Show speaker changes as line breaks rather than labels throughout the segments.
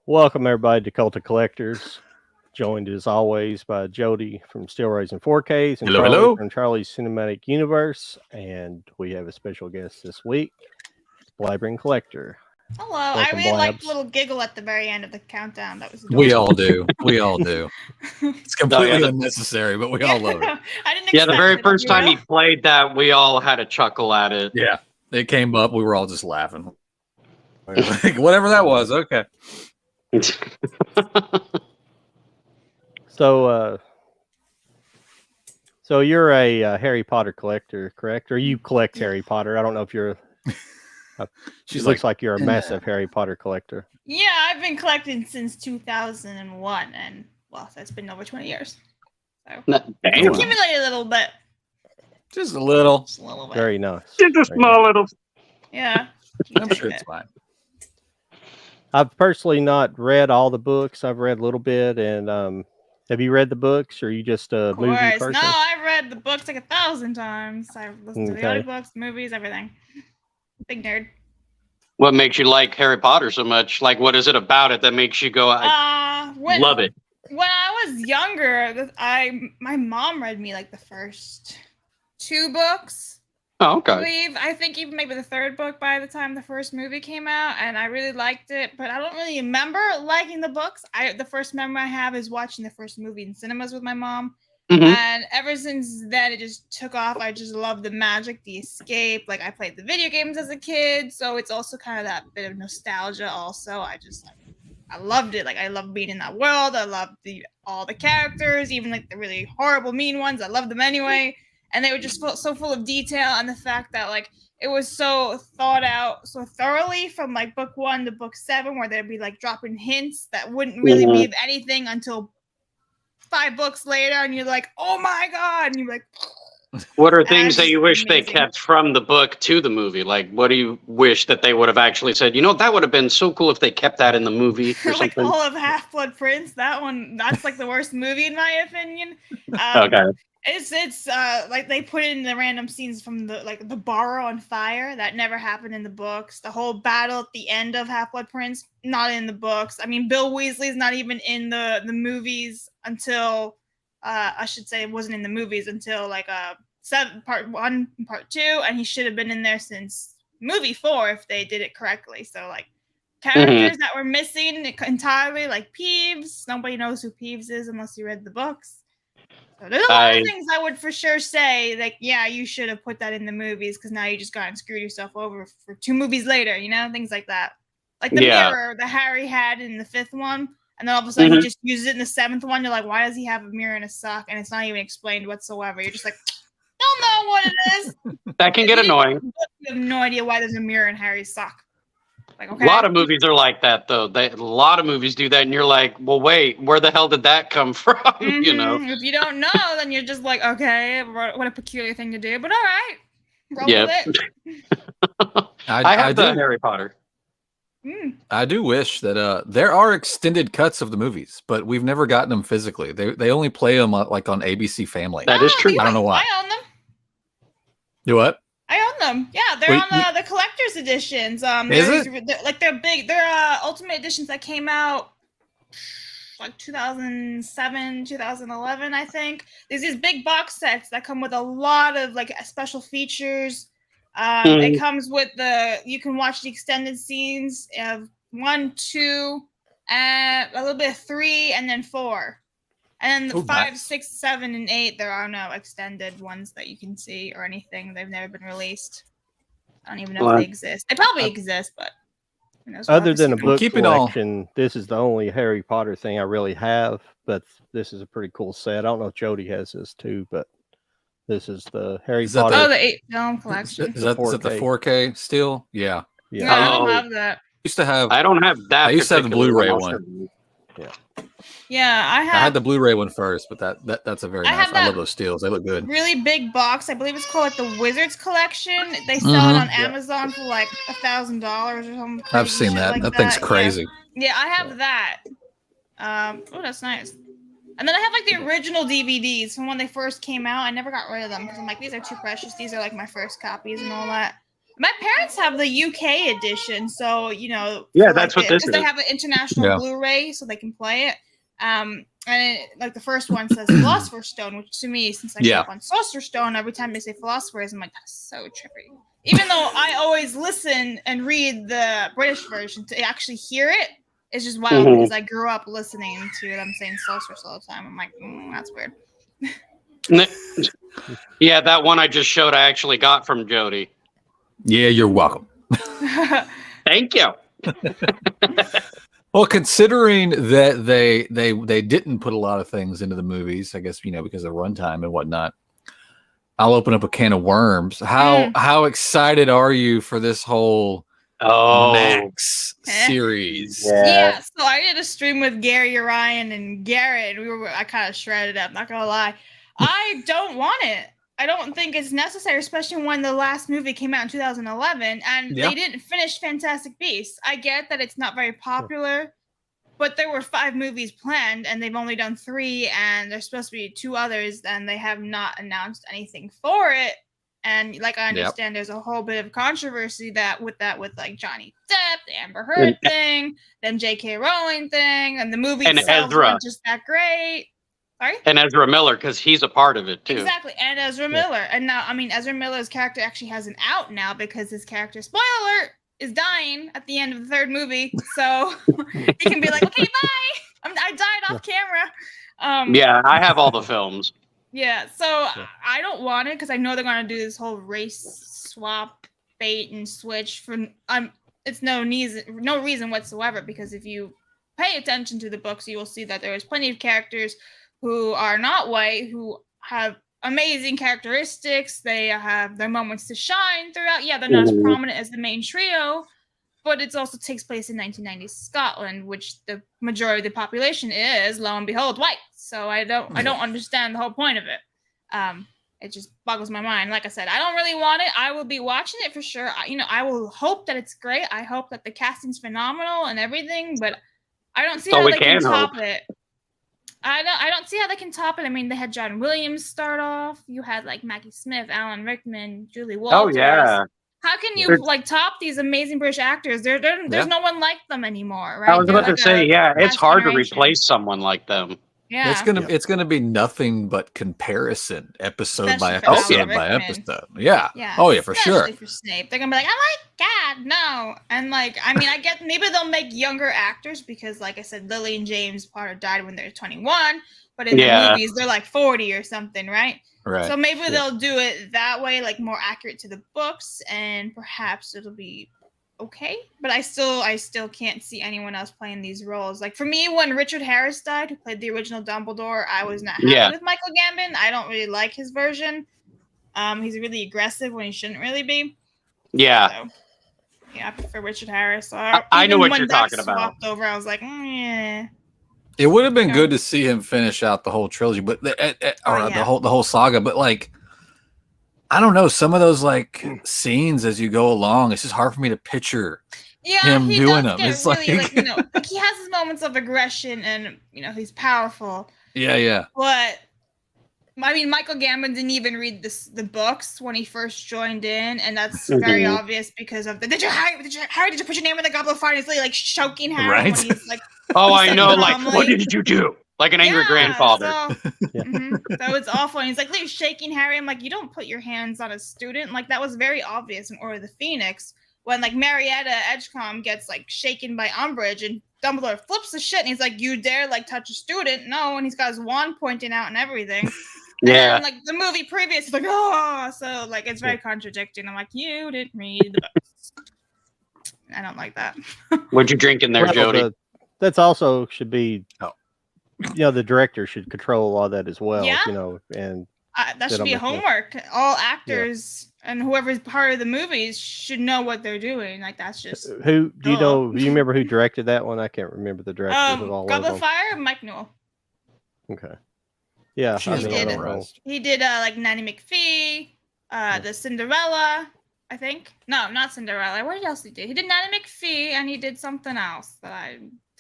Welcome everybody to Cult of Collectors. Joined as always by Jody from Still Raising 4Ks and
Hello,
Charlie
hello.
from Charlie's Cinematic Universe. And we have a special guest this week, Blabbering Collector.
Hello. I
Welcome,
really liked
Blabs.
the little giggle at the very end of the countdown. That was
We
adorable.
all do. We all do. It's completely unnecessary, but we all love it.
I didn't
Yeah, the
expect
very
it,
first
you
time
know?
he played that, we all had a chuckle at it.
Yeah. It came up. We were all just laughing. Like, whatever that was. Okay.
So you're a Harry Potter collector, correct? Or you collect Harry Potter? I don't know if you're.
She's
Looks like
like,
you're a massive Harry Potter collector.
Yeah, I've been collecting since 2001, and well, that's been over 20 years. So
Damn.
it's accumulated a little bit.
just a little.
Just a little bit.
Very nice.
Just a
Very
small little.
Yeah.
I'm sure it's fine.
I've personally not read all the books. I've read a little bit. And have you read the books, or are you just a
Of
movie
course.
person?
No, I've read the books like 1,000 times. I've listened to the
Okay.
audiobooks, movies, everything. Big nerd.
What makes you like Harry Potter so much? Like, what is it about it that makes you go, I
When
love it?
When I was younger, my mom read me like the first 2 books.
Oh, okay.
I think even maybe the 3rd book by the time the first movie came out, and I really liked it, but I don't really remember liking the books. The first memory I have is watching the first movie in cinemas with my mom,
Mhm.
and ever since then it just took off. I just love the magic, the escape. Like, I played the video games as a kid, so it's also kind of that bit of nostalgia. Also, I loved it. Like, I loved being in that world. I loved all the characters, even like the really horrible, mean ones. I loved them anyway. And they were just so full of detail, and the fact that like it was so thought out so thoroughly from like book 1 to book 7, where they'd be like dropping hints that wouldn't really
Mhm.
mean anything until 5 books later, and you're like, oh my god, and you're like,
What are things that
just
you wish they
amazing.
kept from the book to the movie? Like, what do you wish that they would have actually said? You know, that would have been so cool if they kept that in the movie or
like
something.
all of Half-Blood Prince. That's like the worst movie in my opinion.
Okay.
It's like they put in the random scenes from the bar on fire that never happened in the books. The whole battle at the end of Half-Blood Prince, not in the books. I mean, Bill Weasley's not even in the movies until I should say it wasn't in the movies until like part 1 and part 2, and he should have been in there since movie 4 if they did it correctly. So like characters that were missing entirely, like Peeves. Nobody knows who Peeves is unless you read the books. So there's a lot of things I would for sure say, like, yeah, you should have put that in the movies, because now you just got and screwed yourself over for 2 movies later, you know, things like that. Like the mirror that Harry had in the 5th one, and then all of a sudden he just uses it in the 7th one. You're like, why does he have a mirror in a sock? And it's not even explained whatsoever. You're just like, don't know what it is.
That can get annoying.
You have no idea why there's a mirror in Harry's sock. Like, okay.
A lot of movies are like that, though. A lot of movies do that, and you're like, well, wait, where the hell did that come from? You know?
If you don't know, then you're just like, okay, what a peculiar thing to do, but all right. Roll with it.
I have the Harry Potter.
I do wish that there are extended cuts of the movies, but we've never gotten them physically. They only play them like on ABC Family.
That is true.
I don't know why.
I own them.
Do what?
I own them. Yeah, they're on the collector's editions.
Is it?
They're big. They're ultimate editions that came out like 2007, 2011, I think. There's these big box sets that come with a lot of like special features. It comes with you can watch the extended scenes of 1, 2, and a little bit of 3, and then 4. And then 5, 6, 7, and 8, there are no extended ones that you can see or anything. They've never been released. I don't even know if they exist. They probably exist, but who knows.
Other than a book
Keep it all.
collection, this is the only Harry Potter thing I really have. But this is a pretty cool set. I don't know if Jody has this too, but this is the Harry Potter.
The 8-film collection.
Is that the 4K still? Yeah.
Yeah, I don't have that.
Used to have.
I don't have that.
I used to have the Blu-ray one.
Yeah, I
had the Bluray one first, but that's a very nice. I love those steels. They look good.
Really big box. I believe it's called like the Wizards collection. They sell it on Amazon for like $1,000 or something.
I've seen that.
Like
that thing's crazy.
Yeah, I have that. Oh, that's nice. And then I have like the original DVDs from when they first came out. I never got rid of them because I'm like, these are too precious. These are like my first copies and all that. My parents have the UK edition, so
Yeah,
for,
that's what this
because they
is.
have an international
Yeah.
Blu-ray, so they can play it. And the first one says Philosopher's Stone, which to me, since I grew up on Sorcerer's Stone, every time they say Philosopher's, I'm like, that's so trippy. Even though I always listen and read the British version to actually hear it, it's just wild because I grew up listening to them saying Sorceress all the time. I'm like, that's weird.
Yeah, that one I just showed, I actually got from Jody.
Yeah, you're welcome.
Thank you.
Well, considering that they didn't put a lot of things into the movies, I guess because of runtime and whatnot, I'll open up a can of worms. How excited are you for this whole Max series?
Yeah, so I did a stream with Gary, Ryan, and Garrett. I kind of shredded up, not gonna lie. I don't want it. I don't think it's necessary, especially when the last movie came out in 2011 and they didn't finish Fantastic Beasts. I get that it's not very popular, but there were 5 movies planned and they've only done 3, and there's supposed to be 2 others, and they have not announced anything for it. And like I understand, there's a whole bit of controversy with like Johnny Depp, the Amber Heard thing, then J.K. Rowling thing, and the movie itself wasn't just that great. Sorry?
And Ezra Miller, because he's a part of it too.
Exactly, and Ezra Miller. And now, Ezra Miller's character actually has an out now because his character, spoiler alert, is dying at the end of the 3rd movie. So he can be like, okay, bye. I died off camera.
Yeah, I have all the films.
Yeah, so I don't want it because I know they're going to do this whole race swap, bait and switch. It's no reason whatsoever, because if you pay attention to the books, you will see that there is plenty of characters who are not white, who have amazing characteristics. They have their moments to shine throughout. Yeah, they're not as prominent as the main trio, but it also takes place in 1990s Scotland, which the majority of the population is, lo and behold, white. So I don't understand the whole point of it. It just boggles my mind. Like I said, I don't really want it. I will be watching it for sure. I will hope that it's great. I hope that the casting's phenomenal and everything, but I don't see how they can top it. I don't see how they can top it. I mean, they had John Williams start off. You had like Maggie Smith, Alan Rickman, Julie Walters.
Oh yeah.
How can you top these amazing British actors? There's no one like them anymore, right?
I was about to say, it's hard to replace someone like them.
Yeah,
it's gonna be nothing but comparison, episode by
Especially
episode by episode. Yeah. Oh yeah, for sure.
For Snape, they're gonna be like, oh my god, no. And I get maybe they'll make younger actors because, like I said, Lily and James Potter died when they're 21, but in the movies they're like 40 or something, right?
Right.
So maybe they'll do it that way, like more accurate to the books, and perhaps it'll be okay. But I still can't see anyone else playing these roles. Like for me, when Richard Harris died, who played the original Dumbledore, I was not happy with Michael Gambon. I don't really like his version. He's really aggressive when he shouldn't really be.
Yeah.
So, I prefer Richard Harris.
I know what you're talking about.
Swapped over, I was like, yeah.
It would have been good to see him finish out the whole trilogy, but the whole saga. But I don't know, some of those scenes as you go along, it's just hard for me to picture him doing them. It's really,
he has his moments of aggression and he's powerful.
Yeah.
But Michael Gambon didn't even read the books when he first joined in, and that's very obvious because of did you put your name in the Goblet of Fire? And he's choking Harry when he's
oh, I know. What did you do? Like an angry grandfather.
So it's awful. And he's like, shaking Harry. I'm like, you don't put your hands on a student. That was very obvious in Order of the Phoenix when Marietta Edgecombe gets shaken by Umbridge and Dumbledore flips the shit and he's like, you dare touch a student? No, and he's got his wand pointing out and everything. And then, the movie previous, he's like, oh, so it's very contradicting. I'm like, you didn't read the books. I don't like that.
What'd you drink in there, Jody?
That's also should be. The director should control all that as well.
Yeah.
And
that should be homework. All actors and whoever's part of the movies should know what they're doing. That's just
who do you know? Do you remember who directed that one? I can't remember the directors of all
Goblet
of them.
of Fire, Mike Newell.
Okay. Yeah,
he did Nanny McPhee, the Cinderella. I think not Cinderella. What else he did? He did Nanny McPhee, and he did something else that I.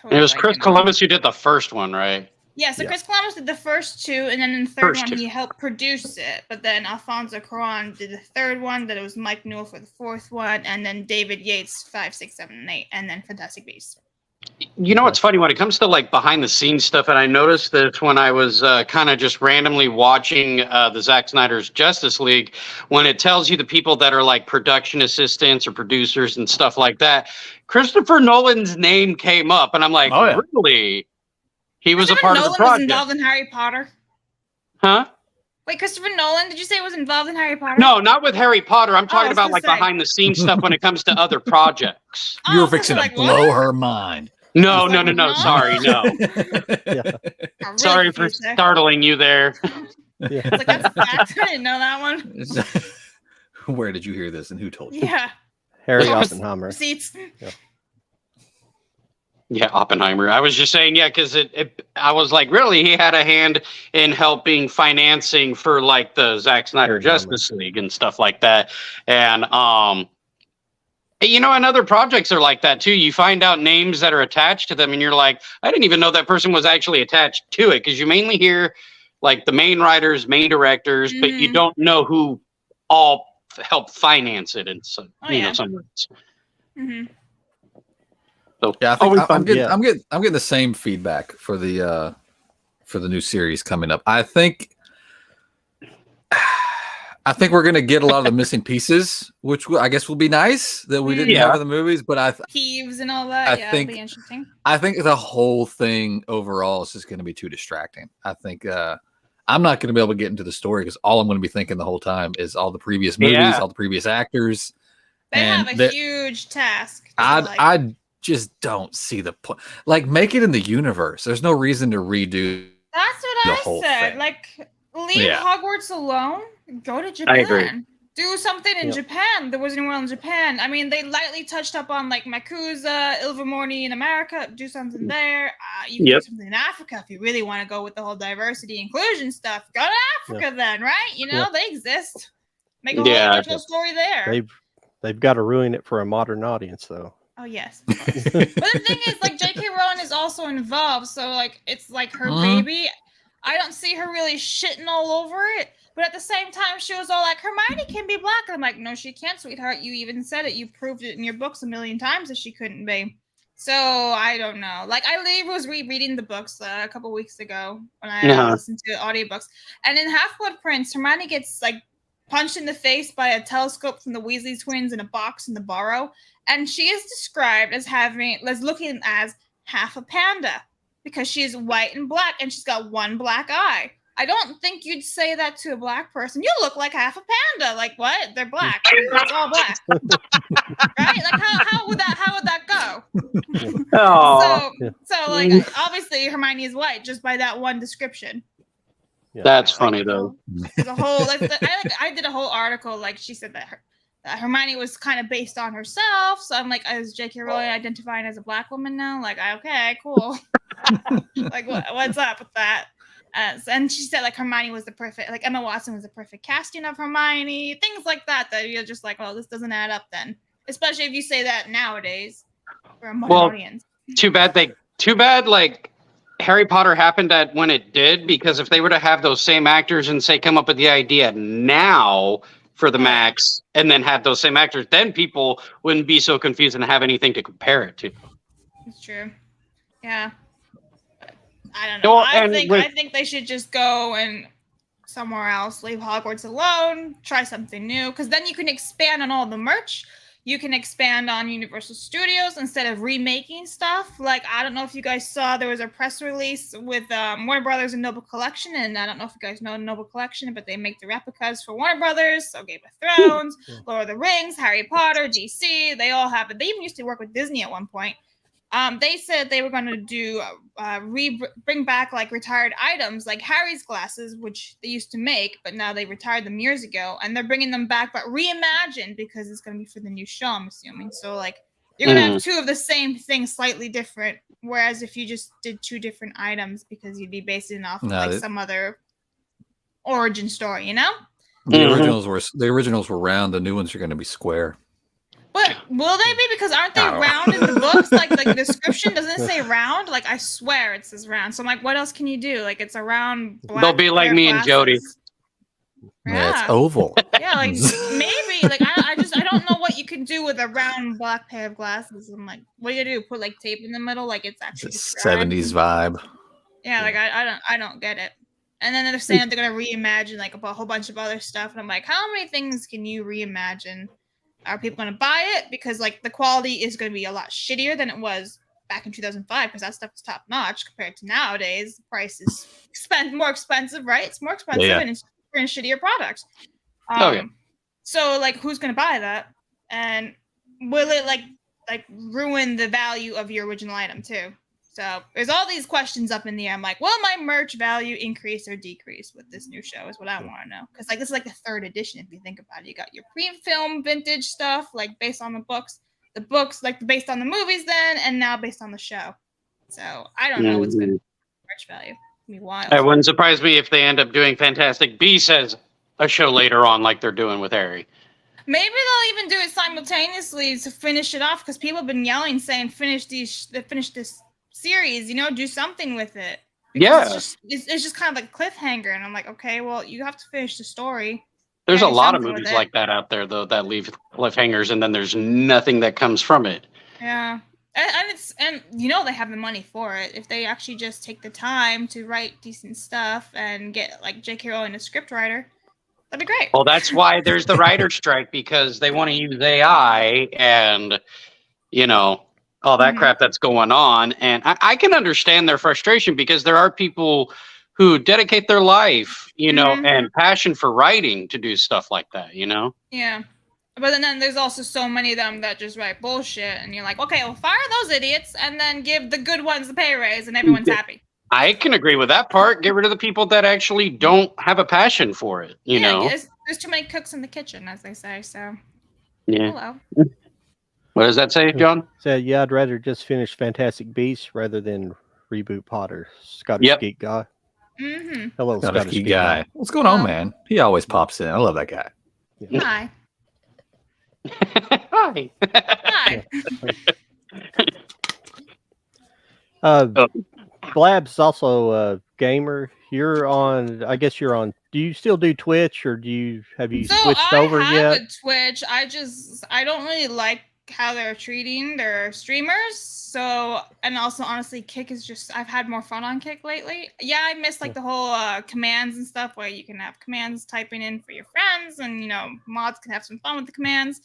It was Chris Columbus who did the first one, right?
Yeah, so
Yeah.
Chris Columbus did the first two, and then in the third one he helped produce it. But then Alfonso Cuarón did the third one. Then it was Mike Newell for the fourth one, and then David Yates 5, 6, 7, and 8, and then Fantastic Beasts.
You know what's funny when it comes to like behind the scenes stuff, and I noticed this when I was kind of just randomly watching the Zack Snyder's Justice League, when it tells you the people that are like production assistants or producers and stuff like that, Christopher Nolan's name came up, and I'm like,
Oh, yeah.
really? He was a
Christopher
part
Nolan
of the project,
was involved in Harry Potter.
huh?
Wait, Christopher Nolan? Did you say was involved in Harry Potter?
No, not with Harry Potter. I'm talking
I was
about
gonna
like
say.
behind the scenes stuff when it comes to other projects.
Oh,
You were
I was
fixing to
like,
blow
what?
her mind.
No,
I was
no,
like,
no, no.
no.
Sorry, no.
Yeah.
I'm really
Sorry for
confused there.
startling you there.
Yeah.
It's like, that's a fact. I didn't know that one.
Where did you hear this and who told you?
Yeah.
Harry
Yeah.
Oppenheimer.
Receipts.
Yeah, Oppenheimer. I was just saying, yeah, because I was like, really, he had a hand in helping financing for like the Zack Snyder Justice League and stuff like that. And and other projects are like that too. You find out names that are attached to them, and you're like, I didn't even know that person was actually attached to it, because you mainly hear like the main writers, main directors, but you don't know who all helped finance it, and so some words.
Mm-hmm.
So
Yeah, I'm
yeah.
getting the same feedback for the new series coming up. I think we're gonna get a lot of the missing pieces, which I guess will be nice that we didn't have in the movies. But
Peeves and all that.
I think
it'll be interesting.
I think the whole thing overall is just going to be too distracting. I think I'm not going to be able to get into the story because all I'm going to be thinking the whole time is all the previous movies, all the previous actors.
They
and
have a huge task.
I just don't see the point. Like, make it in the universe. There's no reason to redo.
That's what
the
I
whole
said.
thing.
Like, leave Hogwarts alone. Go to Japan.
I agree.
Do something in Japan. The Wizarding World in Japan. I mean, they lightly touched up on like Makusa, Ilvermorny in America. Do something there. You can do something in Africa if you really want to go with the whole diversity inclusion stuff. Go to Africa then, right? They exist. Make a whole original story there.
They've got to ruin it for a modern audience, though.
Oh yes, of course. But the thing is, like, J.K. Rowling is also involved, so like it's like her baby. I don't see her really shitting all over it. But at the same time, she was all like, Hermione can be black. And I'm like, no, she can't, sweetheart. You even said it. You proved it in your books a million times that she couldn't be. So I don't know. Like, I was rereading the books a couple weeks ago when I listened to audiobooks. And in Half-Blood Prince, Hermione gets like punched in the face by a telescope from the Weasley twins in a box in the Burrow. And she is described as looking as half a panda because she's white and black and she's got one black eye. I don't think you'd say that to a black person. You look like half a panda. Like, what? They're black. It's all black. Right? Like, how would that go? So like, obviously Hermione is white just by that one description.
Yeah.
That's funny though.
There's a whole I did a whole article, like she said that Hermione was kind of based on herself. So I'm like, is J.K. Rowling identifying as a black woman now? Like, okay, cool. Like, what's up with that? And she said like Hermione was the perfect, like Emma Watson was the perfect casting of Hermione, things like that you're just like, well, this doesn't add up then, especially if you say that nowadays for a modern audience. Too
bad like Harry Potter happened at when it did, because if they were to have those same actors and say come up with the idea now for the Max and then have those same actors, then people wouldn't be so confused and have anything to compare it to.
It's true. Yeah. I don't know. I think they should just go and somewhere else, leave Hogwarts alone, try something new, because then you can expand on all the merch. You can expand on Universal Studios instead of remaking stuff. Like, I don't know if you guys saw, there was a press release with Warner Brothers and Noble Collection, and I don't know if you guys know Noble Collection, but they make the replicas for Warner Brothers, so Game of Thrones, Lord of the Rings, Harry Potter, DC, they all have it. They even used to work with Disney at one point. They said they were going to do bring back like retired items like Harry's glasses, which they used to make, but now they retired them years ago, and they're bringing them back but reimagined because it's going to be for the new show, I'm assuming. So like you're going to have two of the same thing, slightly different, whereas if you just did two different items, because you'd be basing it off of like some other origin story, you know?
The originals were round. The new ones are going to be square.
But will they be? Because aren't they
I don't know.
round in the books? Like the description doesn't it say round? Like I swear it says round. So I'm like, what else can you do? Like it's a round black.
They'll be like
pair of
me and Jody.
glasses.
Yeah, it's oval.
Yeah, like maybe. Like I don't know what you can do with a round black pair of glasses. I'm like, what do you do? Put like tape in the middle? Like it's actually
It's a
described?
70s vibe.
Yeah, like I don't get it. And then they're saying that they're gonna reimagine like a whole bunch of other stuff, and I'm like, how many things can you reimagine? Are people gonna buy it? Because like the quality is gonna be a lot shittier than it was back in 2005, because that stuff is top notch compared to nowadays. The price is more expensive, right? It's more expensive and it's in shittier products. So like, who's gonna buy that? And will it like ruin the value of your original item too? So there's all these questions up in the air. I'm like, will my merch value increase or decrease with this new show? Is what I want to know. Because like this is like the third edition. If you think about it, you got your pre-film vintage stuff, like based on the books like based on the movies, then, and now based on the show. So I don't know what's going to be merch value. It's gonna be wild.
It wouldn't surprise me if they end up doing Fantastic Beasts as a show later on, like they're doing with Harry.
Maybe they'll even do it simultaneously to finish it off, because people have been yelling, saying finish this series, do something with it. Because it's just kind of like a cliffhanger, and I'm like, okay, well, you have to finish the story.
There's a lot of movies like that out there, though, that leave cliffhangers, and then there's nothing that comes from it.
Yeah, and they have the money for it. If they actually just take the time to write decent stuff and get like J.K. Rowling a script writer, that'd be great.
Well, that's why there's the writer's strike, because they want to use AI and all that crap that's going on. And I can understand their frustration, because there are people who dedicate their life, and passion for writing to do stuff like that,
Yeah. But then there's also so many of them that just write bullshit, and you're like, okay, well, fire those idiots and then give the good ones the pay raise, and everyone's happy.
I can agree with that part. Get rid of the people that actually don't have a passion for it, know?
There's too many cooks in the kitchen, as they say, so.
Yeah.
Hello.
What does that say, John?
Yeah, I'd rather just finish Fantastic Beasts rather than reboot Potter. Scottish Geek guy.
Mm-hmm.
Hello,
Scottish Geek guy. What's going on, man? He always pops in. I love that guy.
Yeah.
Hi.
Hi.
Hi.
Blabs also a gamer. I guess you're on. Do you still do Twitch, or have you switched over yet?
I have a Twitch. I don't really like how they're treating their streamers. So, and also honestly, Kick is just, I've had more fun on Kick lately. Yeah, I miss like the whole commands and stuff, where you can have commands typing in for your friends, and mods can have some fun with the commands.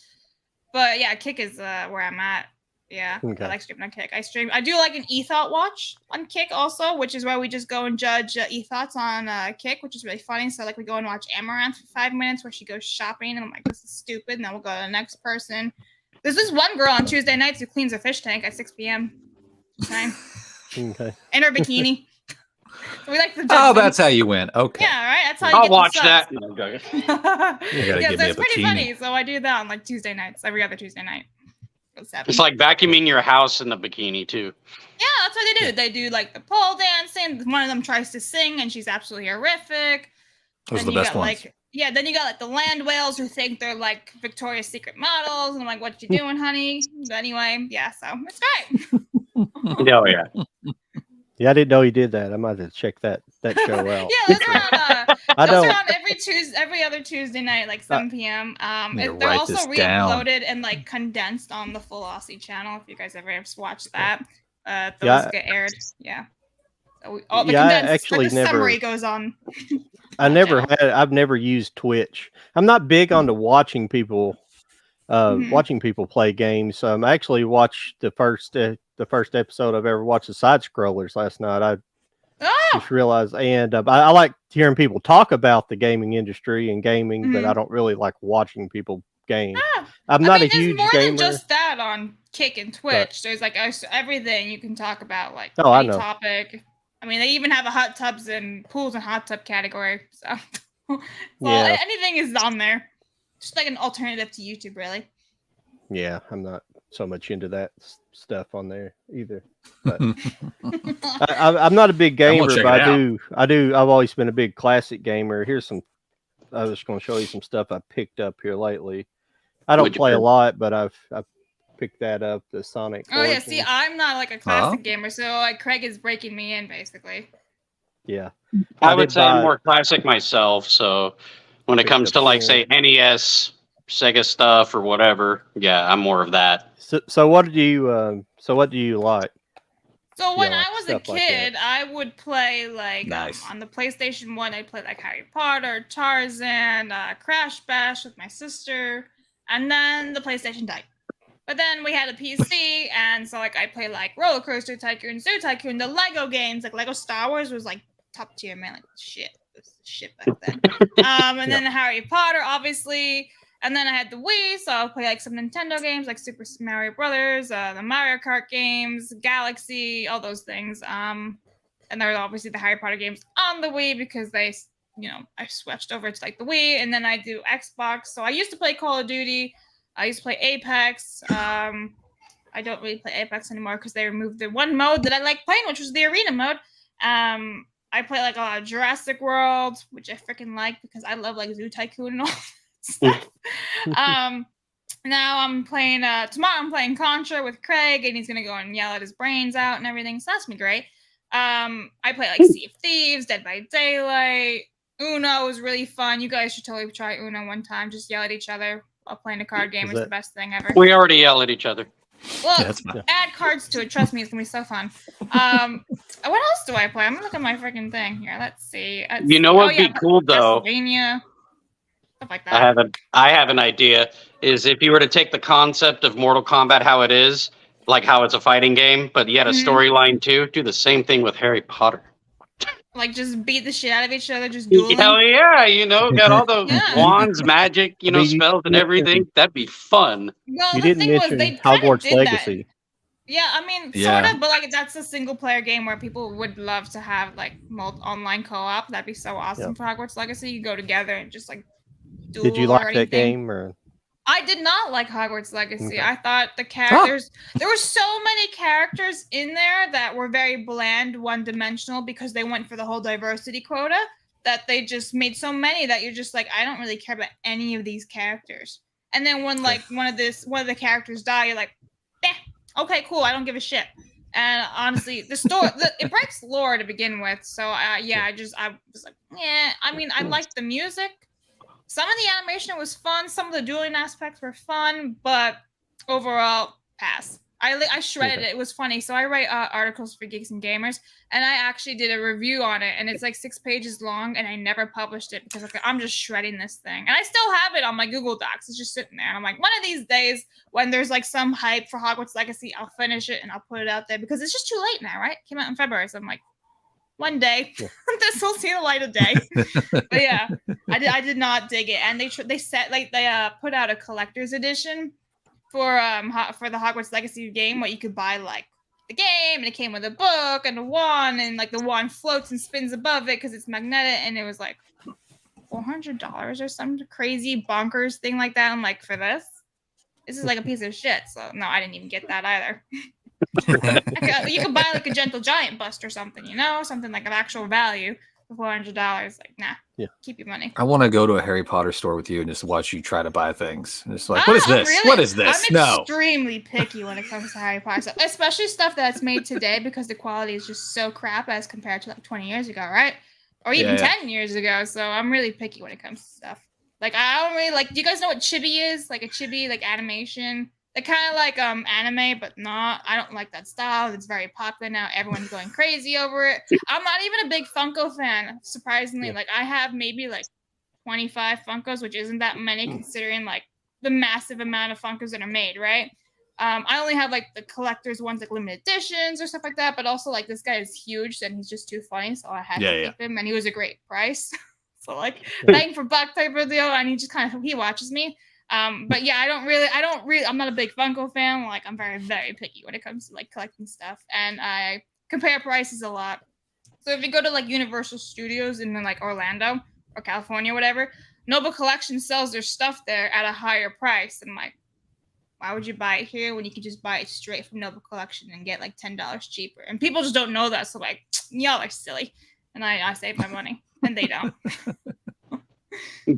But yeah, Kick is where I'm at. Yeah, okay. I like streaming on Kick. I do like an e-thought watch on Kick also, which is where we just go and judge e-thoughts on Kick, which is really funny. So like we go and watch Amaranth for 5 minutes where she goes shopping, and I'm like, this is stupid. And then we'll go to the next person. There's this one girl on Tuesday nights who cleans a fish tank at 6 p.m. Okay. In her bikini. So we like to judge them.
That's how you win. Okay.
Yeah, right. That's how you
I'll
get
watch
the
that.
subs.
No, I'm joking.
It's pretty funny. So I do that on like Tuesday nights, every other Tuesday night.
It's like vacuuming your house in the bikini too.
Yeah, that's what they do. They do like the pole dancing. One of them tries to sing, and she's absolutely horrific.
Those are the best ones.
Then you got like the land whales who think they're like Victoria's Secret models, and I'm like, what you doing, honey? But anyway, yeah, so it's great.
Oh yeah.
Yeah, I didn't know he did that. I might have to check that show out.
Yeah, those are on every other Tuesday night, like 7 p.m. They're also re-uploaded and like condensed on the Full Aussie channel. If you guys ever watched that, those get aired. Yeah. So the summary goes on.
I've never used Twitch. I'm not big on watching people play games. I actually watched the first episode I've ever watched of Side Scrollers last night. I just realized, and I like hearing people talk about the gaming industry and gaming, but I don't really like watching people game. I'm not a huge gamer.
There's more than just that on Kick and Twitch. There's like everything you can talk about, like
any
topic. I mean, they even have a hot tubs and pools and hot tub category. So, anything is on there. Just like an alternative to YouTube, really.
Yeah, I'm not so much into that stuff on there either. But I'm not a big gamer, but I've always been a big classic gamer. I was going to show you some stuff I picked up here lately. I don't
Would you
play a
play?
lot, but I've picked that up. The Sonic.
Oh yeah, see,
Origins.
I'm not like a classic
Huh?
gamer, so like Craig is breaking me in basically.
Yeah.
I
I
would
did
say I'm
buy-
more classic myself. So when it
Picked
comes
up
to like
10.
say NES, Sega stuff or whatever, yeah, I'm more of that.
So what do you what do you like?
So
Yeah,
when
like
I was a
stuff like that.
kid, I would play like
Nice.
on the PlayStation 1, I'd play like Harry Potter, Tarzan, Crash Bash with my sister, and then the PlayStation died. But then we had a PC, and so like I play like Roller Coaster Tycoon, Zoo Tycoon, the Lego games, like Lego Star Wars was like top tier, man, like shit. It was shit back then. And then Harry Potter, obviously. And then I had the Wii, so I'll play like some Nintendo games like Super Mario Brothers, the Mario Kart games, Galaxy, all those things. And there were obviously the Harry Potter games on the Wii because they, I switched over to like the Wii, and then I do Xbox. So I used to play Call of Duty. I used to play Apex. I don't really play Apex anymore because they removed the one mode that I like playing, which was the arena mode. I play like a lot of Jurassic World, which I freaking like because I love like Zoo Tycoon and all that stuff. Now I'm playing tomorrow I'm playing Contra with Craig, and he's gonna go and yell at his brains out and everything, so that's gonna be great. I play like Sea of Thieves, Dead by Daylight. Uno is really fun. You guys should totally try Uno one time. Just yell at each other while playing a card game. It's the best thing ever.
We already yell at each other.
Look,
That's fine.
add cards to it. Trust me, it's gonna be so fun. What else do I play? I'm gonna look at my freaking thing here. Let's see.
You know what'd be cool though?
Castlevania, stuff like that.
I have an idea. Is if you were to take the concept of Mortal Kombat, how it is, like how it's a fighting game, but yet a storyline too, do the same thing with Harry Potter.
Like just beat the shit out of each other, just dueling.
Hell yeah, got all those wands, magic, spells and everything. That'd be fun.
Well,
You
the
didn't
thing was,
mention
they kind of
Hogwarts
did
Legacy.
that. Yeah, I mean,
Yeah.
sort of, but like that's a single player game where people would love to have like online co-op. That'd be so awesome for Hogwarts Legacy. You go together and just like duel.
Did you like that game or?
I did not like Hogwarts Legacy. Okay. I thought the characters, there were so many characters in there that were very bland, one-dimensional because they went for the whole diversity quota, that they just made so many that you're just like, I don't really care about any of these characters. And then when like one of the characters die, you're like, okay, cool, I don't give a shit. And honestly, the story it breaks lore to begin with. So I was like, yeah. I mean, I liked the music. Some of the animation was fun. Some of the dueling aspects were fun, but overall, pass. I shredded it. It was funny. So I write articles for Geeks and Gamers, and I actually did a review on it, and it's like 6 pages long, and I never published it because I'm just shredding this thing. And I still have it on my Google Docs. It's just sitting there. And I'm like, one of these days when there's like some hype for Hogwarts Legacy, I'll finish it and I'll put it out there because it's just too late now, right? It came out in February, so I'm like, one day this will see the light of day. But yeah, I did not dig it, and they put out a collector's edition for the Hogwarts Legacy game, where you could buy like the game, and it came with a book and a wand, and like the wand floats and spins above it because it's magnetic, and it was like $400 or some crazy bonkers thing like that. I'm like, for this is like a piece of shit. So no, I didn't even get that either. You could buy like a Gentle Giant bust or something, something like of actual value for $400. Like, nah, keep your money.
I want to go to a Harry Potter store with you and just watch you try to buy things. And it's like, what is this?
Really,
what is this?
I'm extremely picky when it comes to Harry Potter stuff, especially stuff that's made today because the quality is just so crap as compared to like 20 years ago, right? Or even 10 years ago. So I'm really picky when it comes to stuff. Like, I don't really like. Do you guys know what chibi is? Like a chibi, like animation. They're kind of like anime, but not. I don't like that style. It's very popular now. Everyone's going crazy over it. I'm not even a big Funko fan, surprisingly. Like, I have maybe like 25 Funkos, which isn't that many considering like the massive amount of Funkos that are made, right? I only have like the collector's ones, like limited editions or stuff like that. But also like this guy is huge and he's just too funny, so I had to keep him, and he was a great price. So like bang for buck type of deal, and he watches me. But yeah, I'm not a big Funko fan. Like, I'm very, very picky when it comes to like collecting stuff, and I compare prices a lot. So if you go to like Universal Studios in like Orlando or California, whatever, Noble Collection sells their stuff there at a higher price. And I'm like, why would you buy it here when you can just buy it straight from Noble Collection and get like $10 cheaper? And people just don't know that. So like, y'all are silly. And I save my money, and they don't.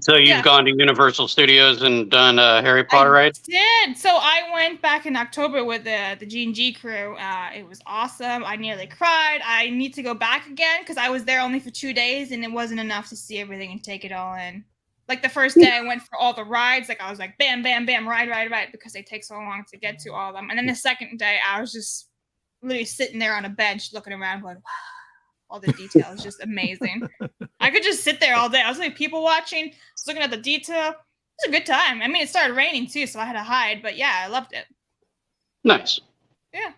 So you've gone to Universal Studios and done a Harry Potter ride?
Did. So I went back in October with the G&G crew. It was awesome. I nearly cried. I need to go back again because I was there only for 2 days and it wasn't enough to see everything and take it all in. Like the first day I went for all the rides, like I was like bam, bam, bam, ride, because they take so long to get to all of them. And then the second day I was just literally sitting there on a bench looking around going, wow, all the details, just amazing. I could just sit there all day. I was like people watching, just looking at the detail. It was a good time. I mean, it started raining too, so I had to hide, but yeah, I loved it.
Nice.
Yeah.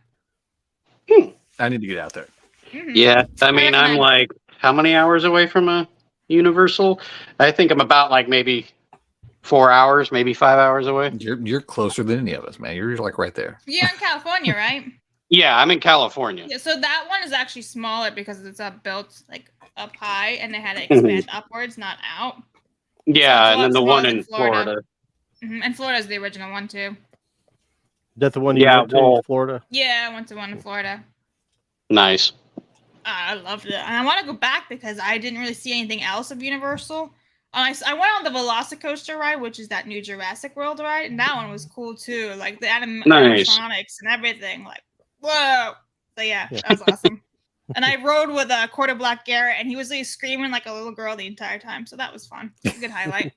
I need to get out there.
Mm-hmm.
Yeah, I mean, I'm like, how many hours away from a Universal? I think I'm about like maybe 4 hours, maybe 5 hours away.
You're closer than any of us, man. You're like right there.
You're in California, right?
Yeah, I'm in California.
Yeah, so that one is actually smaller because it's built like up high and they had to expand upwards, not out.
Yeah,
So
and then the one in Florida.
Mm-hmm. And Florida's the original one too.
Is that the one you went to in Florida?
Yeah, I went to one in Florida.
Nice.
I loved it. And I want to go back because I didn't really see anything else of Universal. I went on the Velocicoaster ride, which is that new Jurassic World ride, and that one was cool too. Like the animatronics and everything. Like, whoa. So yeah, that was awesome. And I rode with Quarter Black Garrett, and he was like screaming like a little girl the entire time. So that was fun. A good highlight.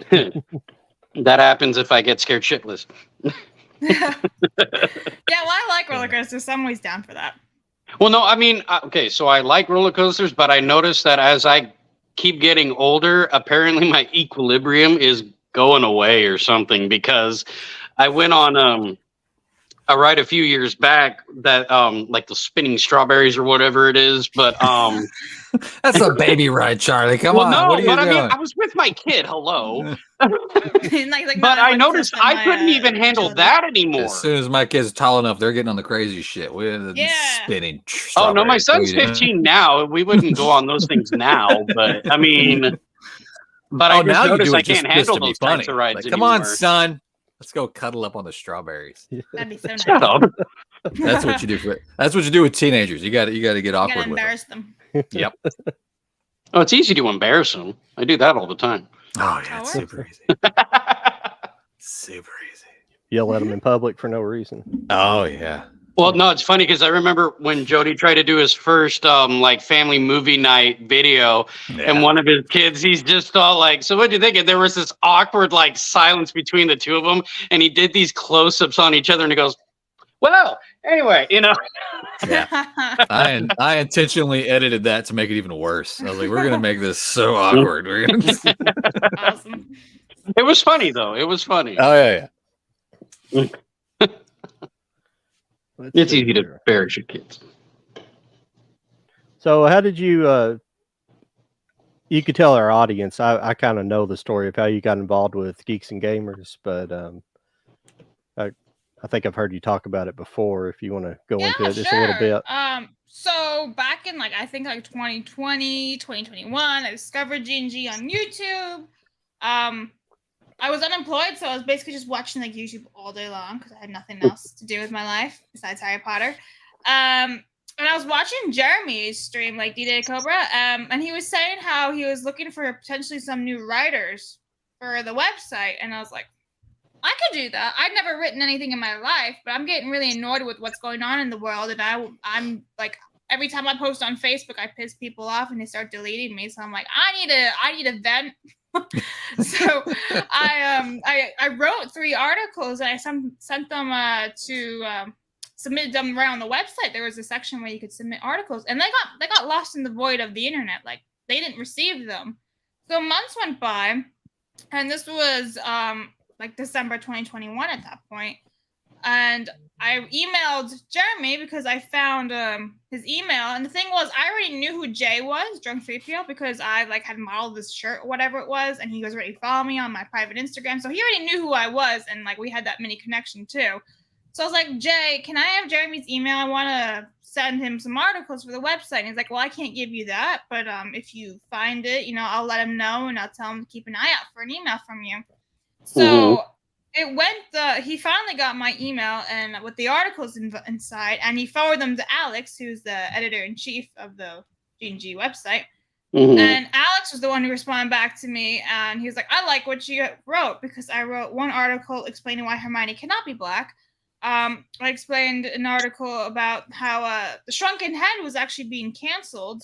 That happens if I get scared shitless.
Yeah, well, I like roller coasters, so I'm always down for that.
Well, no, I mean, okay, so I like roller coasters, but I noticed that as I keep getting older, apparently my equilibrium is going away or something, because I went on a ride a few years back that like the spinning strawberries or whatever it is, but
that's a baby ride, Charlie. Come on.
No,
what are you
but
doing?
I mean, I was with my kid. Hello.
like,
but I noticed I couldn't even handle that anymore.
As soon as my kid's tall enough, they're getting on the crazy shit. We're spinning.
Oh no, my son's 15 now. We wouldn't go on those things now, but I mean, but I just noticed I can't handle those types of rides
anymore. Come on, son. Let's go cuddle up on the strawberries.
That'd be so nice.
Shut up.
That's what you do. That's what you do with teenagers. You got to get awkward. You gotta
embarrass them.
Yep.
Oh, it's easy to embarrass them. I do that all the time.
Oh yeah, it's super easy. Super easy.
Yell at them in public for no reason.
Oh yeah.
Well, no, it's funny because I remember when Jody tried to do his first like family movie night video, and one of his kids, he's just all like, "So what do you think?" And there was this awkward like silence between the two of them, and he did these close-ups on each other, and he goes, "Well, anyway, you know."
Yeah. I intentionally edited that to make it even worse. I was like, "We're gonna make this so awkward." We're gonna
Awesome.
It was funny though. It was funny.
Oh yeah.
It's easy to embarrass your kids.
So how did you you could tell our audience, I kind of know the story of how you got involved with Geeks and Gamers, but I think I've heard you talk about it before. If you want to go into it just a little bit.
So back in like 2020, 2021, I discovered G&G on YouTube. I was unemployed, so I was basically just watching like YouTube all day long because I had nothing else to do with my life besides Harry Potter. And I was watching Jeremy's stream, like D-Day Cobra, and he was saying how he was looking for potentially some new writers for the website, and I was like, I could do that. I'd never written anything in my life, but I'm getting really annoyed with what's going on in the world, and I'm like, every time I post on Facebook, I piss people off, and they start deleting me. So I'm like, I need a vent. So I wrote 3 articles and I sent them to submitted them around the website. There was a section where you could submit articles, and they got lost in the void of the internet. Like they didn't receive them. So months went by, and this was like December 2021 at that point. And I emailed Jeremy because I found his email. And the thing was, I already knew who Jay was, Drunk 3PO, because I like had modeled this shirt or whatever it was. And he was already following me on my private Instagram. So he already knew who I was. And like we had that mini connection too. So I was like, Jay, can I have Jeremy's email? I want to send him some articles for the website. And he's like, well, I can't give you that. But if you find it, I'll let him know and I'll tell him to keep an eye out for an email from you. So it went, he finally got my email and with the articles inside, and he forwarded them to Alex, who's the editor-in-chief of the G&G website. And Alex was the one who responded back to me, and he was like, I like what you wrote, because I wrote one article explaining why Hermione cannot be black. I explained an article about how the Shrunken Head was actually being canceled,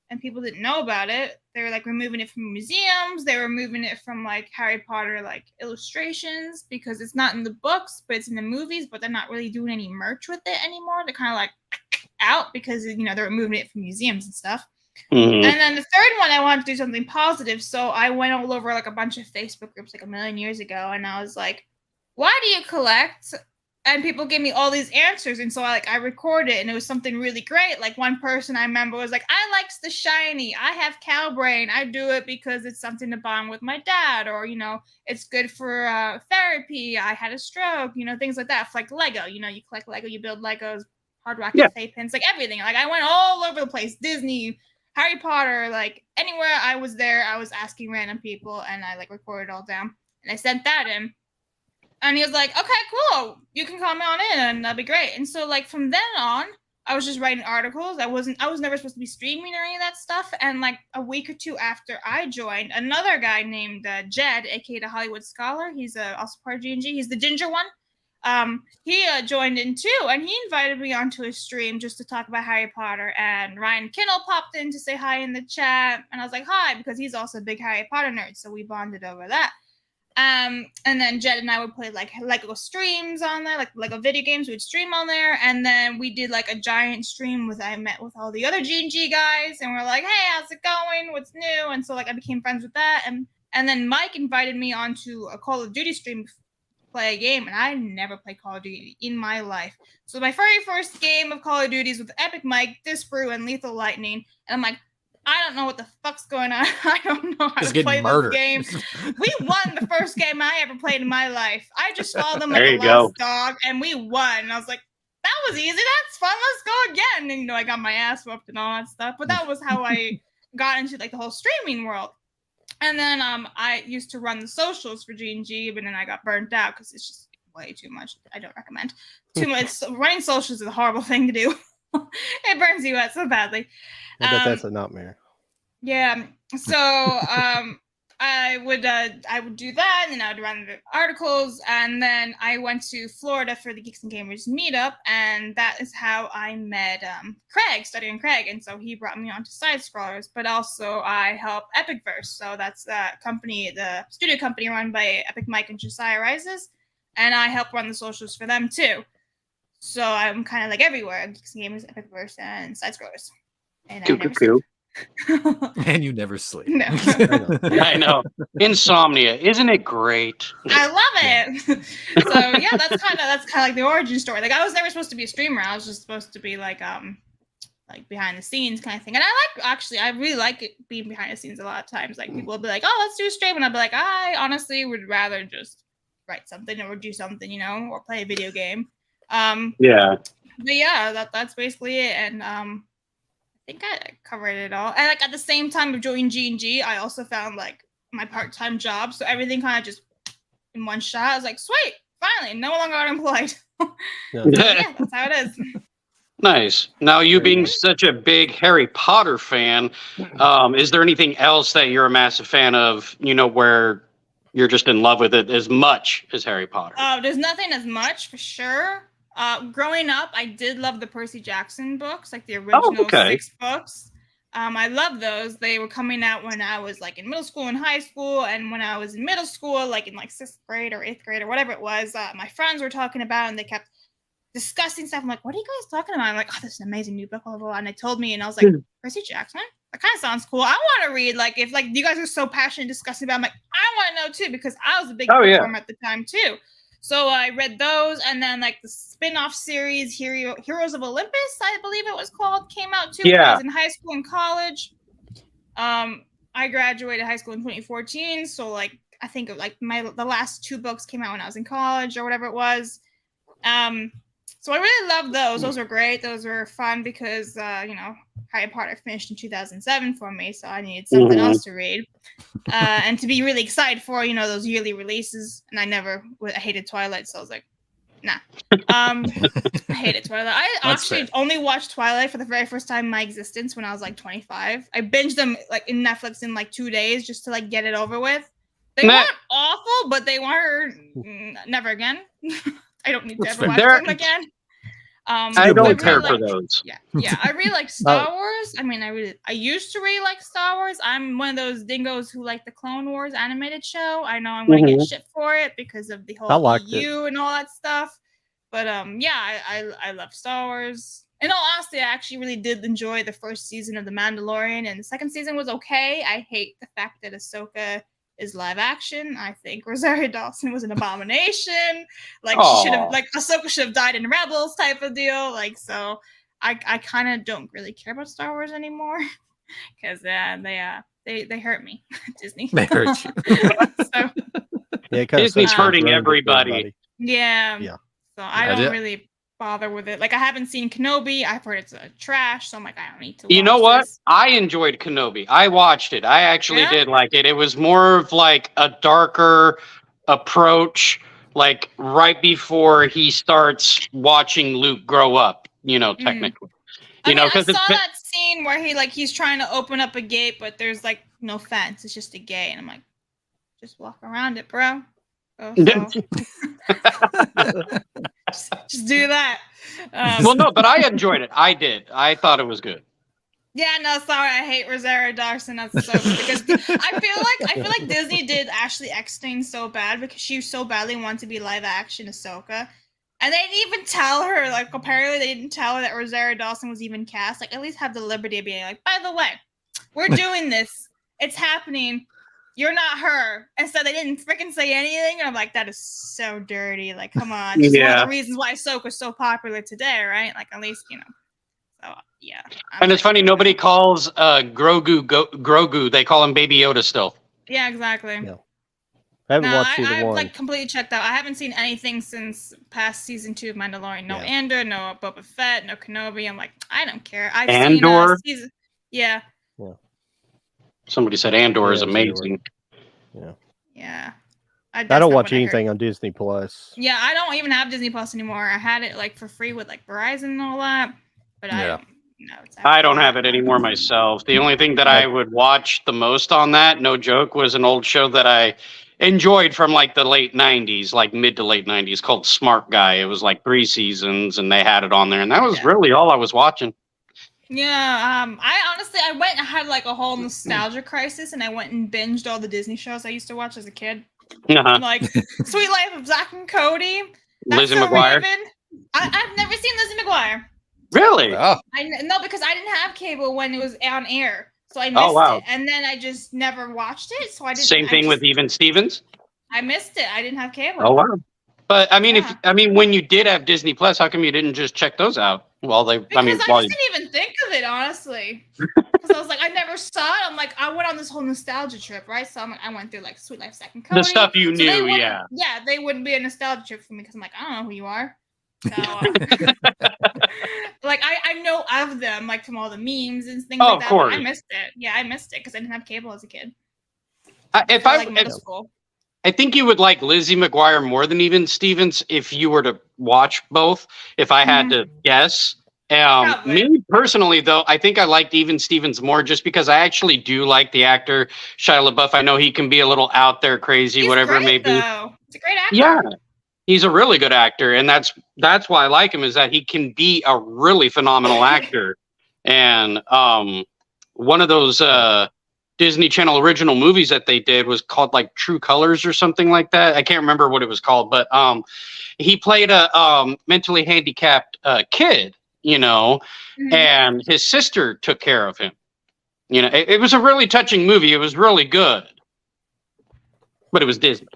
and people didn't know about it. They were like removing it from museums. They were removing it from like Harry Potter like illustrations, because it's not in the books, but it's in the movies, but they're not really doing any merch with it anymore. They're kind of like out because, you know, they're removing it from museums and stuff. And then the third one, I wanted to do something positive. So I went all over like a bunch of Facebook groups like a million years ago. And I was like, why do you collect? And people gave me all these answers. And so I recorded it, and it was something really great. Like one person I remember was like, I likes the shiny. I have cow brain. I do it because it's something to bond with my dad, or, you know, it's good for therapy. I had a stroke, you know, things like that. It's like Lego, you know, you collect Lego, you build Legos, Hard Rock Cafe pins, like everything. Like I went all over the place, Disney, Harry Potter, like anywhere I was there, I was asking random people, and I like recorded it all down, and I sent that in. And he was like, okay, cool, you can comment on it, and that'll be great. And so like from then on, I was just writing articles. I was never supposed to be streaming or any of that stuff. And like a week or two after I joined, another guy named Jed, aka the Hollywood Scholar, he's also part of G&G, he's the ginger one. He joined in too, and he invited me onto his stream just to talk about Harry Potter. And Ryan Kinnell popped in to say hi in the chat, and I was like, hi, because he's also a big Harry Potter nerd, so we bonded over that. And then Jed and I would play like Lego streams on there, like Lego video games. We'd stream on there, and then we did like a giant stream I met with all the other G&G guys, and we're like, hey, how's it going? What's new? And so like I became friends with that, and then Mike invited me onto a Call of Duty stream to play a game, and I never played Call of Duty in my life. So my very first game of Call of Duty is with Epic Mike, Disbrew, and Lethal Lightning, and I'm like, I don't know what the fuck's going on. I don't know how to play this game. We won the first game I ever played in my life. I just followed them like a lost dog, and we won. And I was like, that was easy. That's fun. Let's go again. And, you know, I got my ass whooped and all that stuff. But that was how I got into like the whole streaming world. And then I used to run the socials for G&G, but then I got burnt out because it's just way too much. I don't recommend. Too much. Running socials is a horrible thing to do. It burns you out so badly.
I bet that's a nightmare.
Yeah. So I would do that, and then I would run the articles, and then I went to Florida for the Geeks and Gamers meetup, and that is how I met Craig, studying Craig, and so he brought me on to Side Scrollers, but also I help Epicverse, so that's the company, the studio company run by Epic Mike and Josiah Rises, and I help run the socials for them too. So I'm kind of like everywhere, Geeks and Gamers, Epicverse, and Side Scrollers. And
Cool.
And you never sleep.
No.
I know. Insomnia. Isn't it great?
I love it. So yeah, that's kind of like the origin story. Like I was never supposed to be a streamer. I was just supposed to be like behind the scenes kind of thing. And I really like it being behind the scenes a lot of times. Like people will be like, oh, let's do a stream. And I'll be like, I honestly would rather just write something or do something, you know, or play a video game.
Yeah.
But yeah, that's basically it. And I think I covered it all. And like at the same time of joining G&G, I also found like my part-time job. So everything kind of just in one shot. I was like, sweet, finally, no longer unemployed. Yeah, that's how it is.
Nice. Now, you being such a big Harry Potter fan, is there anything else that you're a massive fan of, you know, where you're just in love with it as much as Harry Potter?
There's nothing as much for sure. Growing up, I did love the Percy Jackson books, like the original 6 books. I love those. They were coming out when I was like in middle school and high school, and when I was in middle school, like in like 6th grade or 8th grade or whatever it was, my friends were talking about, and they kept discussing stuff. I'm like, what are you guys talking about? I'm like, oh, this is an amazing new book, blah, blah, blah. And they told me, and I was like, Percy Jackson? That kind of sounds cool. I want to read, like, if like you guys are so passionate discussing about it, I'm like, I want to know too, because I was a big bookworm at the time too. So I read those, and then like the spin-off series, Heroes of Olympus, I believe it was called, came out too. When I was in high school and college. I graduated high school in 2014, so like I think like the last 2 books came out when I was in college or whatever it was. So I really love those. Those were great. Those were fun because you know, Harry Potter finished in 2007 for me, so I needed something else to read. And to be really excited for, you know, those yearly releases. And I hated Twilight, so I was like, Nah. I hated Twilight. I actually only watched Twilight for the very first time in my existence when I was like 25. I binged them like in Netflix in like 2 days just to like get it over with. They weren't awful, but they weren't never again. I don't need to ever watch them again.
I don't care for those.
Yeah. I really like Star Wars. I mean, I used to really like Star Wars. I'm one of those dingoes who like the Clone Wars animated show. I know I'm gonna get shit for it because of the whole EU and all that stuff. But yeah, I love Star Wars. In all honesty, I actually really did enjoy the first season of The Mandalorian, and the second season was okay. I hate the fact that Ahsoka is live action. I think Rosario Dawson was an abomination. Like Ahsoka should have died in Rebels type of deal. Like, so I kind of don't really care about Star Wars anymore because they hurt me. Disney.
They hurt you.
So,
Disney's hurting everybody.
Yeah. So I don't really bother with it. Like, I haven't seen Kenobi. I've heard it's trash, so I'm like, I don't need to watch
You know what?
this.
I enjoyed Kenobi. I watched it. I actually did like it. It was more of like a darker approach, like right before he starts watching Luke grow up, technically.
I saw that scene where he's trying to open up a gate, but there's like no fence. It's just a gate. And I'm like, just walk around it, bro. Just do that.
Well, no, but I enjoyed it. I did. I thought it was good.
Yeah, no, sorry. I hate Rosario Dawson as Ahsoka because I feel like Disney did Ashley Eckstein so bad because she so badly wanted to be live action Ahsoka, and they didn't even tell her. Like, apparently, they didn't tell her that Rosario Dawson was even cast. Like, at least have the liberty of being like, by the way, we're doing this. It's happening. You're not her. And so they didn't freaking say anything. And I'm like, that is so dirty. Like, come on. Just one of the reasons why Ahsoka's so popular today, right? Like, at least, So, yeah.
And it's funny, nobody calls Grogu. They call him Baby Yoda still.
Yeah, exactly.
Yeah. I haven't watched either one.
I've completely checked out. I haven't seen anything since past season 2 of Mandalorian. No Andor, no Boba Fett, no Kenobi. I'm like, I don't care. I've
Andor?
seen Yeah.
Somebody said Andor is amazing.
Yeah.
I don't watch anything on Disney Plus.
Yeah, I don't even have Disney Plus anymore. I had it like for free with like Verizon and all that, but
I don't have it anymore myself. The only thing that I would watch the most on that, no joke, was an old show that I enjoyed from like the late 90s, like mid to late 90s, called Smart Guy. It was like 3 seasons and they had it on there, and that was really all I was watching.
Yeah, I went and had like a whole nostalgia crisis, and I went and binged all the Disney shows I used to watch as a kid. Like Sweet Life of Zack and Cody,
Lizzie McGuire.
I've never seen Lizzie McGuire.
Really?
Oh.
No, because I didn't have cable when it was on air, so I missed it, and then I just never watched it. So I didn't.
Same thing with Even Stevens.
I missed it. I didn't have cable.
Oh wow! But I mean, when you did have Disney Plus, how come you didn't just check those out? I just didn't
even think of it, honestly. Because I was like, I never saw it. I'm like, I went on this whole nostalgia trip, right? So I went through like Sweet Life, Zack and Cody.
The stuff you knew,
Yeah, they wouldn't be a nostalgia trip for me because I'm like, I don't know who you are. So, like, I know of them, like from all the memes and things like that. But I missed it. Yeah, I missed it because I didn't have cable as a kid.
I think you would like Lizzie McGuire more than Stevens if you were to watch both. If I had to guess, me personally, though, I think I liked Even Stevens more just because I actually do like the actor Shia LaBeouf. I know he can be a little out there, crazy, whatever it may be.
He's a great actor.
Yeah, he's a really good actor, and that's why I like him, is that he can be a really phenomenal actor. And one of those Disney Channel original movies that they did was called like True Colors or something like that. I can't remember what it was called, but he played a mentally handicapped kid, and his sister took care of him. It was a really touching movie. It was really good, but it was Disney.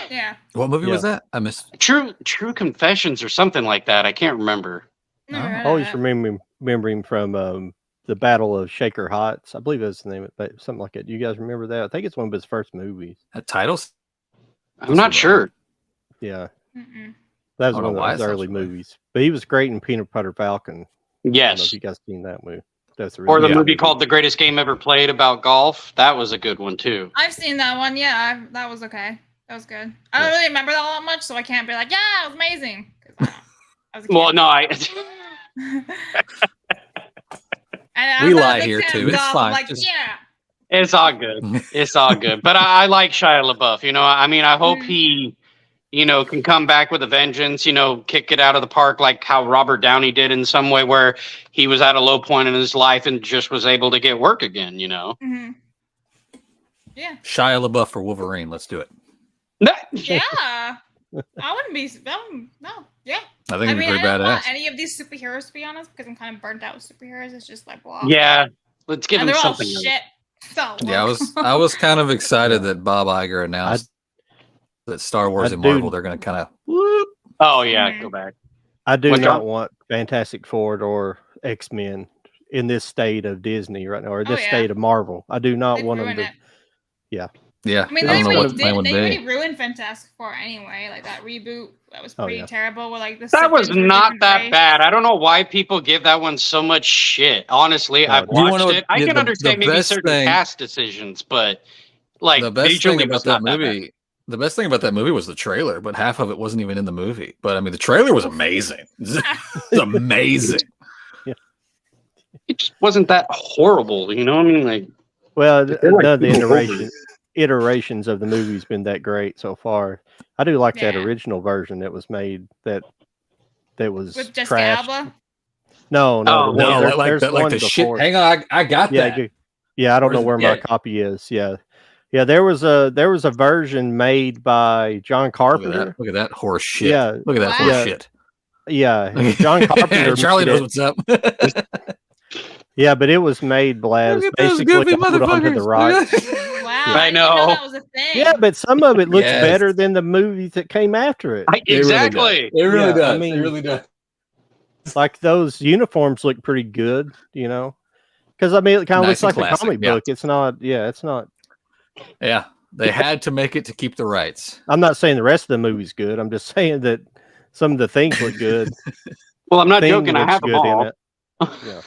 Yeah.
What movie was that? I missed.
True Confessions or something like that. I can't remember.
I always remember him from the Battle of Shaker Heights. I believe that's the name of it, something like that. Do you guys remember that? I think it's one of his first movies.
Titles?
I'm not sure.
Yeah. That was one of those early movies. But he was great in Peanut Butter Falcon.
Yes.
I don't know if you guys seen that movie. That's
or the movie called The Greatest Game Ever Played about golf. That was a good one, too.
I've seen that one. Yeah, that was okay. That was good. I don't really remember that all that much, so I can't be like, yeah, it was amazing. I was a kid.
Well, no,
And
We
I'm not a
lie
big
here,
fan
too.
of
It's
golf.
fine.
I'm like,
Just-
yeah.
it's all good. It's all good. But I like Shia LaBeouf. You know, I mean, I hope he, you know, can come back with a vengeance. You know, kick it out of the park like how Robert Downey did in some way, where he was at a low point in his life and just was able to get work again. You know.
Mm-hmm. Yeah.
Shia LaBeouf for Wolverine. Let's do it.
Yeah. I wouldn't be. No. Yeah.
I think it'd be
I
pretty
don't
badass.
want any of these superheroes, to be honest, because I'm kind of burnt out with superheroes. It's just like, blah.
Yeah. Let's give
And
him
they're all
something.
shit. So,
Yeah, I was kind of excited that Bob Iger announced that Star Wars and Marvel they're going to kind of.
Oh yeah, go back.
I do
What,
not
John?
want Fantastic Four or X-Men in this state of Disney right now, or this state of Marvel. I do not
They'd
want them
ruin
to.
it.
Yeah,
I mean,
I
they
don't know
already
what the plan would
They
be.
already ruined Fantastic Four anyway. Like that reboot, that was pretty terrible. Where like
That was
siblings were
not
different
that
race.
bad. I don't know why people give that one so much shit. Honestly, I've
Do you wanna
watched
know
it. I
what-
can
the
understand maybe
best
certain
thing-
cast decisions, but like
the best thing
visually
about
was
that
not that bad.
movie. The best thing about that movie was the trailer, but half of it wasn't even in the movie. But I mean, the trailer was amazing. It's amazing.
It just wasn't that horrible, you know what I mean? Like,
Well,
They're like
none of the
people
iterations of the movie's been that great so far. I do like that
Yeah.
original version that was made that was
With Jessica
trashed.
Alba.
No,
Oh,
the one-
No,
there-
like
there's
that, like
one
the shit.
before.
Hang on, I got
Yeah,
that.
yeah. I don't know
Where's-
where my
yeah.
copy is. Yeah, there was a version made by John
Look at
Carpenter.
that! Look at that horse shit.
Yeah.
Look at that
Wow.
horse
Yeah.
shit.
Yeah, John Carpenter.
Charlie
made
knows
it.
what's up.
Yeah, but it was made Blabs
Look at those
basically
goofy
to hold onto the
motherfuckers.
rights.
Wow,
I
didn't know
know.
that was a thing.
Yeah, but some of it looks
Yes.
better than the movies that came after it.
exactly.
It really
Yeah,
does.
I mean-
it really does.
Like those uniforms look pretty good, you know, because I mean it kind of
Nice
looks like
and
a
classic,
comic
yeah.
book. It's not. Yeah, it's not.
Yeah, they had to make it to keep the rights.
I'm not saying the rest of the movie's good. I'm just saying that some of the things look good.
Well, I'm not
Thing
joking. I
looks
have them
good
all.
in it. Yeah.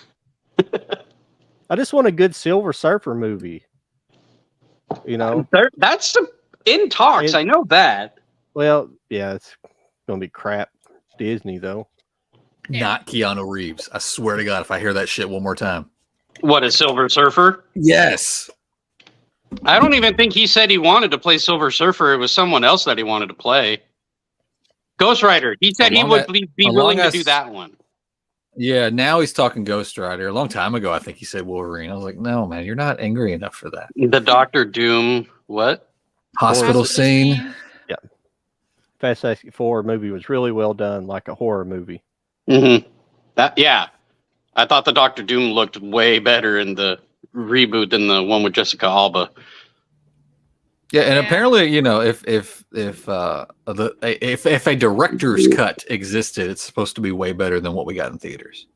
I just want a good Silver Surfer movie. You know.
That's in talks. I know that.
Well, yeah, it's gonna be crap. Disney though.
Yeah.
Not Keanu Reeves. I swear to God, if I hear that shit one more time.
What, a Silver Surfer?
Yes.
I don't even think he said he wanted to play Silver Surfer. It was someone else that he wanted to play. Ghost Rider. He said he would be willing to do that one.
Yeah, now he's talking Ghost Rider. A long time ago, I think he said Wolverine. I was like, no, man, you're not angry enough for that.
The Doctor Doom. What?
Hospital scene.
Fantastic Four movie was really well done, like a horror movie.
Mm-hmm. Yeah. I thought the Doctor Doom looked way better in the reboot than the one with Jessica Alba.
Yeah, and
Yeah.
apparently, you know, if a director's cut existed, it's supposed to be way better than what we got in theaters.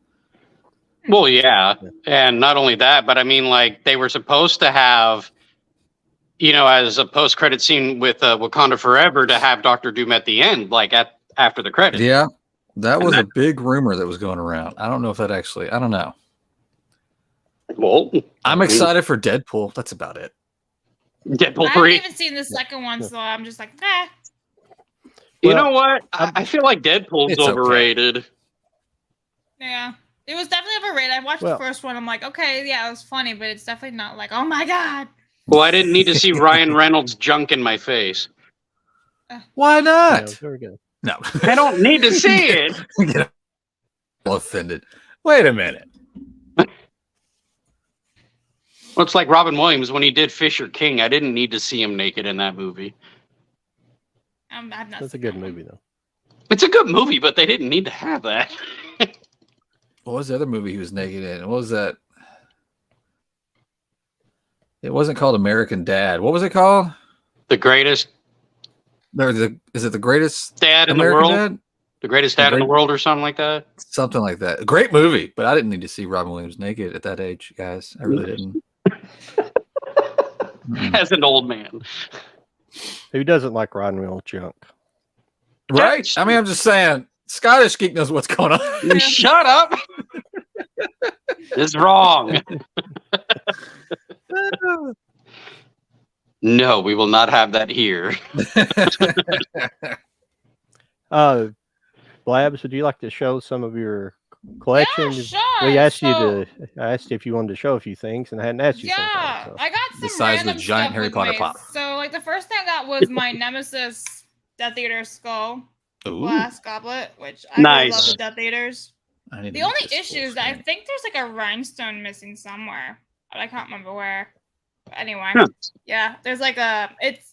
Well, yeah. And not only that, but I mean, like, they were supposed to have, you know, as a post-credit scene with Wakanda Forever, to have Doctor Doom at the end, like after the credits.
Yeah, that was a big rumor that was going around. I don't know if that actually. I don't know.
Well,
I'm excited for Deadpool. That's about it.
Deadpool
I
3.
haven't even seen the second one, so I'm just like, eh.
You
Well,
know what? I feel like Deadpool's
It's okay.
overrated.
Yeah. It was definitely overrated. I watched
Well-
the first one. I'm like, okay, yeah, it was funny, but it's definitely not like, oh my God.
Well, I didn't need to see Ryan Reynolds junk in my face.
Why
Yeah,
not?
very good.
No,
I don't need to see it.
Get all offended. Wait a minute.
Well, it's like Robin Williams when he did Fisher King. I didn't need to see him naked in that movie.
I've not
That's a
seen
good
that one.
movie though.
It's a good movie, but they didn't need to have that.
What was the other movie he was naked in? What was that? It wasn't called American Dad. What was it called?
The greatest
Is it the greatest
dad in the
American
world?
Dad?
The greatest dad in the world or something like that?
Something like that. Great movie, but I didn't need to see Robin Williams naked at that age, guys. I really didn't.
As an old man.
Who doesn't like Ryan Reynolds junk?
Right? I mean, I'm just saying, Scottish Geek knows what's going on.
Shut up. It's wrong. No, we will not have that here.
Blabs, would you like to show some of your collection?
Yeah, sure.
I asked you if you wanted to show a few things, and I hadn't asked you something. So.
I got some
Besides the
random
giant
stuff
Harry
with
Potter
me.
pop.
So, like, the first thing I got was my Nemesis Death Eater skull glass goblet, which I really love the Death Eaters. The only issue is that I think there's like a rhinestone missing somewhere, but I can't remember where. But anyway, yeah, there's like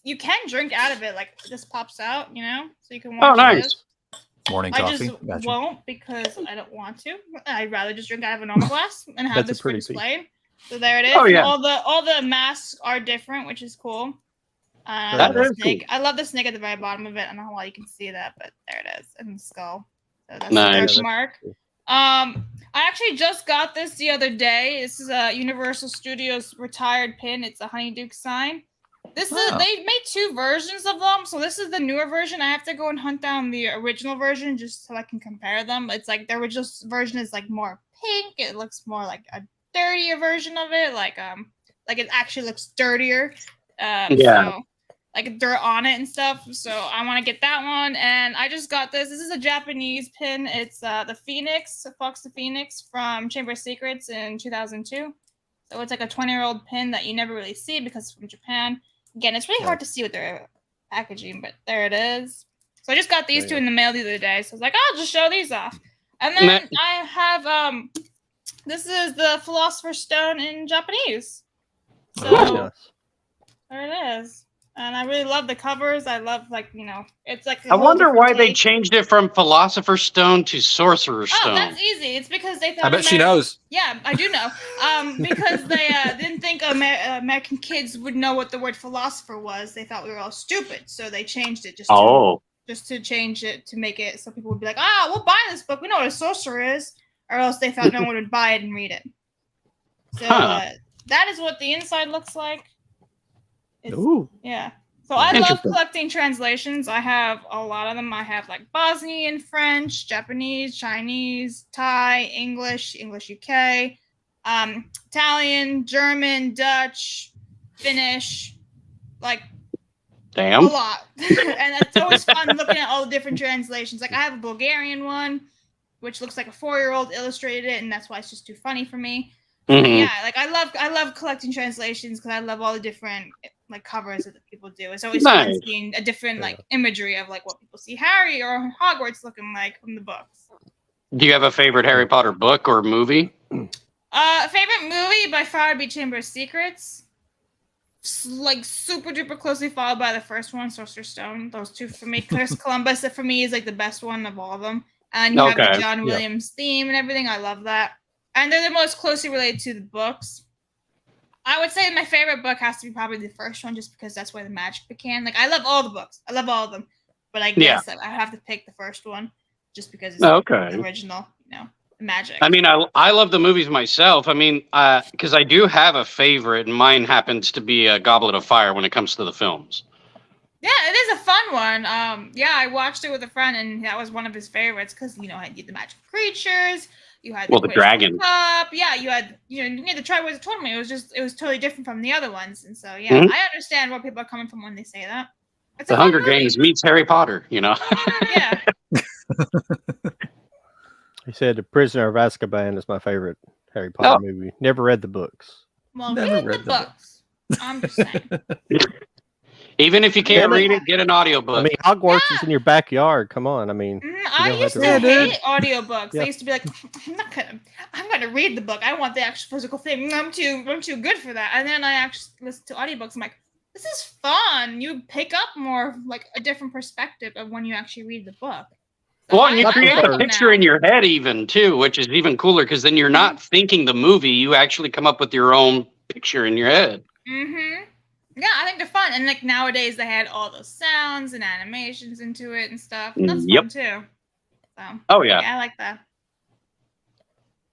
you can drink out of it, like this pops out, you know, so you can watch this.
Morning
I
coffee.
just won't because I don't want to. I'd rather just drink out of a normal glass and have this for display. So there it is.
Oh, yeah.
All the masks are different, which is cool. I love the snake. I love the snake at the very bottom of it. I don't know why you can see that, but there it is, and the skull. So that's the dark mark. I actually just got this the other day. This is a Universal Studios retired pin. It's a Honeydew sign. This is they made 2 versions of them. So this is the newer version. I have to go and hunt down the original version just so I can compare them. It's like the original version is like more pink. It looks more like a dirtier version of it. Like it actually looks dirtier. So, like dirt on it and stuff. So I want to get that one. And I just got this. This is a Japanese pin. It's the Phoenix, Fox the Phoenix from Chamber of Secrets in 2002. So it's like a 20-year-old pin that you never really see because it's from Japan. Again, it's really hard to see with their packaging, but there it is. So I just got these 2 in the mail the other day. So I was like, I'll just show these off. And then I have this is the Philosopher's Stone in Japanese. So there it is. And I really love the covers. I love, like, you know, it's like.
I wonder why they changed it from Philosopher's Stone to Sorcerer's Stone.
Oh, that's easy. It's because they thought.
I bet she knows.
Yeah, I do know. Because they didn't think American kids would know what the word philosopher was. They thought we were all stupid, so they changed it just to change it to make it so people would be like, we'll buy this book. We know what a sorcerer is, or else they thought no one would buy it and read it. So that is what the inside looks like. Yeah. So I love collecting translations. I have a lot of them. I have like Bosnian, French, Japanese, Chinese, Thai, English UK, Italian, German, Dutch, Finnish, like a lot. And it's always fun looking at all the different translations. Like I have a Bulgarian one, which looks like a 4-year-old illustrated it, and that's why it's just too funny for me. Yeah, like I love collecting translations because I love all the different like covers that people do. It's always fun seeing a different like imagery of like what people see Harry or Hogwarts looking like from the books.
Do you have a favorite Harry Potter book or movie?
Favorite movie by far would be Chamber of Secrets. Like super duper closely followed by the first one, Sorcerer's Stone. Those 2 for me. Curse Columbus for me is like the best one of all of them. And you have the John Williams theme and everything. I love that. And they're the most closely related to the books. I would say my favorite book has to be probably the first one, just because that's where the magic began. Like, I love all the books. I love all of them. But I guess that I have to pick the first one, just because it's the original, you know, the magic.
I mean, I love the movies myself. I mean, because I do have a favorite, and mine happens to be a Goblet of Fire when it comes to the films.
Yeah, it is a fun one. I watched it with a friend, and that was one of his favorites because, you know, I did the magic creatures. You had
the dragon.
Cup. Yeah, you had you need the Triwizard Tournament. It was totally different from the other ones, and so I understand where people are coming from when they say that. It's
the Hunger Games meets Harry Potter, you know.
Yeah.
He said The Prisoner of Azkaban is my favorite Harry Potter movie. Never read the books.
Well, read the books. I'm just saying.
Even if you can't read it, get an audiobook.
I mean, Hogwarts is in your backyard. Come on. I mean,
I used to hate audiobooks. I used to be like, I'm gonna read the book. I want the actual physical thing. I'm too good for that. And then I actually listen to audiobooks. I'm like, this is fun. You pick up more like a different perspective of when you actually read the book. So
well, and you create a picture in your head even too, which is even cooler because then you're not thinking the movie. You actually come up with your own picture in your head.
Mm-hmm. Yeah, I think they're fun. And like nowadays they had all those sounds and animations into it and stuff. And that's fun too. So I like that.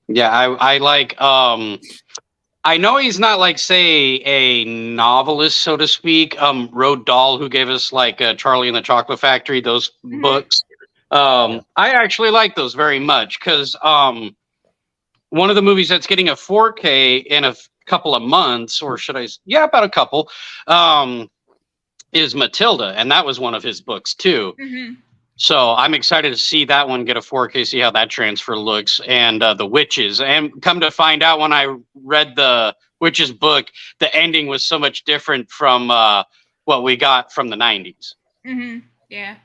Yeah, I like I know he's not like say a novelist, so to speak. Roald Dahl, who gave us like Charlie and the Chocolate Factory, those books. I actually like those very much because one of the movies that's getting a 4K in a couple of months, or should I? Yeah, about a couple. Is Matilda, and that was one of his books too. So I'm excited to see that one get a 4K, see how that transfer looks, and the Witches. And come to find out, when I read the Witches book, the ending was so much different from what we got from the 90s.
Mm-hmm. Yeah.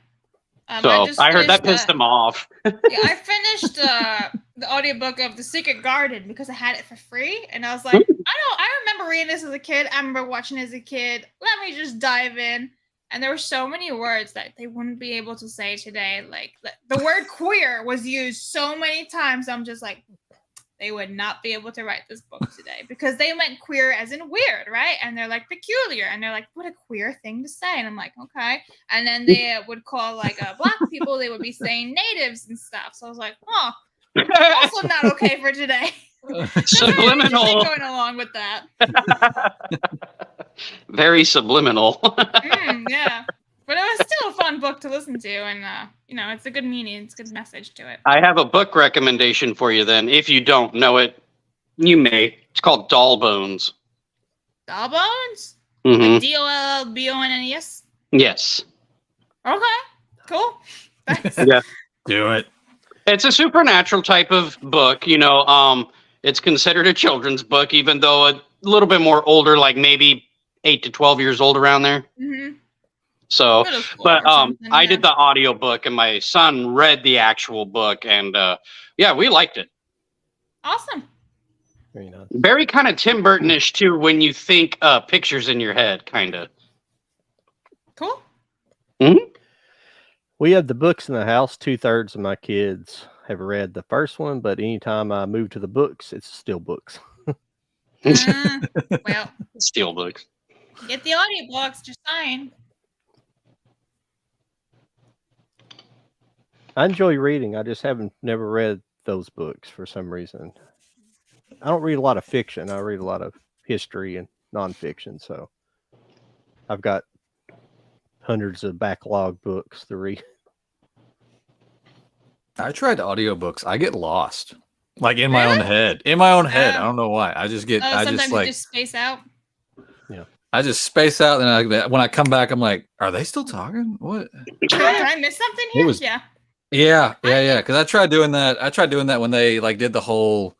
So I heard that pissed them off.
Yeah, I finished the audiobook of The Secret Garden because I had it for free, and I was like, I remember reading this as a kid. I remember watching it as a kid. Let me just dive in. And there were so many words that they wouldn't be able to say today. Like the word queer was used so many times. I'm just like, they would not be able to write this book today because they meant queer as in weird, right? And they're like peculiar, and they're like, what a queer thing to say. And I'm like, okay. And then they would call like black people, they would be saying natives and stuff. So I was like, oh, also not okay for today.
Subliminal.
Going along with that.
Very subliminal.
Yeah. But it was still a fun book to listen to, and it's a good meaning, it's a good message to it.
I have a book recommendation for you then. If you don't know it, you may. It's called Doll Bones.
Doll Bones?
Mm-hmm.
Like DOLBONES?
Yes.
Okay. Cool. Thanks.
Yeah.
Do it.
It's a supernatural type of book, it's considered a children's book, even though a little bit more older, like maybe 8 to 12 years old around there.
Mm-hmm.
So, but I did the audio book, and my son read the actual book, and yeah, we liked it.
Awesome.
Very nice.
Very kind of Tim Burton-ish too, when you think pictures in your head, kind of.
Cool.
Mm-hmm.
We have the books in the house. 2/3 of my kids have read the first one, but anytime I move to the books, it's still books.
Well,
Steel books.
Get the audiobooks, just saying.
I enjoy reading. I just never read those books for some reason. I don't read a lot of fiction. I read a lot of history and nonfiction. So I've got hundreds of backlog books to read.
I tried audiobooks. I get lost. Like in my own head. In my own head. I don't know why. I just get
sometimes you just space out.
Yeah. I just space out, and when I come back, I'm like, are they still talking? What?
Did I miss something here?
Yeah. Because I tried doing that when they like did the whole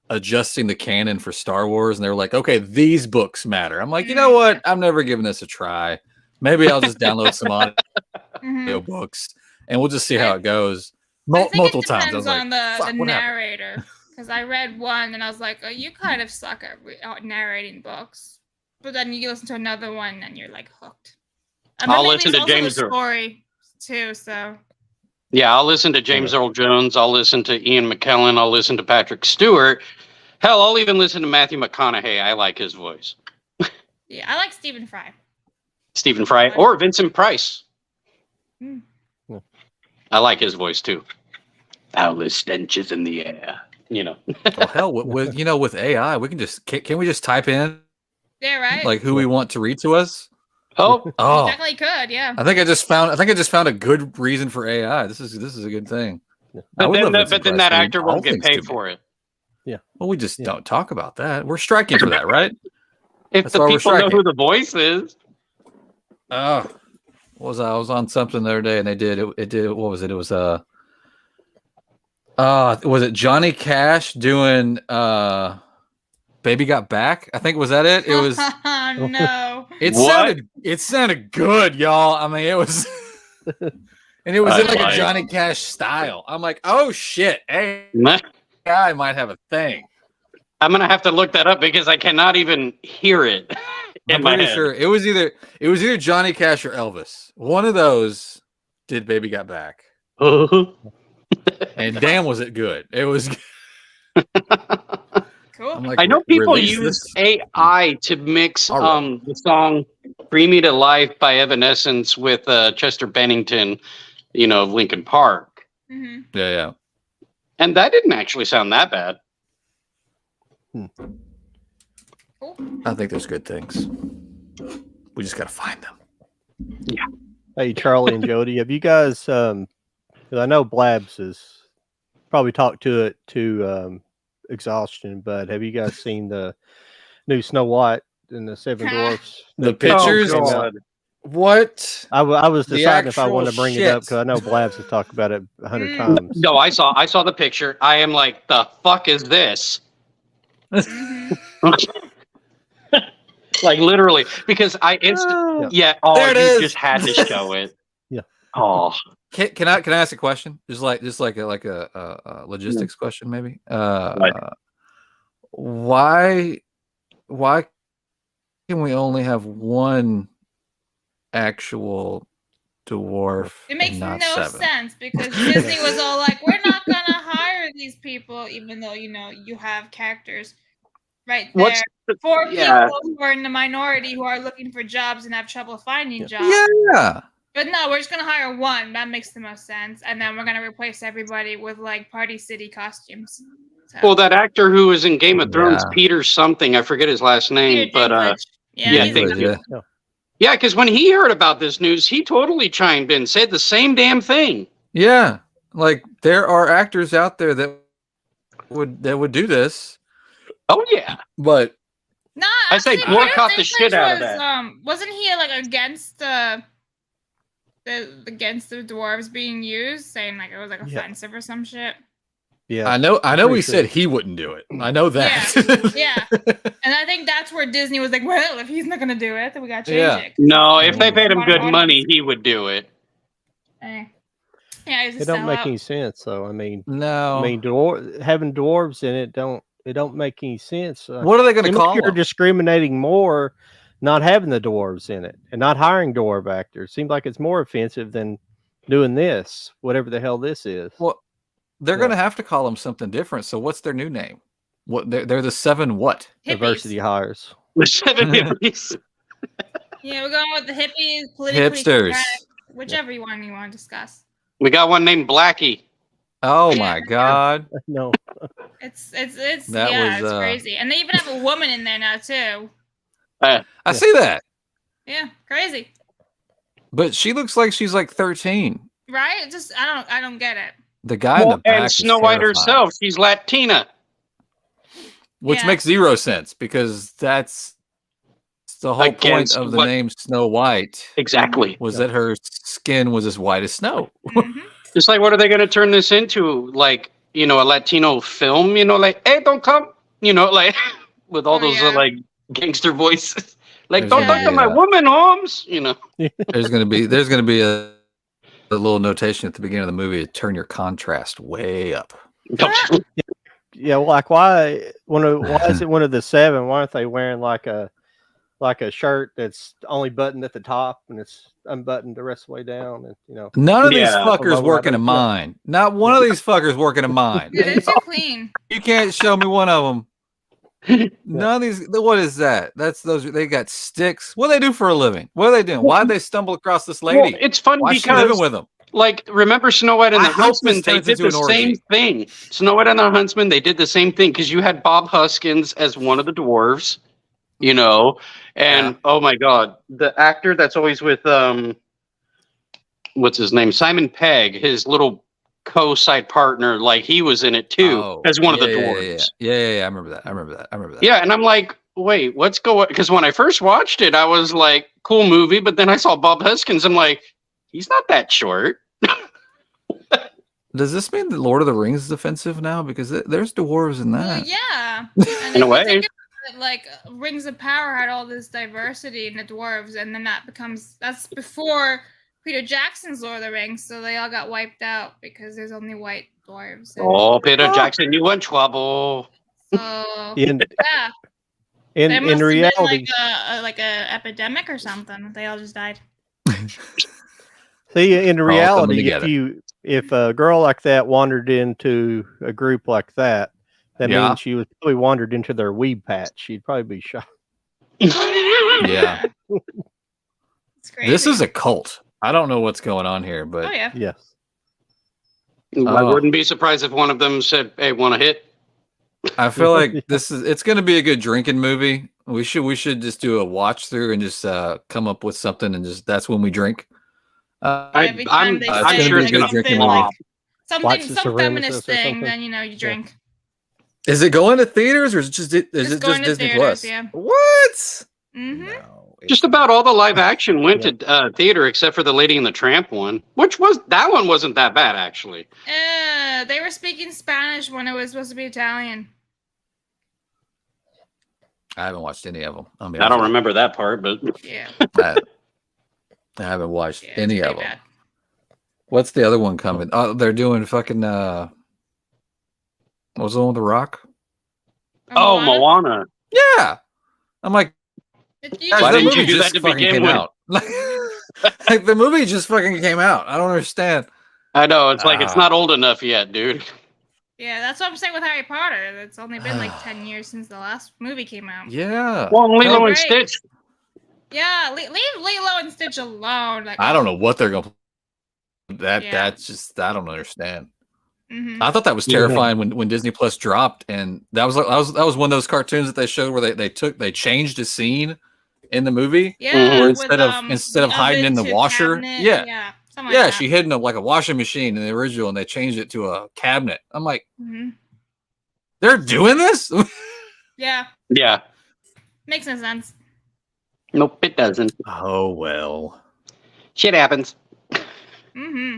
adjusting the canon for Star Wars, and they were like, okay, these books matter. I'm like, you know what? I'm never giving this a try. Maybe I'll just download some audio books, and we'll just see how it goes. Multiple times. I was
on
like,
the narrator, because I read one and I was like, oh, you kind of suck at narrating books. But then you listen to another one and you're like hooked.
I'll listen to James Earl.
Story too, so.
Yeah, I'll listen to James Earl Jones. I'll listen to Ian McKellen. I'll listen to Patrick Stewart. Hell, I'll even listen to Matthew McConaughey. I like his voice.
Yeah, I like Stephen Fry.
Stephen Fry or Vincent Price.
Mm.
I like his voice too. Foul stenches in the air.
Well, hell, with AI, we can we just type in?
Yeah, right.
Like who we want to read to us.
Oh,
definitely could. Yeah.
I think I just found a good reason for AI. This is a good thing.
But then that actor won't get paid for it.
Yeah.
Well, we just don't talk about that. We're striking for that, right?
If the people know who the voice is.
I was on something the other day, and they did it did what was it? It was was it Johnny Cash doing Baby Got Back? I think was that it? It was
no.
It sounded good, y'all. I mean, it was and it was in like a Johnny Cash style. I'm like, oh shit. Hey, guy might have a thing.
I'm gonna have to look that up because I cannot even hear it.
I'm pretty sure it was either Johnny Cash or Elvis. One of those did Baby Got Back. And damn, was it good. It was
cool.
Like,
I know people use AI to mix the song Bring Me to Life by Evanescence with Chester Bennington, of Linkin Park.
Mm-hmm.
Yeah.
And that didn't actually sound that bad.
Cool.
I think there's good things. We just got to find them.
Yeah.
Hey, Charlie and Jody, have you guys, 'cause I know Blabs has probably talked to it to exhaustion, but have you guys seen the new Snow White and the Seven Dwarfs?
The pictures? What?
I was
The
deciding if I
actual
wanted to bring it up
shit.
because I know Blabs has talked about it 100 times.
No, I saw the picture. I am like, the fuck is this? Like literally, because I
Oh.
oh,
There it
you
is.
just had to show it.
Yeah.
Oh,
Can I ask a question? Just like a logistics question, maybe. Why can we only have one actual dwarf?
It makes
and
no
not 7?
sense because Disney was all like, "We're not gonna hire these people, even though you have characters right there for people who are in the minority who are looking for jobs and have trouble finding jobs."
Yeah.
But no, we're just gonna hire one. That makes the most sense, and then we're gonna replace everybody with like Party City costumes. So.
Well, that actor who was in Game of Thrones, Peter something, I forget his last name,
Peter
but thank you. Yeah, because when he heard about this news, he totally chimed in, said the same damn thing.
Yeah, like there are actors out there that would do this.
Oh yeah,
but
no,
I say Gore caught the shit out of that.
Wasn't he like against the dwarves being used, saying like it was like offensive or some shit?
Yeah, I know. He said he wouldn't do it. I know that.
Yeah. And I think that's where Disney was like, well, if he's not gonna do it, then we gotta change it.
No, if they paid him good money, he would do it.
Yeah,
it don't make any sense. So I mean,
no.
I mean, having dwarves in it don't make any sense.
What are they going to call?
You're discriminating more, not having the dwarves in it and not hiring dwarf actors. Seems like it's more offensive than doing this, whatever the hell this is.
Well, they're going to have to call them something different. So what's their new name? What they're the 7 what?
Hippies.
Diversity hires.
The 7 hippies.
Yeah, we're going with the hippies, politically
hipsters,
whichever you want to discuss.
We got one named Blackie.
Oh my God!
No,
it's crazy, and they even have a woman in there now too.
I see that.
Yeah, crazy.
But she looks like she's like 13.
Right? Just I don't get it.
The guy in the back
and Snow White herself, she's Latina.
Which makes 0 sense because that's the whole point of the name Snow White.
Exactly.
Was that her skin was as white as snow.
Just like, what are they going to turn this into? Like, a Latino film, like, hey, don't come, like, with all those, like, gangster voices. Like, don't talk to my woman, Holmes,
There's going to be a little notation at the beginning of the movie to turn your contrast way up.
Yeah, like why is it one of the 7? Why aren't they wearing like a shirt that's only buttoned at the top and it's unbuttoned the rest of the way down? And
none of these fuckers working a mine. Not one of these fuckers working a mine.
Yeah, they're too clean.
You can't show me one of them. None of these. What is that? That's those. They got sticks. What do they do for a living? What are they doing? Why'd they stumble across this lady?
Well, it's fun
Why
because
she living with them?
Like, remember Snow White and the Huntsman? They did the same thing. Snow White and the Huntsman, they did the same thing because you had Bob Hoskins as one of the dwarves, and oh my God, the actor that's always with what's his name? Simon Pegg, his little co-side partner, like he was in it too as one of the dwarves.
Yeah, I remember that.
Yeah, and I'm like, wait, what's going? Because when I first watched it, I was like, cool movie, but then I saw Bob Hoskins. I'm like, he's not that short.
Does this mean that Lord of the Rings is offensive now? Because there's dwarves in that.
Well, yeah. And
in a way.
Like Rings of Power had all this diversity in the dwarves, and then that's before Peter Jackson's Lord of the Rings, so they all got wiped out because there's only white dwarves.
Oh, Peter Jackson, you in trouble.
So
in reality,
like a epidemic or something. They all just died.
See, in reality, if a girl like that wandered into a group like that, that means she was probably wandered into their weed patch. She'd probably be shot.
Yeah.
It's crazy.
This is a cult. I don't know what's going on here, but
yes.
I wouldn't be surprised if one of them said, "Hey, want to hit?"
I feel like it's going to be a good drinking movie. We should just do a watch through and just come up with something, and just that's when we drink.
I'm sure it's going to drink
like some feminist thing. Then you drink.
Is it going to theaters or is it just Disney Plus?
Yeah.
What?
Mm-hmm.
No,
Just about all the live action went to theater except for the Lady and the Tramp one, that one wasn't that bad actually.
They were speaking Spanish when it was supposed to be Italian.
I haven't watched any of them.
I don't remember that part, but
yeah,
I haven't watched any of them. Bad. What's the other one coming? Oh, they're doing fucking. What was the one with The Rock?
Oh, Moana.
Yeah, I'm like,
why didn't you do that to begin with?
Like the movie just fucking came out. I don't understand.
I know it's like it's not old enough yet, dude.
Yeah, that's what I'm saying with Harry Potter. It's only been like 10 years since the last movie came out.
Yeah.
Well, Lilo and Stitch.
Yeah, leave Lilo and Stitch alone. Like,
I don't know what they're going to... That's just... I don't understand. Mm-hmm. I thought that was terrifying when Disney Plus dropped, and that was one of those cartoons that they showed where they changed a scene in the movie.
Yeah.
Where instead of hiding in the washer.
Cabinet,
yeah. Like she hid in like a washing machine in the original, and they changed it to a cabinet. I'm like, they're doing this?
Yeah.
Yeah.
Makes no sense.
Nope, it doesn't.
Oh well.
Shit happens.
Mm-hmm.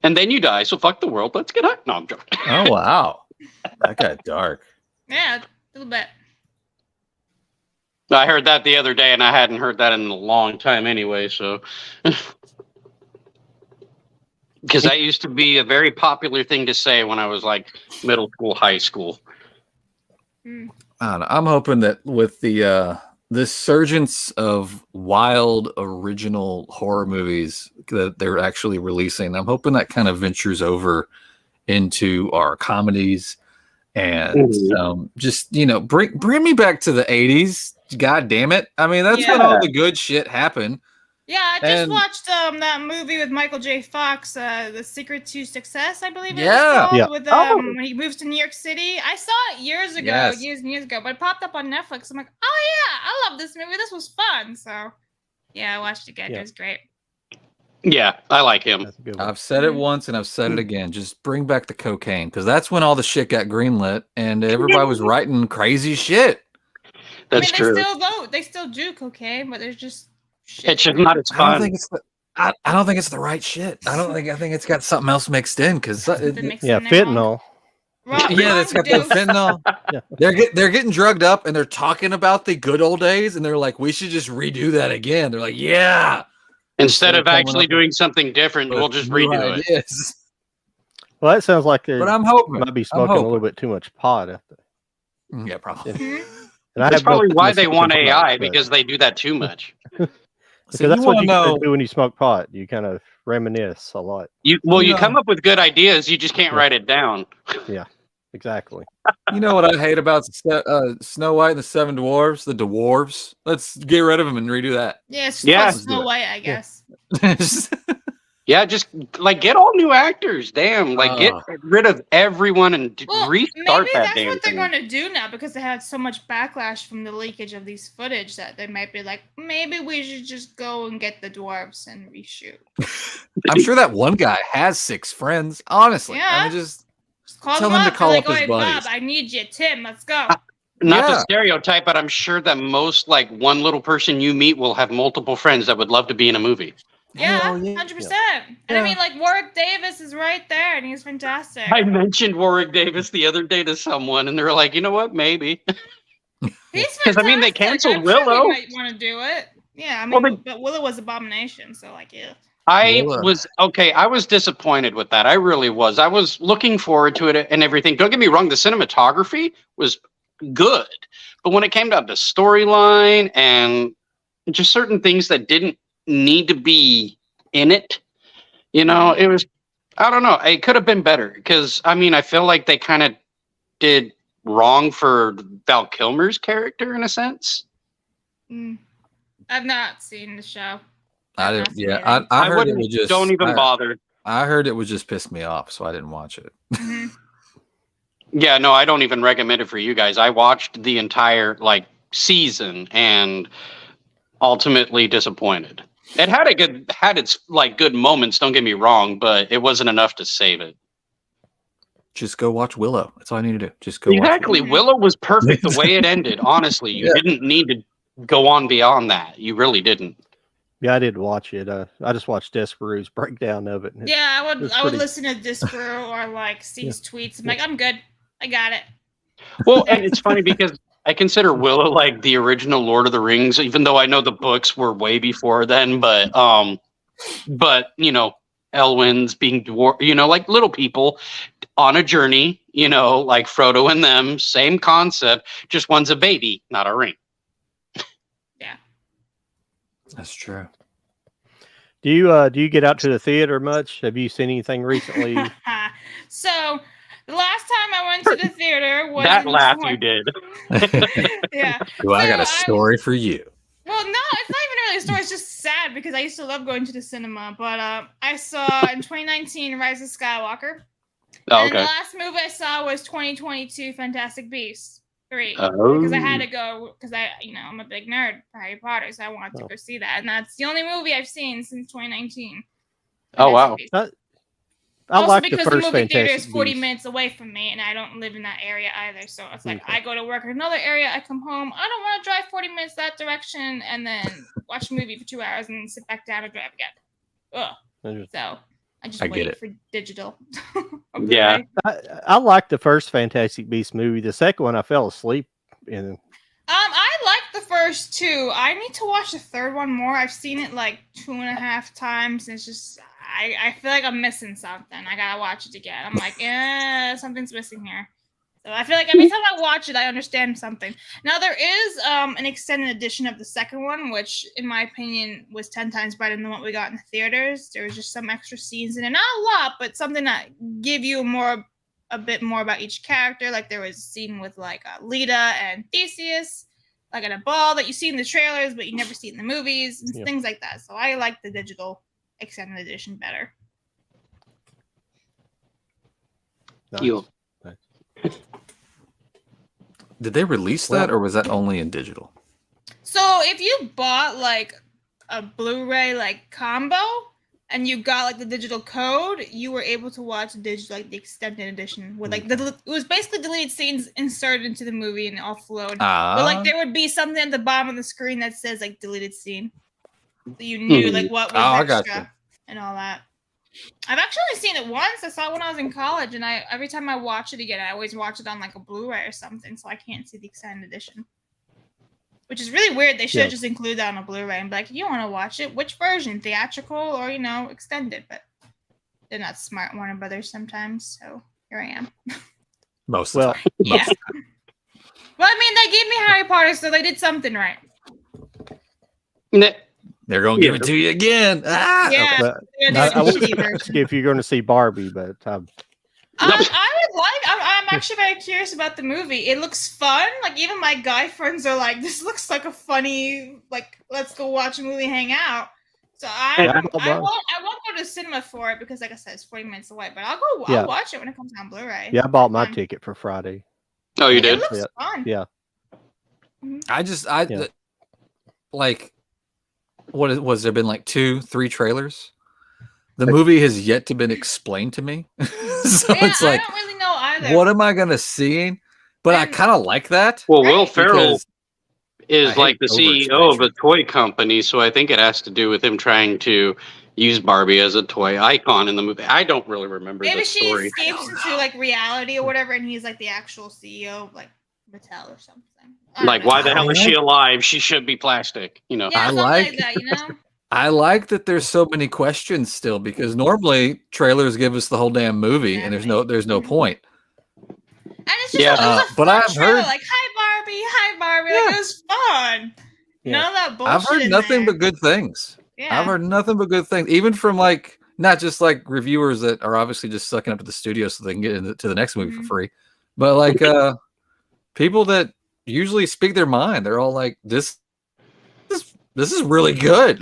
And then you die, so fuck the world. Let's get high. No, I'm joking.
Oh wow. That got dark.
Yeah, a little bit.
I heard that the other day, and I hadn't heard that in a long time anyway, so... Because that used to be a very popular thing to say when I was like middle school, high school.
I don't know. I'm hoping that with the surgence of wild original horror movies that they're actually releasing, I'm hoping that kind of ventures over into our comedies and just, bring me back to the 80s. God damn it. I mean, that's when all the good shit happened.
Yeah, I just watched that movie with Michael J. Fox, The Secret to Success, I believe it was called, with when he moves to New York City. I saw it years and years ago, but it popped up on Netflix. I'm like, oh yeah, I love this movie. This was fun. So yeah, I watched it again. It was great.
Yeah, I like him.
I've said it once and I've said it again. Just bring back the cocaine, because that's when all the shit got greenlit and everybody was writing crazy shit.
That's true.
They still do cocaine, but there's just shit.
It's just not as fun.
I don't think it's the right shit. I think it's got something else mixed in, because
fentanyl.
It's got the fentanyl. They're getting drugged up and they're talking about the good old days and they're like, we should just redo that again. They're like, yeah.
Instead of actually doing something different, we'll just redo it.
Well, that sounds like they
I'm hoping
might be smoking a little bit too much pot out there.
Yeah, probably.
That's probably why they want AI, because they do that too much.
Because that's what you do when you smoke pot. You kind of reminisce a lot.
You come up with good ideas, you just can't write it down.
Yeah, exactly.
You know what I hate about Snow White and the Seven Dwarfs? The dwarves. Let's get rid of them and redo that.
Yeah, Snow White, I guess.
Yeah, just like get all new actors. Damn, like get rid of everyone and restart that damn thing.
Maybe that's what they're going to do now, because they had so much backlash from the leakage of these footage that they might be like, maybe we should just go and get the dwarves and reshoot.
I'm sure that one guy has 6 friends. Honestly, I mean, just tell him to call up his buddies.
Bob, I need you, Tim. Let's go.
Not to stereotype, but I'm sure that most like one little person you meet will have multiple friends that would love to be in a movie.
Yeah, 100%. And I mean, like, Warwick Davis is right there, and he's fantastic.
I mentioned Warwick Davis the other day to someone, and they're like, you know what, maybe.
He's
because I mean, they canceled Willow.
Sure he might want to do it. Yeah, I mean, but Willow was Abomination, so like, yeah.
I was disappointed with that. I really was. I was looking forward to it and everything. Don't get me wrong, the cinematography was good, but when it came down to storyline and just certain things that didn't need to be in it, it was, I don't know, it could have been better, because I mean, I feel like they kind of did wrong for Val Kilmer's character in a sense.
I've not seen the show.
I didn't. Yeah, I heard it would just
don't even bother.
I heard it would just piss me off, so I didn't watch it.
Yeah, no, I don't even recommend it for you guys. I watched the entire season and ultimately disappointed. It had its good moments, don't get me wrong, but it wasn't enough to save it.
Just go watch Willow. That's all I need to do. Just go
Exactly. Willow was perfect the way it ended. Honestly, you didn't need to go on beyond that. You really didn't.
Yeah, I didn't watch it. I just watched Desperoux's breakdown of it.
Yeah, I would
pretty...
listen to Disparu or like Steve's tweets. I'm like, I'm good. I got it.
Well, and it's funny because I consider Willow like the original Lord of the Rings, even though I know the books were way before then. But you know, Elwins being dwarf, you know, like little people on a journey, you know, like Frodo and them, same concept. Just one's a baby, not a ring.
Yeah,
that's true.
Do you get out to the theater much? Have you seen anything recently?
So the last time I went to the theater was
that laugh you did.
Yeah.
Well, I got a story for you.
Well, no, it's not even really a story. It's just sad because I used to love going to the cinema. But I saw in 2019 Rise of Skywalker.
Oh,
and
okay.
the last movie I saw was 2022 Fantastic Beasts 3.
Oh.
Because I had to go because I'm a big nerd for Harry Potter, so I wanted to go see that. And that's the only movie I've seen since 2019.
Oh, wow.
I
also
like
because
the first
movie theater
Fantastic
is 40
Beasts.
minutes away from me, and I don't live in that area either. So it's like
Okay.
I go to work in another area, I come home, I don't want to drive 40 minutes that direction and then watch a movie for 2 hours and then sit back down and drive again. Ugh. So I just wait for digital.
Yeah.
I like the first Fantastic Beasts movie. The second one I fell asleep in.
I like the first two. I need to watch the third one more. I've seen it like 2.5 times. And it's just I feel like I'm missing something. I gotta watch it again. I'm like, something's missing here. So I feel like every time I watch it, I understand something. Now there is an extended edition of the second one, which in my opinion was 10 times better than what we got in the theaters. There was just some extra scenes in it, not a lot, but something that give you a bit more about each character. Like there was a scene with like Lita and Theseus, like at a ball that you see in the trailers, but you never see in the movies and things like that. So I like the digital extended edition better.
Nice.
Did they release that, or was that only in digital?
So if you bought like a Blu-ray like combo and you got like the digital code, you were able to watch the digital like the extended edition with like it was basically deleted scenes inserted into the movie and offload. But like there would be something at the bottom of the screen that says like deleted scene, so you knew like what was extra and all that. I've actually seen it once. I saw it when I was in college, and every time I watch it again, I always watch it on like a Blu-ray or something, so I can't see the extended edition. Which is really weird. They should just include that on a Blu-ray and be like, if you want to watch it, which version? Theatrical or, extended? But they're not smart, Warner Brothers, sometimes, so here I am.
Most of the time.
Yeah. Well, I mean, they gave me Harry Potter, so they did something right.
They're going to give it to you again.
Yeah.
Okay. I would ask you if you're going to see I would
like. I'm actually very curious about the movie. It looks fun. Like even my guy friends are like, "This looks like a funny like let's go watch a movie, hang out." So I won't go to the cinema for it because, like I said, it's 40 minutes away. But I'll watch it when it comes on Blu-ray.
Yeah, I bought my ticket for Friday.
Oh, you did?
It looks fun.
Yeah.
Mm-hmm.
Like, was there been like 2-3 trailers? The movie has yet to been explained to me. So it's like,
I don't really know either.
What am I going to see? But I kind of like that.
Well, Will Ferrell is like the
overexposure.
CEO of a toy company, so I think it has to do with him trying to use Barbie as a toy icon in the movie. I don't really remember the story.
Maybe she escapes into like reality or whatever, and he's like the actual CEO of like Mattel or something.
Like, why the hell is she alive? She should be plastic,
Yeah,
I
like that,
I like that there's so many questions still, because normally trailers give us the whole damn movie and there's no point.
And it's just it was a
but
fun
I've
trailer,
heard
like hi Barbie. Like, it was fun. None of that bullshit.
I've heard nothing but good things.
Yeah.
I've heard nothing but good things, even from like not just like reviewers that are obviously just sucking up at the studio so they can get into the next movie for free, but like people that usually speak their mind. They're all like, this is really good.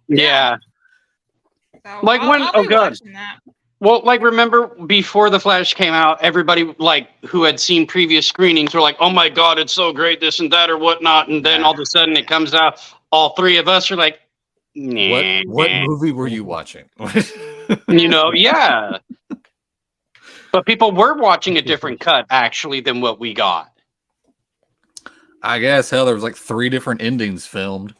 Yeah.
So
like
I'll be
God.
watching that.
Well, like, remember before The Flash came out, everybody like who had seen previous screenings were like, "Oh my God, it's so great, this and that or whatnot," and then all of a sudden it comes out. All three of us are like, nah.
What movie were you watching?
Yeah. But people were watching a different cut actually than what we got.
I guess hell, there was like 3 different endings filmed.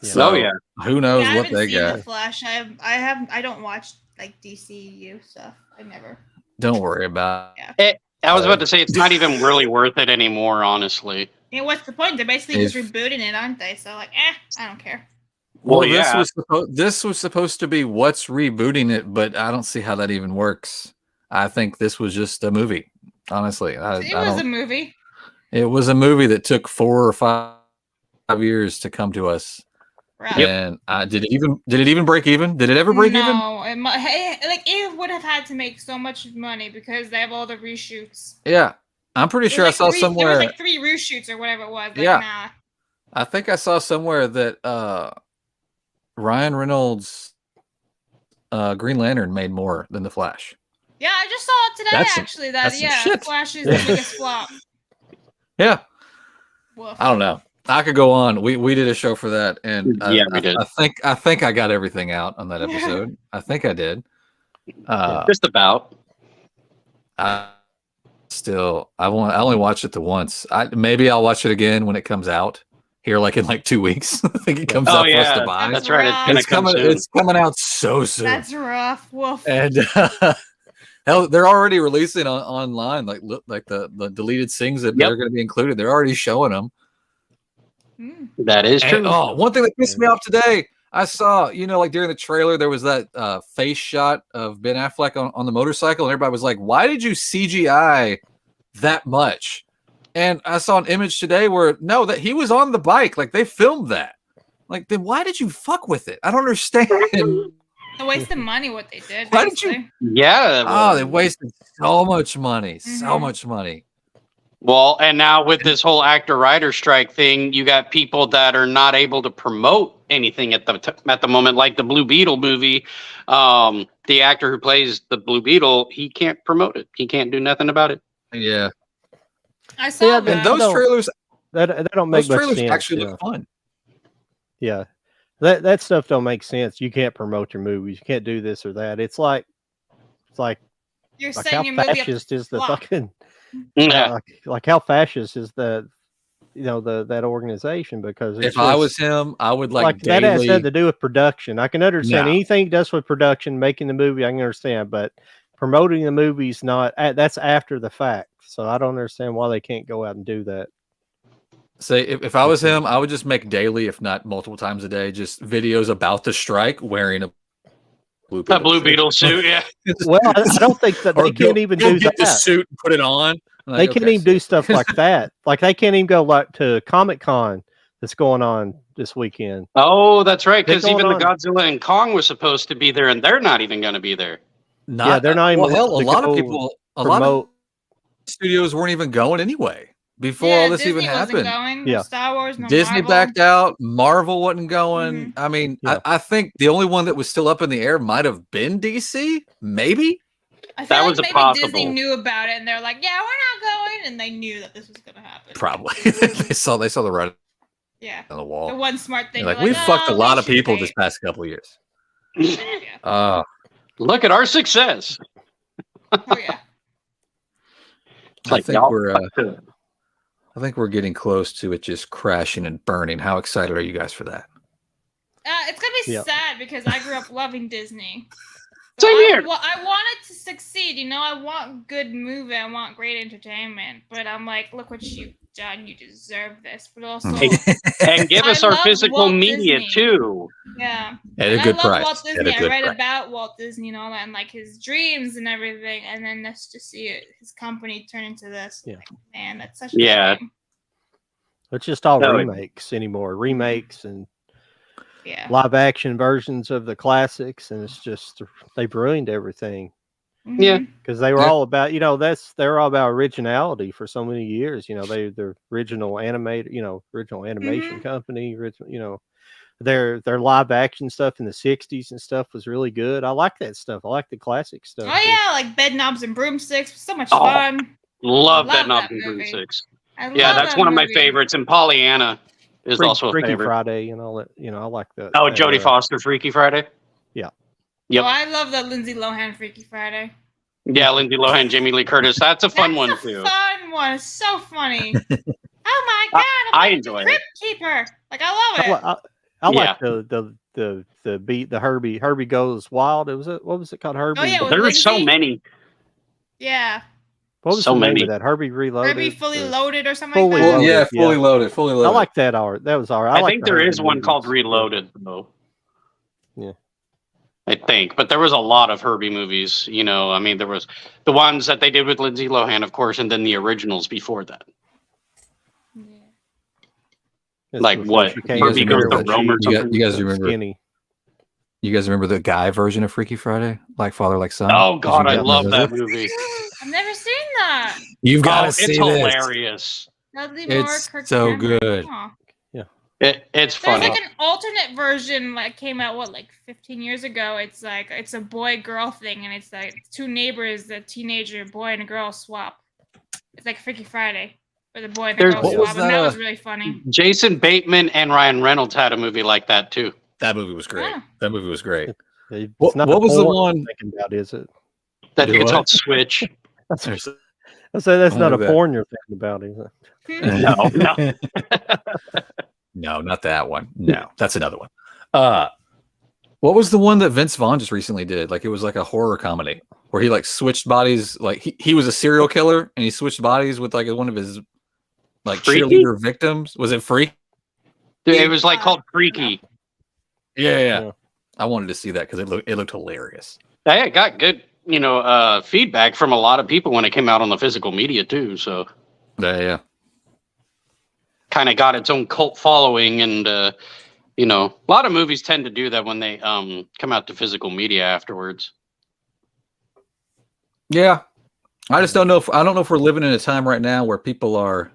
Yeah.
So,
Oh, yeah.
who knows
Yeah, I
what
haven't
they
seen
got?
The Flash. I don't watch like DCU stuff. I never.
Don't worry about
I was about to say it's not even really worth it anymore, honestly.
Yeah, what's the point? They're basically just
If-
rebooting it, aren't they? So like, I don't care.
Well,
Well, yeah.
this was supposed to be what's rebooting it, but I don't see how that even works. I think this was just a movie. Honestly,
It was a movie.
It was a movie that took 4 or 5 years to come to us.
Right.
And did it even break even? Did it ever break even?
No, it would have had to make so much money because they have all the reshoots.
Yeah, I'm pretty sure I saw somewhere.
There was like 3 reshoots or whatever it was. Like,
Yeah.
Nah.
I think I saw somewhere that Ryan Reynolds' Green Lantern made more than the Flash.
Yeah, I just saw it today.
That's some shit.
Flash is the biggest flop.
Yeah,
Woof.
I don't know. I could go on. We did a show for that, and
we did.
I think I got everything out on that episode. I think I did.
Just about.
I only watched it the once. Maybe I'll watch it again when it comes out here, like in like 2 weeks. I think it comes out for us to buy.
That's right.
It's coming out so soon.
That's rough. Woof.
And hell, they're already releasing online like the deleted scenes that they're going to be included. They're already showing them.
That is true.
And, one thing that pissed me off today, I saw, like during the trailer, there was that face shot of Ben Affleck on the motorcycle, and everybody was like, "Why did you CGI that much?" And I saw an image today where that he was on the bike, like they filmed that. Like, then why did you fuck with it? I don't understand.
They wasted money. What they did.
Why did you?
Yeah.
Oh, they wasted so much money. So much money.
Well, and now with this whole actor-writer strike thing, you got people that are not able to promote anything at the moment, like the Blue Beetle movie. The actor who plays the Blue Beetle, he can't promote it. He can't do nothing about it.
Yeah.
I saw that.
And those trailers
that don't make much sense.
Actually look fun.
Yeah, that stuff don't make sense. You can't promote your movies. You can't do this or that. It's like
You're
like
saying
how
your movie
fascist is the fucking
Yeah.
like how fascist is the that organization? Because
if I was him, I would like
that has
daily...
nothing to do with production. I can understand
No.
anything does with production, making the movie. I can understand, but promoting the movie's not. That's after the fact. So I don't understand why they can't go out and do that.
Say if I was him, I would just make daily, if not multiple times a day, just videos about the strike wearing a Blue Beetle
suit. Yeah.
Well, I don't think that they can't even do
get
that.
the suit and put it on.
They can't even do stuff like that. Like they can't even go like to Comic-Con that's going on this weekend.
Oh, that's right. Because
They're
even the
going on.
Godzilla and Kong was supposed to be there, and they're not even going to be there.
Yeah, they're not even.
Well, hell, a
allowed to
lot of
go
people, a
promote.
lot of studios weren't even going anyway before all this
Disney
even
wasn't
happened.
Going,
Yeah.
Star Wars, no
Disney
Marvel.
backed out. Marvel wasn't going.
Mhm.
I mean,
Yeah.
I think the only one that was still up in the air might have been DC. Maybe.
I feel
That
like
was a
maybe
possible.
Disney knew about it, and they're like, "Yeah, we're not going," and they knew that this was going to happen.
Probably. they saw the writing
Yeah.
on the wall.
The one smart thing.
They're like,
they're
we fucked a
"Oh,
lot
we
of people
should
this past couple of years.
wait." Yeah.
Look at our success.
Oh yeah.
It's like,
I think
y'all
we're
fucked up.
I think we're getting close to it just crashing and burning. How excited are you guys for that?
It's gonna be
Yeah.
sad because I grew up loving Disney.
Same here.
I want it to succeed. I want good movie. I want great entertainment. But I'm like, look what you've done. You deserve this. But also,
And give us
I
our
love
physical
Walt
media
Disney.
too.
yeah.
At
And
a good
I love
price.
Walt
At
Disney.
a
I
good
read
price.
about Walt Disney and all that, and like his dreams and everything. And then that's to see it, his company turn into this.
Yeah.
Like, man, that's such a
Yeah.
shame.
It's just all
No,
remakes anymore. Remakes and
Yeah.
live action versions of the classics, and it's just they've ruined everything
Yeah.
Mhm.
because they were
Yeah.
all about they're all about originality for so many years. The original animated original animation company. Their live action stuff in the '60s and stuff was really good. I like that stuff. I like the classic stuff.
Oh yeah, like Bed Knobs and Broomsticks. So much
Oh,
fun.
Love
Love
that Knob
that
and
movie.
Broomsticks.
I
Yeah,
love
that's
that
one of my
movie.
favorites. And Pollyanna is also a
Freaky
favorite.
Friday and all that. I like that.
Oh,
that,
Jodie Foster, Freaky Friday.
Yeah.
Yep.
Oh, I love the Lindsay Lohan Freaky Friday.
Yeah, Lindsay Lohan, Jamie Lee Curtis. That's a fun
That's
one
a
too.
fun one. It's so funny. Oh my god!
I
I'm
enjoy
the
it.
Crypt Keeper. Like I love it.
I like the beat, the Herbie Goes Wild. What was it called? Herbie.
Oh yeah, with
There were so
Lindsay?
many.
Yeah.
What was
so
the name
many.
of that? Herbie Reloaded.
Herbie Fully
or-
Loaded or something
Fully
like that.
Loaded.
Fully loaded. Fully loaded.
I like that. That was all right.
I
like
think
the
there
Herbie
is one called
movies.
Reloaded, though.
Yeah.
I think, but there was a lot of Herbie movies. You know, I mean, there was the ones that they did with Lindsay Lohan, of course, and then the originals before that.
That's
Like
before
what?
she came
You guys
Herbie
in
Goes
there
to
when
Rome or
she
something?
You guys
was
remember?
skinny.
You guys remember the guy version of Freaky Friday, like Father, like Son?
Oh God, I
Did you
love
remember
that movie.
I've never seen that.
You've got to
It's
see this.
hilarious.
Dudley Moore,
It's
Kirk
so
Cameron.
good.
Huh.
It's
There's
funny.
like an alternate version like came out like 15 years ago. It's like it's a boy girl thing, and it's like two neighbors, a teenager boy and a girl swap. It's like Freaky Friday, where the boy and the
There's-
girl
What was
swap, and
that,
that was really funny.
Jason Bateman and Ryan Reynolds had a movie like that too.
That movie was great.
Yeah.
That movie was great.
It's
What
not
was the
porn
one-
I'm thinking about? Is it?
That
Do
it's
what?
called Switch.
I say that's not a
Only that.
porn you're thinking about, is it?
No, no.
No, not that one. No, that's another one. What was the one that Vince Vaughn just recently did? Like it was like a horror comedy where he like switched bodies. Like he was a serial killer and he switched bodies with like one of his like
Freaky?
cheerleader victims. Was it Freak?
Dude, it was like called Freaky.
Yeah. I wanted to see that because it looked hilarious.
It got good, feedback from a lot of people when it came out on the physical media too. So
Yeah.
kind of got its own cult following, and a lot of movies tend to do that when they come out to physical media afterwards.
Yeah. I just don't know if we're living in a time right now where people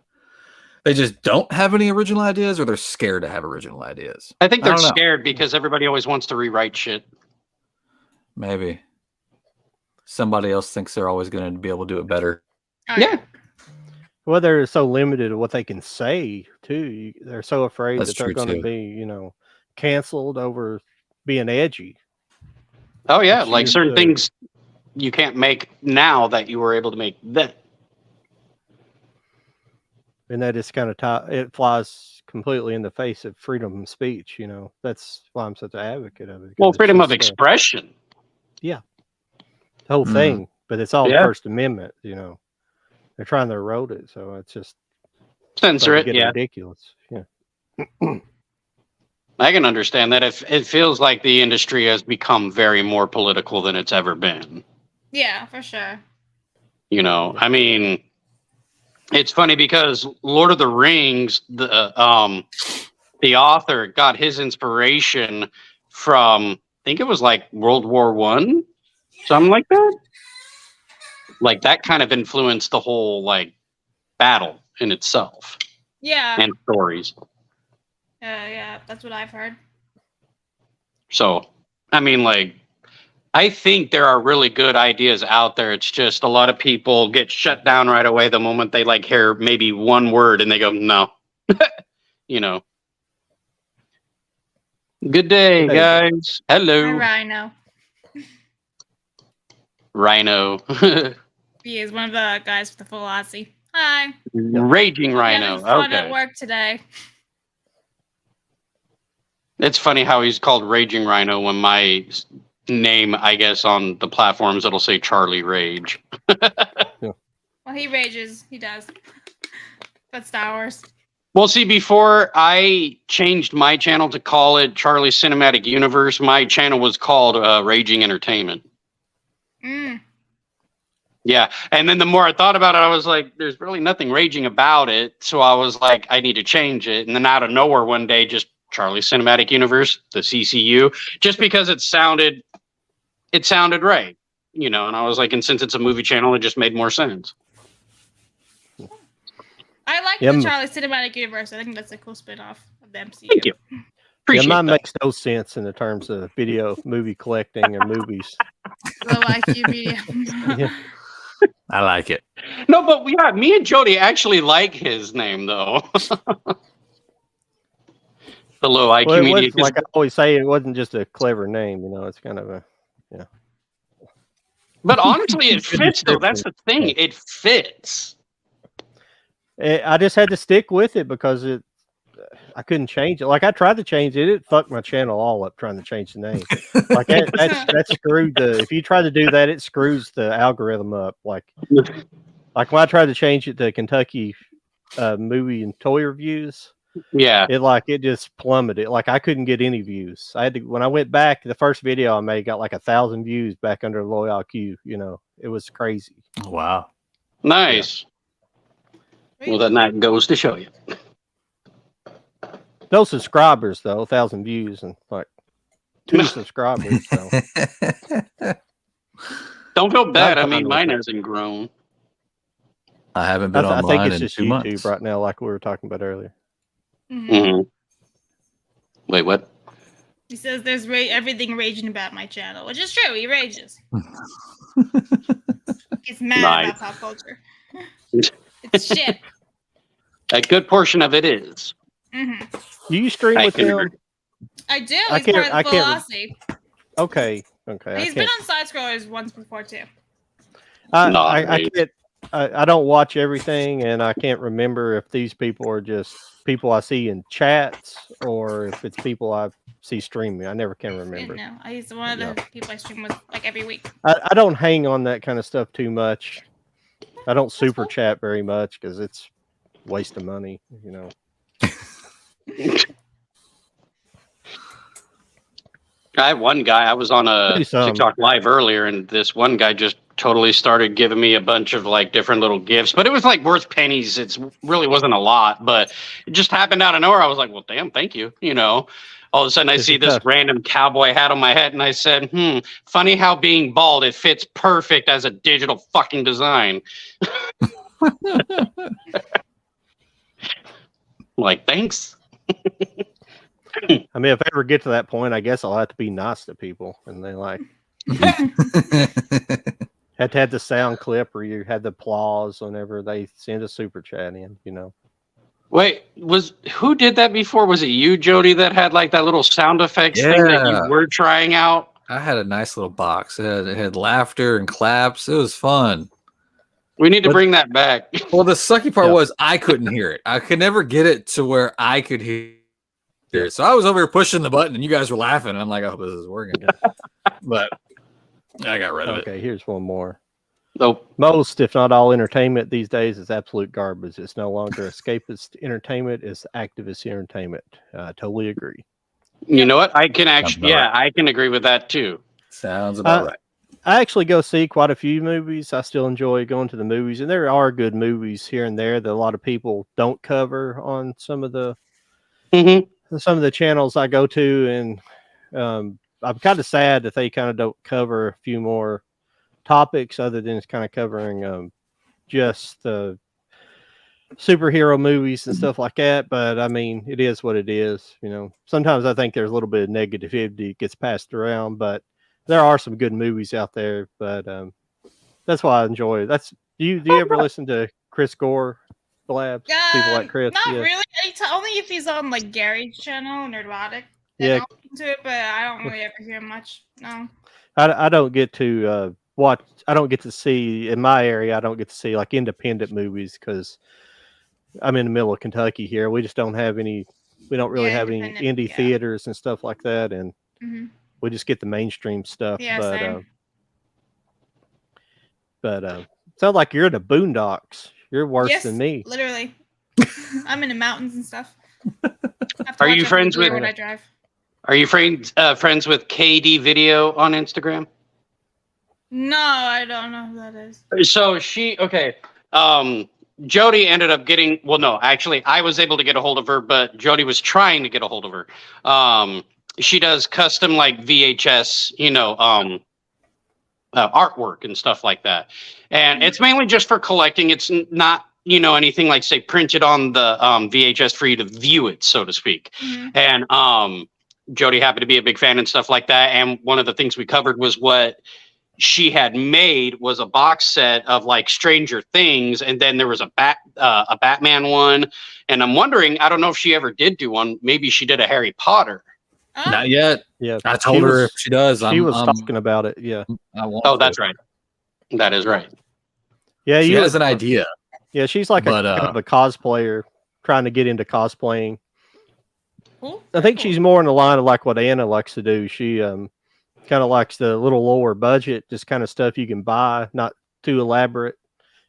they just don't have any original ideas or they're scared to have original ideas.
I think they're
don't know.
scared because everybody always wants to rewrite shit.
Maybe somebody else thinks they're always going to be able to do it better.
Oh,
Yeah.
Well, they're so limited to what they can say too. They're so afraid
That's
that they're
true,
going to
too.
be, canceled over being edgy.
Oh yeah,
Which
like
is,
certain things you can't make now that you were able to make then.
And that is kind of it flies completely in the face of freedom of speech. That's why I'm such an advocate of it.
Well,
because
freedom
it's
of
just,
expression.
the whole
Mhm.
thing, but it's all
Yeah.
First Amendment. They're trying to erode it, so it's just
Censor
starting
it,
to get
yeah.
ridiculous. Yeah.
I can understand that. If it feels like the industry has become very more political than it's ever been.
Yeah, for sure.
I mean, it's funny because Lord of the Rings, the author got his inspiration from, I think it was like World War I, something like that. Like that kind of influenced the whole like battle in itself
Yeah.
and stories.
Yeah, that's what I've heard.
So, I mean, like, I think there are really good ideas out there. It's just a lot of people get shut down right away the moment they like hear maybe one word and they go, no. Good day,
Hey.
guys. Hello,
Rhino.
Rhino.
He is one of the guys with the full Aussie. Hi.
Raging Rhino.
Having fun at
Okay.
work today.
It's funny how he's called Raging Rhino when my name, I guess, on the platforms, it'll say Charlie Rage.
Well, he rages. He does. That's Star Wars.
Well, see, before I changed my channel to call it Charlie Cinematic Universe, my channel was called Raging Entertainment.
Mm.
Yeah. And then the more I thought about it, I was like, there's really nothing raging about it. So I was like, I need to change it. And then out of nowhere one day, just Charlie Cinematic Universe, the CCU, just because it sounded right, and I was like, and since it's a movie channel, it just made more sense.
I like
Yeah,
the Charlie Cinematic Universe. I think that's a cool spin-off of the MCU.
Thank you. Appreciate
mine
that.
makes no sense in the terms of movie collecting and movies.
Low IQ media.
Yeah.
I like it.
No, but yeah, me and Jody actually like his name though. The low IQ
Well, it
media.
was, like I always say, it wasn't just a clever name. It's kind of a
But honestly, it fits though. That's the thing. It fits.
I just had to stick with it because I couldn't change it. Like I tried to change it, it fucked my channel all up trying to change the name. Like that screwed if you try to do that, it screws the algorithm up. Like when I tried to change it to Kentucky movie and toy reviews, it just plummeted. Like I couldn't get any views. I had to when I went back, the first video I made got like 1,000 views back under Loyal Q. You know, it was crazy.
Wow.
Nice. Yeah. Well, then that goes to show you.
No subscribers though, 1,000 views and like 2 subscribers. So.
Don't feel bad. I mean, mine hasn't grown.
I haven't been online. I think it's just
YouTube
months.
right now, like we were talking about earlier.
Mm-hmm. Wait, what?
He says there's everything raging about my channel, which is true. He rages. He's mad about pop culture. It's shit.
A good portion of it is.
Mm-hmm.
Do you stream with him?
I do. He's part of the Velocity.
Okay.
He's been on Side Scrollers once before too.
I can't. I don't watch everything, and I can't remember if these people are just people I see in chats or if it's people I see streaming. I never can remember.
No, he's one of the people I stream with like every week.
I don't hang on that kind of stuff too much. I don't super chat very much because it's a waste of money, you know.
I had one guy, I was on a TikTok live earlier, and this one guy just totally started giving me a bunch of like different little gifts, but it was like worth pennies. It really wasn't a lot, but it just happened out of nowhere. I was like, well, damn, thank you. You know, all of a sudden I see this random cowboy hat on my head and I said, funny how being bald, it fits perfect as a digital fucking design. Like, thanks.
I mean, if I ever get to that point, I guess I'll have to be nice to people. And they like had to have the sound clip or you had the applause whenever they send a super chat in, you know.
Wait, who did that before? Was it you, Jody, that had like that little sound effects thing that you were trying out?
I had a nice little box. It had laughter and claps. It was fun.
We need to bring that back.
Well, the sucky part was I couldn't hear it. I could never get it to where I could hear it. So I was over here pushing the button and you guys were laughing. And I'm like, I hope this is working. But I got rid of it.
Okay, here's one more.
Oh.
Most, if not all, entertainment these days is absolute garbage. It's no longer escapist entertainment. It's activist entertainment. I totally agree.
You know what? I can actually, I can agree with that too.
Sounds about right.
I actually go see quite a few movies. I still enjoy going to the movies, and there are good movies here and there that a lot of people don't cover on some of the channels I go to, and I'm kind of sad that they kind of don't cover a few more topics other than kind of covering just the superhero movies and stuff like that. But I mean, it is what it is. You know, sometimes I think there's a little bit of negativity gets passed around, but there are some good movies out there. But that's why I enjoy it. Do you ever listen to Chris Gore, Blabs, people like Chris?
Not really. Only if he's on like Gary's channel, Nerdrotic.
Yeah,
I'll listen to it, but I don't really ever hear much. No,
I don't get to watch. I don't get to see in my area. I don't get to see like independent movies because I'm in the middle of Kentucky here. We just don't have any. We don't really have any indie theaters and stuff like that, and we just get the mainstream stuff.
Yeah,
but sounds like you're in the boondocks. You're worse than me.
Literally. I'm in the mountains and stuff.
Are you friends with?
When I drive.
Are you friends with KD Video on Instagram?
No, I don't know who that is.
So Jody ended up getting. Well, no, actually, I was able to get a hold of her, but Jody was trying to get a hold of her. She does custom like VHS, artwork and stuff like that, and it's mainly just for collecting. It's not, anything like say printed on the VHS for you to view it, so to speak. And Jody happened to be a big fan and stuff like that. And one of the things we covered was what she had made was a box set of like Stranger Things, and then there was a Batman one. And I'm wondering, I don't know if she ever did do one. Maybe she did a Harry Potter.
Not yet.
Yeah,
I told her if she does.
She was talking about it. Yeah.
That's right. That is right.
Yeah,
she has an idea.
Yeah, she's like
But,
a kind of a cosplayer trying to get into cosplaying.
Cool.
I think she's more in the line of like what Anna likes to do. She kind of likes the little lower budget, just kind of stuff you can buy, not too elaborate.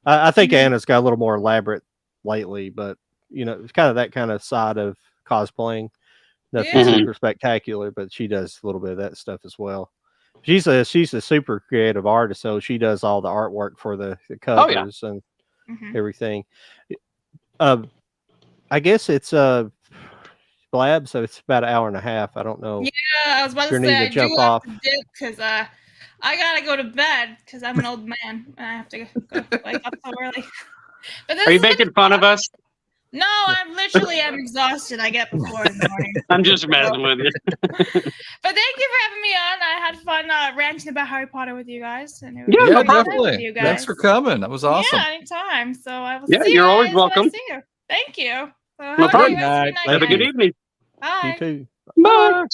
I think Anna's got a little more elaborate lately, but it's kind of that kind of side of cosplaying. Nothing
Yeah.
super spectacular, but she does a little bit of that stuff as well. She's a super creative artist, so she does all the artwork for the covers and everything. I guess it's Blab, so it's about an hour and a half. I don't know.
Yeah, I was about to say I do have to dip because I gotta go to bed because I'm an old man and I have to go wake up so early. But
Are you making fun of us?
No, I'm exhausted. I get before in the morning.
I'm just messing with you.
But thank you for having me on. I had fun ranting about Harry Potter with you guys. And
yeah, definitely. Thanks for coming. That was awesome.
Yeah, anytime. So I will
see
you
you're always welcome.
See you. Thank you. So
no problem. Have a good evening.
Bye.
You too.
Bye.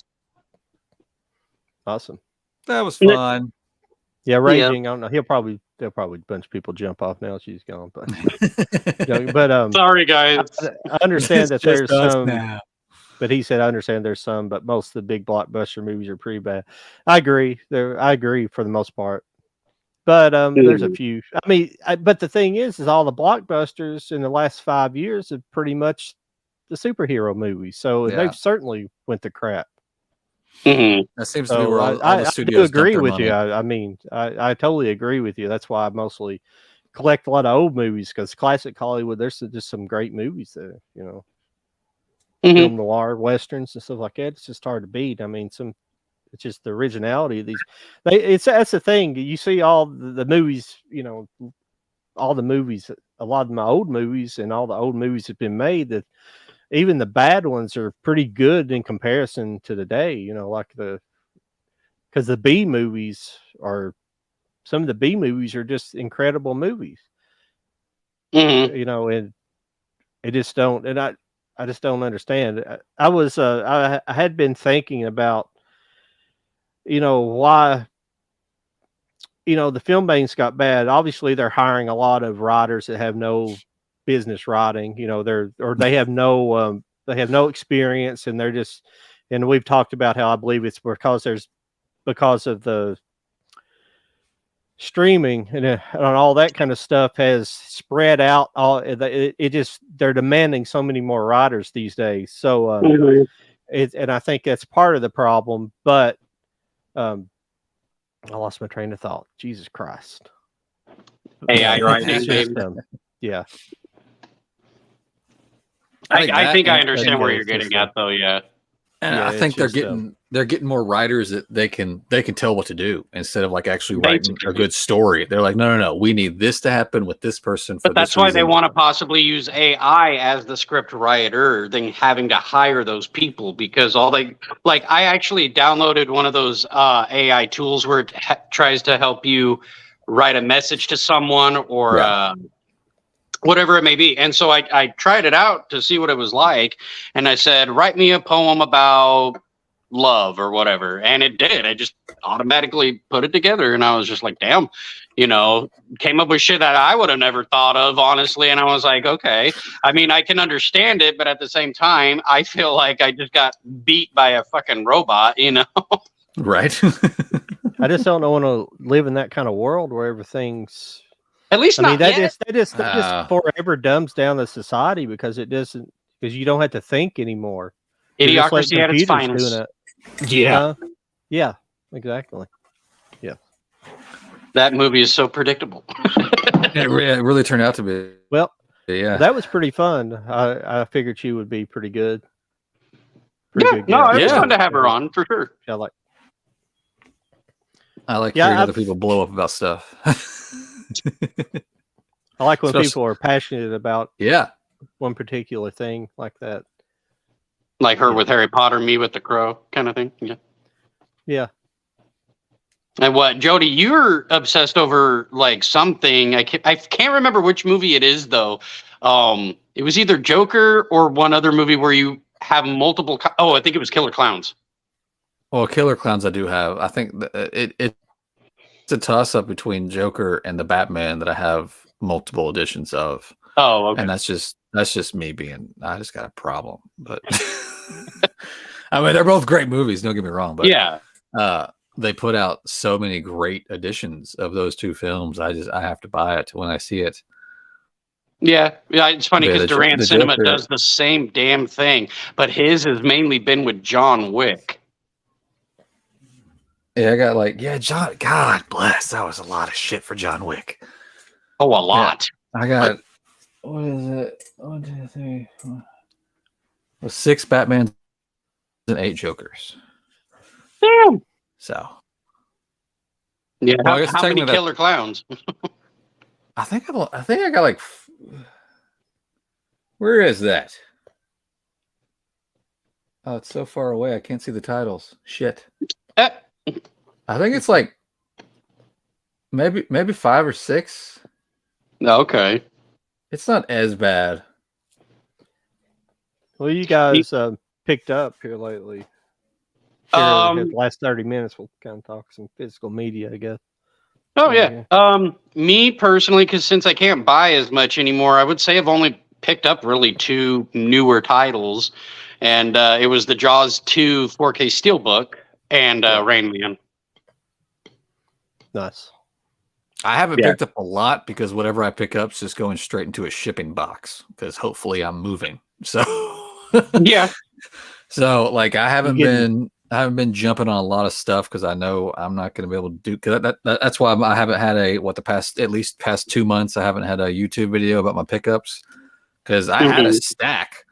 Awesome.
That was fun.
Yeah, Raging. I don't know. There'll probably a bunch of people jump off now. She's gone, but
sorry guys.
I understand that there's some. Now. But he said I understand there's some, but most of the big blockbuster movies are pretty bad. I agree. I agree for the most part. But there's a few. I mean, but the thing is all the blockbusters in the last 5 years have pretty much the superhero movies. So they've certainly went to crap.
That seems to be where all the studios
I agree with
money.
you. I mean, I totally agree with you. That's why I mostly collect a lot of old movies because classic Hollywood, there's just some great movies there, film noir, westerns, and stuff like that. It's just hard to beat. I mean, it's just the originality of these. That's the thing. You see all the movies, all the movies, a lot of my old movies, and all the old movies have been made that. Even the bad ones are pretty good in comparison to today, because the B movies some of the B movies are just incredible movies, and it just don't, and I just don't understand. I had been thinking about, why, the film banks got bad. Obviously they're hiring a lot of writers that have no business writing, they have no experience, and they're just, and we've talked about how I believe it's because of the streaming and all that kind of stuff has spread out. They're demanding so many more writers these days. So and I think that's part of the problem. But I lost my train of thought. Jesus Christ.
AI writing,
yeah.
I think I understand where you're getting at, though. Yeah,
and I think they're getting more writers that they can tell what to do instead of like actually writing a good story. They're like, no, we need this to happen with this person.
But that's why they want to possibly use AI as the script writer than having to hire those people, because I actually downloaded one of those AI tools where it tries to help you write a message to someone or. Whatever it may be. And so I tried it out to see what it was like. And I said, write me a poem about love or whatever. And it did. I just automatically put it together. And I was just like, damn, came up with shit that I would have never thought of, honestly. And I was like, okay, I mean, I can understand it, but at the same time, I feel like I just got beat by a fucking robot,
Right.
I just don't want to live in that kind of world where everything's,
at least not
that
yet.
just forever dumbs down the society because you don't have to think anymore.
Idiocracy at its finest.
Yeah. Yeah, exactly. Yeah.
That movie is so predictable.
It really turned out to be.
Well,
yeah.
That was pretty fun. I figured she would be pretty good.
It was fun to have her on for sure.
I like hearing other people blow up about stuff.
I like when people are passionate about one particular thing like that.
Like her with Harry Potter, me with the Crow kind of thing.
Yeah.
And what, Jody, you're obsessed over like something. I can't remember which movie it is though. It was either Joker or one other movie where you have multiple. I think it was Killer Clowns.
Well, Killer Clowns I do have. I think it's a toss up between Joker and the Batman that I have multiple editions of.
Oh, okay.
And that's just me being. I just got a problem, but I mean they're both great movies. Don't get me wrong, but
Yeah.
They put out so many great editions of those two films. I have to buy it when I see it.
Yeah, it's funny because Durant
the
Cinema
Joker.
does the same damn thing, but his has mainly been with John Wick.
Yeah, I got John. God bless. That was a lot of shit for John Wick.
Oh, a lot.
Yeah, I got what is it? 1, 2, 3, 4. Well, 6 Batmans and 8 Jokers.
Damn.
So
Yeah.
Well, I guess
how many
technically
killer clowns?
I think I got like. Where is that? Oh, it's so far away. I can't see the titles. Shit.
Eh.
I think it's like maybe 5 or 6.
Okay.
It's not as bad.
Well, you guys picked up here lately. Sure, the last 30 minutes we'll kind of talk some physical media, I guess.
Oh yeah. Me personally, because since I can't buy as much anymore, I would say I've only picked up really 2 newer titles, and it was the Jaws 2 4K Steelbook and Rain Man.
Nice.
I haven't picked up a lot because whatever I pick up is just going straight into a shipping box because hopefully I'm moving. So
yeah.
So like I haven't been jumping on a lot of stuff because I know I'm not going to be able to do. Because that's why I haven't had at least past 2 months I haven't had a YouTube video about my pickups because I had a stack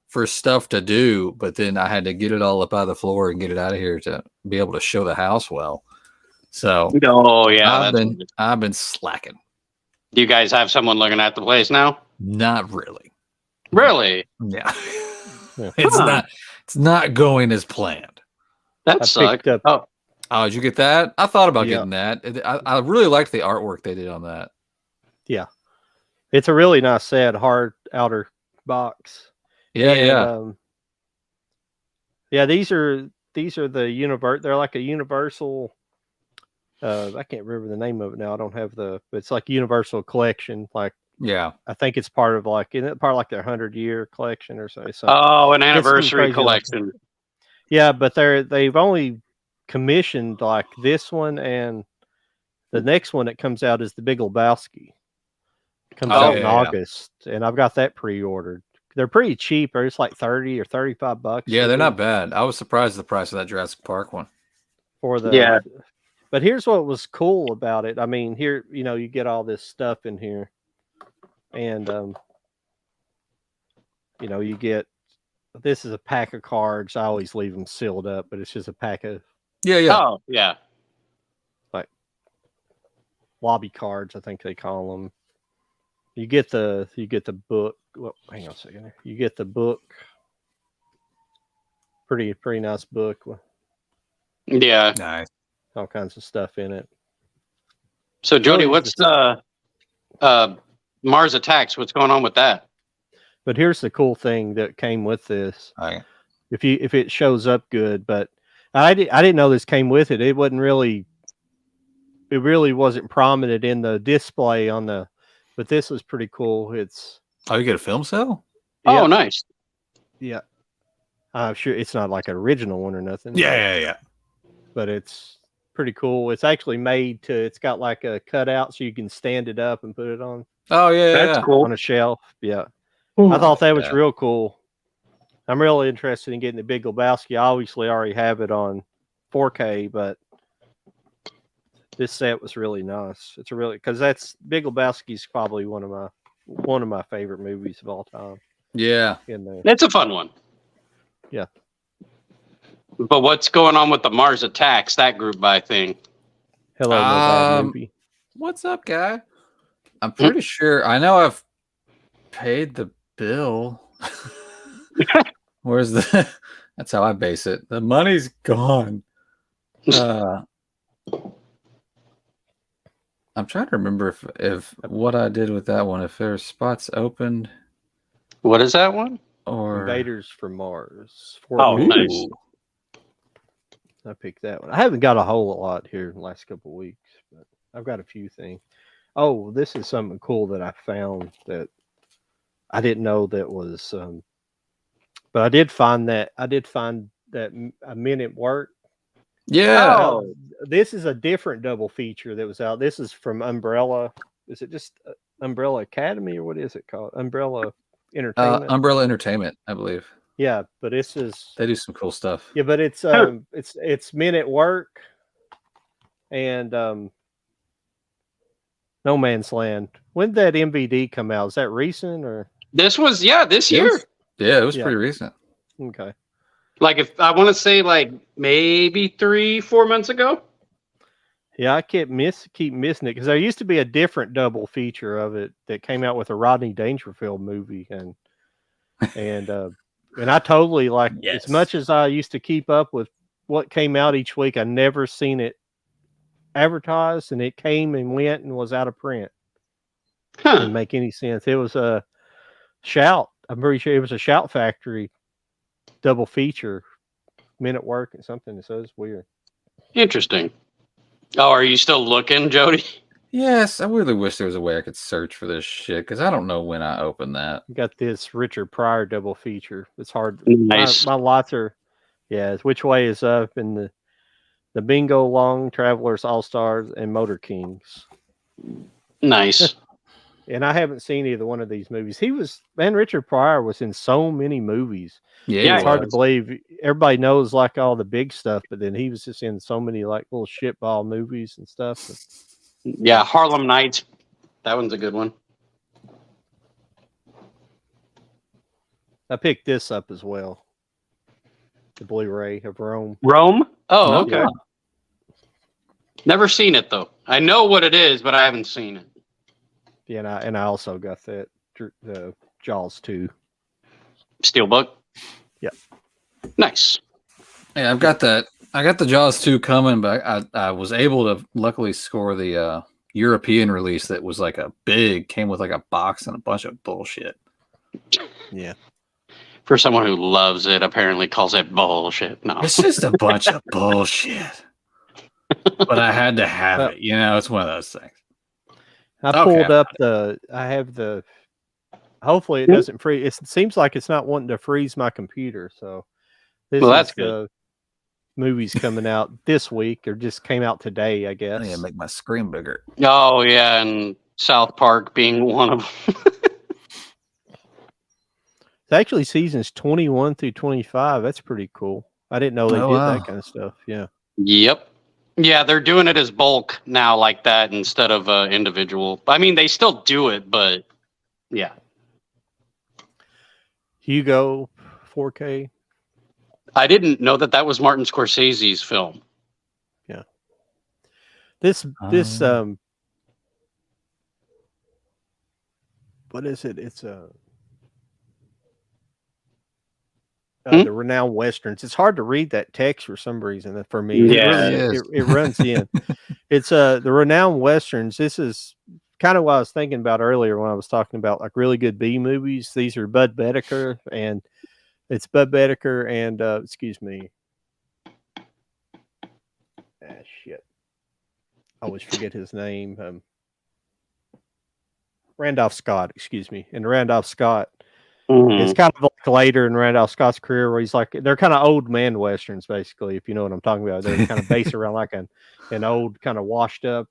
for stuff to do, but then I had to get it all up out of the floor and get it out of here to be able to show the house well. So I've been slacking.
Do you guys have someone looking at the place now?
Not really.
Really?
Yeah. It's not going as planned.
That sucked. Oh,
did you get that? I thought about getting that. I really liked the artwork they did on that.
Yeah. It's a really nice set, hard outer box.
Yeah,
these are the universe. They're like a universal. I can't remember the name of it now. I don't have but it's like Universal Collection. Like,
yeah,
I think it's part of isn't it part of like their 100-year collection or something?
Oh, an anniversary collection.
Yeah, but they've only commissioned like this one, and the next one that comes out is the Big Lebowski. Comes out in August, and I've got that pre-ordered. They're pretty cheap. They're just like $30 or $35.
Yeah, they're not bad. I was surprised at the price of that Jurassic Park one.
But here's what was cool about it. I mean, here, you get all this stuff in here, and you get, this is a pack of cards. I always leave them sealed up, but it's just a pack of
Oh yeah,
like lobby cards, I think they call them. You get the book. Well, hang on a second here. You get the book. Pretty nice book.
Yeah,
nice.
All kinds of stuff in it.
So Jody, what's Mars Attacks? What's going on with that?
But here's the cool thing that came with this.
Okay.
If it shows up good, but I didn't know this came with it. It really wasn't prominent in the display on the, but this was pretty cool. It's
you get a film cell?
Oh, nice.
Yeah. I'm sure it's not like an original one or nothing.
Yeah.
But it's pretty cool. It's actually it's got like a cutout so you can stand it up and put it on.
Oh yeah,
that's cool.
On a shelf. Yeah. I thought that was real cool. I'm really interested in getting the Big Lebowski. I obviously already have it on 4K, but this set was really nice. It's because that's Big Lebowski's probably one of my favorite movies of all time.
Yeah.
In there.
It's a fun one.
Yeah.
But what's going on with the Mars Attacks, that group buy thing?
Hello, no bad movie.
What's up, guy? I'm pretty sure. I know I've paid the bill. Where's that's how I base it. The money's gone. I'm trying to remember if what I did with that one, if there's spots opened.
What is that one?
Or Invaders from Mars.
Nice.
I picked that one. I haven't got a whole lot here in the last couple of weeks, but I've got a few things. Oh, this is something cool that I found that I didn't know that was. But I did find that a minute work.
Yeah.
Oh.
This is a different double feature that was out. This is from Umbrella. Is it just Umbrella Academy or what is it called? Umbrella Entertainment.
Umbrella Entertainment, I believe.
Yeah, but this is
They do some cool stuff.
yeah, but it's Men at Work and No Man's Land. When did that MVD come out? Is that recent or
This was this year.
It was pretty recent.
okay?
Like if I want to say like maybe 3-4 months ago.
Yeah, I keep missing it because there used to be a different double feature of it that came out with a Rodney Dangerfield movie, and I totally like as much as I used to keep up with what came out each week. I never seen it advertised, and it came and went and was out of print. Didn't make any sense. It was a Shout. I'm pretty sure it was a Shout Factory double feature, Men at Work and something. So it's weird.
Interesting. Oh, are you still looking, Jody?
Yes, I really wish there was a way I could search for this shit because I don't know when I opened that.
Got this Richard Pryor double feature. It's hard.
Nice.
My lots are, it's Which Way Is Up and the Bingo Long Travelers All Stars and Motor Kings.
Nice.
And I haven't seen either one of these movies. Richard Pryor was in so many movies.
Yeah,
It's hard to believe. Everybody knows like all the big stuff, but then he was just in so many like little shitball movies and stuff.
Yeah, Harlem Nights. That one's a good one.
I picked this up as well. The Blu-ray of Rome.
Rome? Oh, okay.
Yeah.
Never seen it though. I know what it is, but I haven't seen it.
Yeah, and I also got the Jaws 2.
Steelbook?
Yep.
Nice.
Yeah, I've got that. I got the Jaws 2 coming, but I was able to luckily score the European release that was like came with like a box and a bunch of bullshit.
Yeah.
For someone who loves it, apparently calls it bullshit. No.
It's just a bunch of bullshit. But I had to have it. It's one of those things.
I pulled up hopefully it doesn't freeze. It seems like it's not wanting to freeze my computer. So
that's good.
Movies coming out this week or just came out today, I guess.
I need to make my screen bigger.
Oh, yeah. And South Park being one of them.
It's actually seasons 21 through 25. That's pretty cool. I didn't know they did that kind of stuff. Yeah.
Yep. Yeah, they're doing it as bulk now like that instead of individual. I mean, they still do it, but yeah.
Hugo 4K.
I didn't know that was Martin Scorsese's film.
Yeah. This what is it? It's the Renowned Westerns. It's hard to read that text for some reason for me.
Yeah,
it runs in. It's the Renowned Westerns. This is kind of what I was thinking about earlier when I was talking about like really good B movies. These are Bud Bedecker and excuse me. Shit. I always forget his name. Randolph Scott, excuse me. And Randolph Scott. It's kind of like later in Randolph Scott's career where he's like, they're kind of old man Westerns, basically, if you know what I'm talking about. They're kind of based around like an old kind of washed up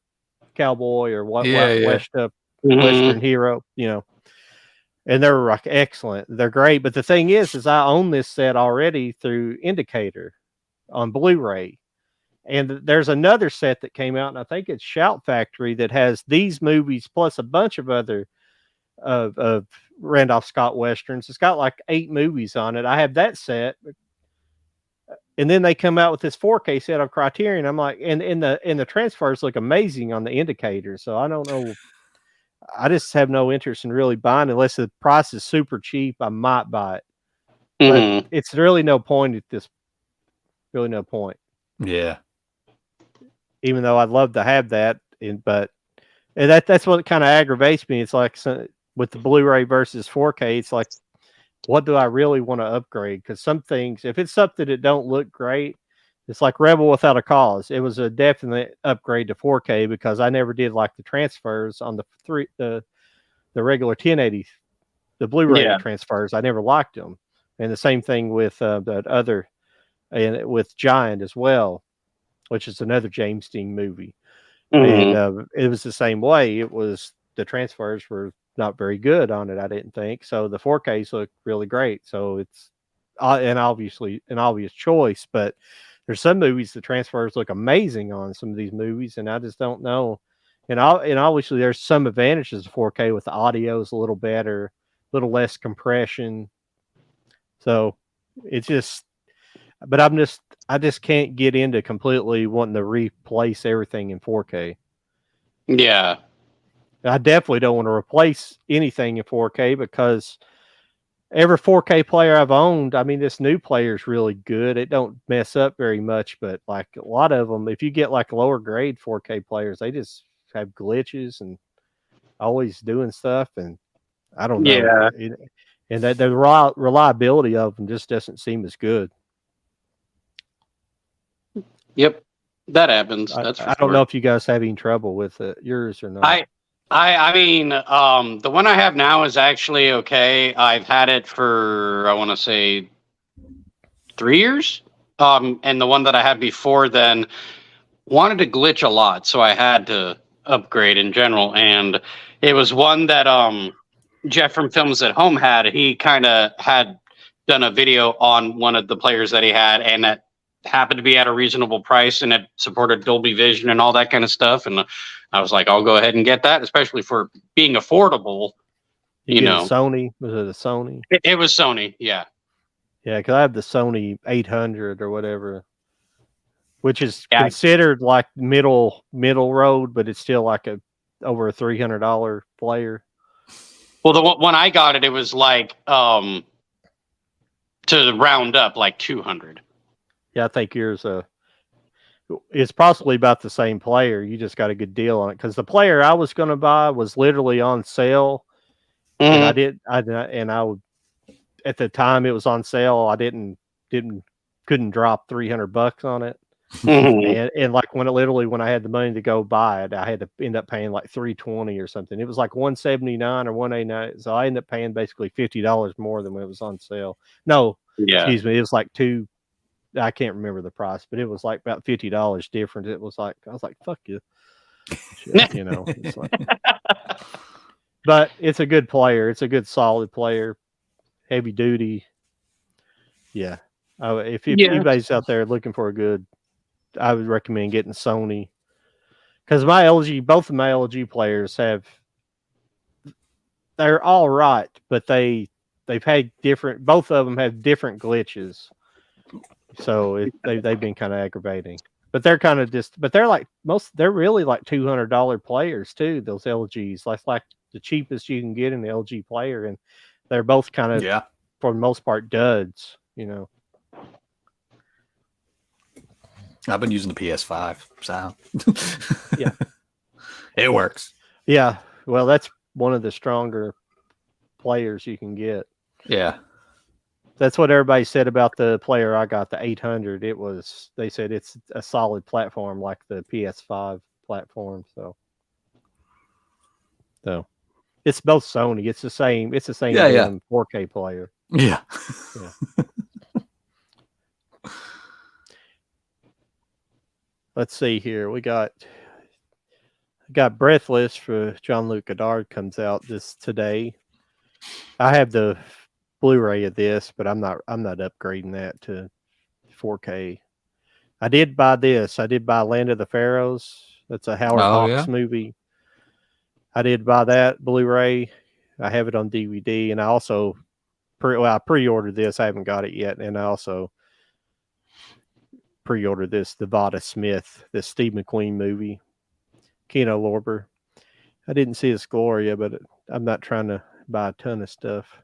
cowboy or washed up Western hero, and they're like excellent. They're great. But the thing is I own this set already through Indicator on Blu-ray. And there's another set that came out, and I think it's Shout Factory that has these movies plus a bunch of other of Randolph Scott Westerns. It's got like 8 movies on it. I have that set. And then they come out with this 4K set of Criterion. I'm like, and the transfers look amazing on the Indicator. So I don't know. I just have no interest in really buying unless the price is super cheap. I might buy it. But it's really no point at this. Really no point.
Yeah.
Even though I'd love to have that, but that's what kind of aggravates me. It's like with the Blu-ray versus 4K, it's like, what do I really want to upgrade? Because some things, if it's something that don't look great, it's like Rebel Without a Cause. It was a definite upgrade to 4K because I never did like the transfers on the regular 1080 The Blu-ray
Yeah.
transfers, I never liked them, and the same thing with that other, and with Giant as well, which is another James Dean movie. And it was the same way. It was the transfers were not very good on it, I didn't think. So the 4Ks look really great. So it's and obviously an obvious choice, but there's some movies the transfers look amazing on some of these movies, and I just don't know. And obviously there's some advantages of 4K with the audio is a little better, a little less compression. So it's just, but I just can't get into completely wanting to replace everything in 4K.
Yeah.
I definitely don't want to replace anything in 4K because every 4K player I've owned, I mean, this new player is really good. It don't mess up very much, but like a lot of them, if you get like lower grade 4K players, they just have glitches and always doing stuff, and I don't know.
Yeah.
And that the reliability of them just doesn't seem as good.
Yep. That happens. That's for
I don't
sure.
know if you guys have any trouble with yours or not.
I mean, the one I have now is actually okay. I've had it for, I want to say 3 years. And the one that I had before then wanted to glitch a lot, so I had to upgrade in general. And it was one that Jeff from Films at Home had. He kind of had done a video on one of the players that he had, and that happened to be at a reasonable price, and it supported Dolby Vision and all that kind of stuff. And I was like, I'll go ahead and get that, especially for being affordable. You know,
Sony, was it a Sony?
It was Sony, yeah.
Yeah, because I have the Sony 800 or whatever, which is considered like middle road, but it's still like over a $300 player.
Well, the when I got it, it was like to round up like 200.
Yeah, I think yours it's possibly about the same player. You just got a good deal on it because the player I was going to buy was literally on sale, and I would, at the time it was on sale. I couldn't drop $300 on it. And like when I had the money to go buy it, I had to end up paying like $320 or something. It was like $179 or $189. So I ended up paying basically $50 more than when it was on sale. No, excuse me, it was like I can't remember the price, but it was like about $50 different. It was like, I was like, fuck you. Shit, you know. It's like, but it's a good player. It's a good solid player. Heavy duty. Yeah. If anybody's out there looking for a good, I would recommend getting Sony, because both of my LG players they're all right, but they've had both of them have different glitches, so they've been kind of aggravating. But they're kind of they're really like $200 players too. Those LGs, like the cheapest you can get in the LG player, and they're both kind of for the most part duds, you know.
I've been using the PS5, so
yeah,
it works.
Yeah, well, that's one of the stronger players you can get.
Yeah,
that's what everybody said about the player I got, the 800. They said it's a solid platform like the PS5 platform. So it's both Sony. It's the same. It's the same 4K player.
Yeah.
Let's see here. We got Breathless for Jean-Luc Godard comes out today. I have the Blu-ray of this, but I'm not upgrading that to 4K. I did buy this. I did buy Land of the Pharaohs. That's a Howard Hawks movie. I did buy that Blu-ray. I have it on DVD, and I also I pre-ordered this. I haven't got it yet, and I also pre-ordered this Nevada Smith, this Steve McQueen movie, Kino Lorber. I didn't see his Gloria, but I'm not trying to buy a ton of stuff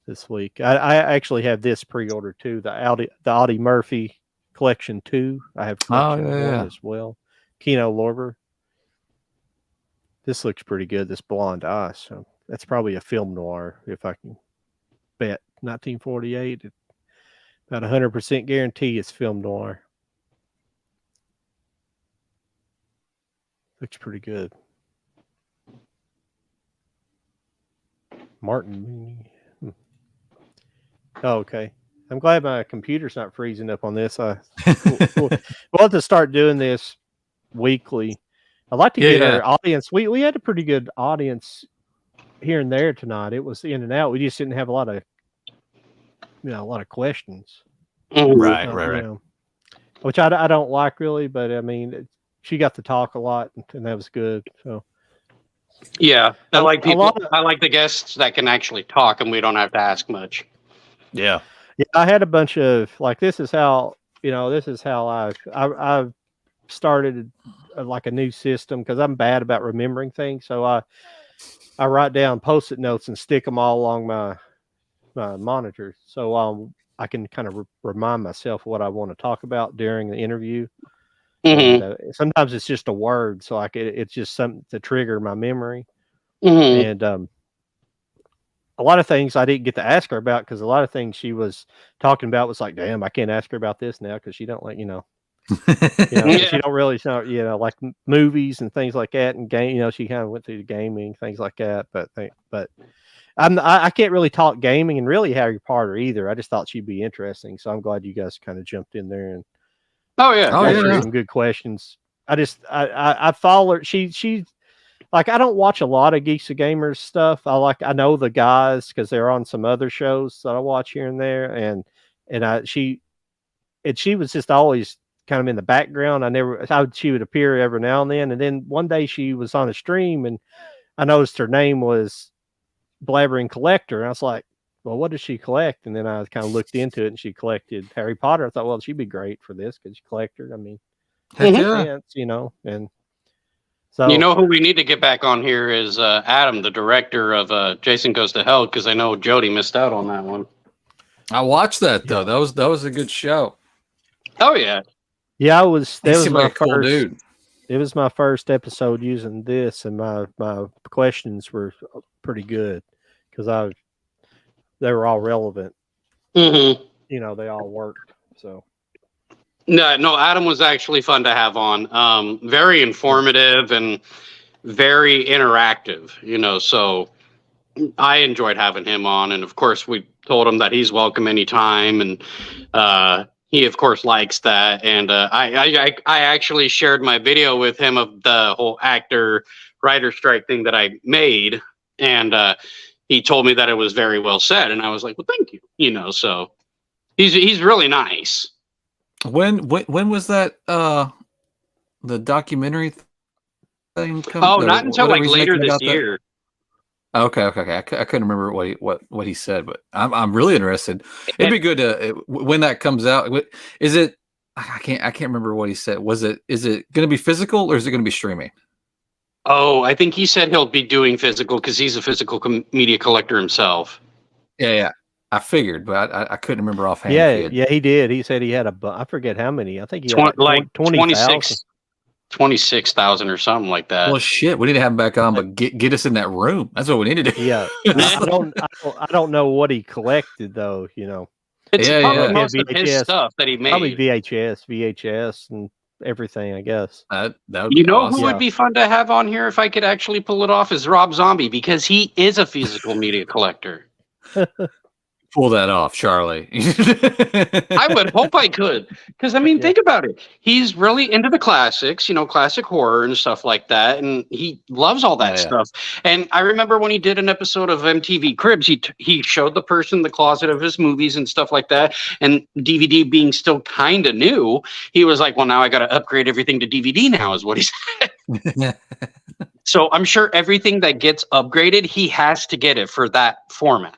this week. I actually have this pre-ordered too, the Audie Murphy Collection 2. I have Collection 1 as well. Kino Lorber. This looks pretty good, this Blonde Ice. So that's probably a film noir, if I can bet. 1948. About 100% guarantee it's film noir. Looks pretty good. Martin Mooney. Oh, okay. I'm glad my computer's not freezing up on this. We'll have to start doing this weekly. I'd like to get our audience. We had a pretty good audience here and there tonight. It was in and out. We just didn't have a lot of questions.
Right.
You know, which I don't like really, but I mean, she got to talk a lot, and that was good. So.
Yeah, I like people. I like the guests that can actually talk, and we don't have to ask much.
Yeah.
Yeah, I had a bunch of this is how I've started like a new system because I'm bad about remembering things. So I write down Post-it notes and stick them all along my monitor, so I can kind of remind myself what I want to talk about during the interview.
Mm-hmm.
And, sometimes it's just a word, so it's just something to trigger my memory.
Mm-hmm.
And a lot of things I didn't get to ask her about because a lot of things she was talking about was like, damn, I can't ask her about this now because she don't like, she don't really, like movies and things like that and game. She kind of went through the gaming, things like that. But I can't really talk gaming and really Harry Potter either. I just thought she'd be interesting, so I'm glad you guys kind of jumped in there and asked her some good questions. I follow her. She like, I don't watch a lot of Geeks of Gamers stuff. I know the guys because they're on some other shows that I watch here and there, and she was just always kind of in the background. She would appear every now and then one day she was on a stream and I noticed her name was Blabbering Collector, and I was like, well, what does she collect? And then I kind of looked into it, and she collected Harry Potter. I thought, well, she'd be great for this because she collected. I mean, sense, and. So,
who we need to get back on here is Adam, the director of Jason Goes to Hell, because I know Jody missed out on that one.
I watched that though. That was a good show.
Oh yeah,
yeah. That was my
cool dude.
It was my first episode using this, and my questions were pretty good because they were all relevant.
Mm-hmm.
They all worked. So.
No, Adam was actually fun to have on. Very informative and very interactive, so I enjoyed having him on. And of course, we told him that he's welcome anytime. And he, of course, likes that. And I actually shared my video with him of the whole actor-writer strike thing that I made. And he told me that it was very well said. And I was like, well, thank you. So he's really nice.
When was that the documentary thing coming?
Oh, not until like later this year.
Okay. I couldn't remember what he said, but I'm really interested. It'd be good to when that comes out. Is it? I can't remember what he said. Is it going to be physical or is it going to be streaming?
Oh, I think he said he'll be doing physical because he's a physical media collector himself.
Yeah. I figured, but I couldn't remember offhand.
Yeah, he did. He said he had I forget how many. I think he
had
like
26,000 or something like that.
Well, shit, we need to have him back on, but get us in that room. That's what we need to do.
Yeah, I don't know what he collected though.
It's probably most of his stuff that he made.
Probably VHS, and everything. I guess.
That would be awesome.
Who would be fun to have on here if I could actually pull it off is Rob Zombie because he is a physical media collector.
Pull that off, Charlie.
I would hope I could. Because, think about it. He's really into the classics, classic horror and stuff like that. And he loves all that stuff. And I remember when he did an episode of MTV Cribs, he showed the person the closet of his movies and stuff like that. And DVD being still kind of new, he was like, well, now I got to upgrade everything to DVD now is what he said. So I'm sure everything that gets upgraded, he has to get it for that format.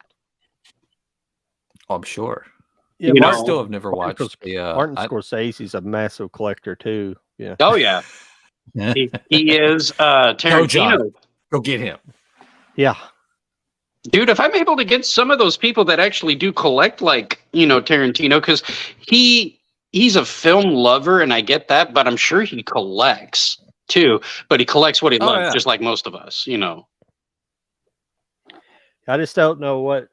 I'm sure.
Yeah,
I still have never watched
Martin Scorsese's a massive collector too. Yeah.
Oh yeah. he is Tarantino.
Go get him.
Yeah.
Dude, if I'm able to get some of those people that actually do collect like, Tarantino, because he's a film lover and I get that, but I'm sure he collects too. But he collects what he loves, just like most of us,
I just don't know what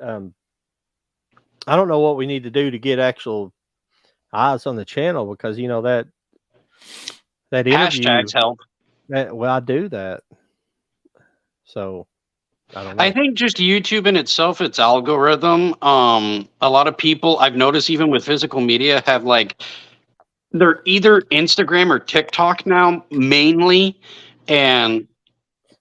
I don't know what we need to do to get actual eyes on the channel because that interview
hashtags help.
I do that. So I don't know.
I think just YouTube in itself, its algorithm. A lot of people I've noticed, even with physical media, have like they're either Instagram or TikTok now mainly, and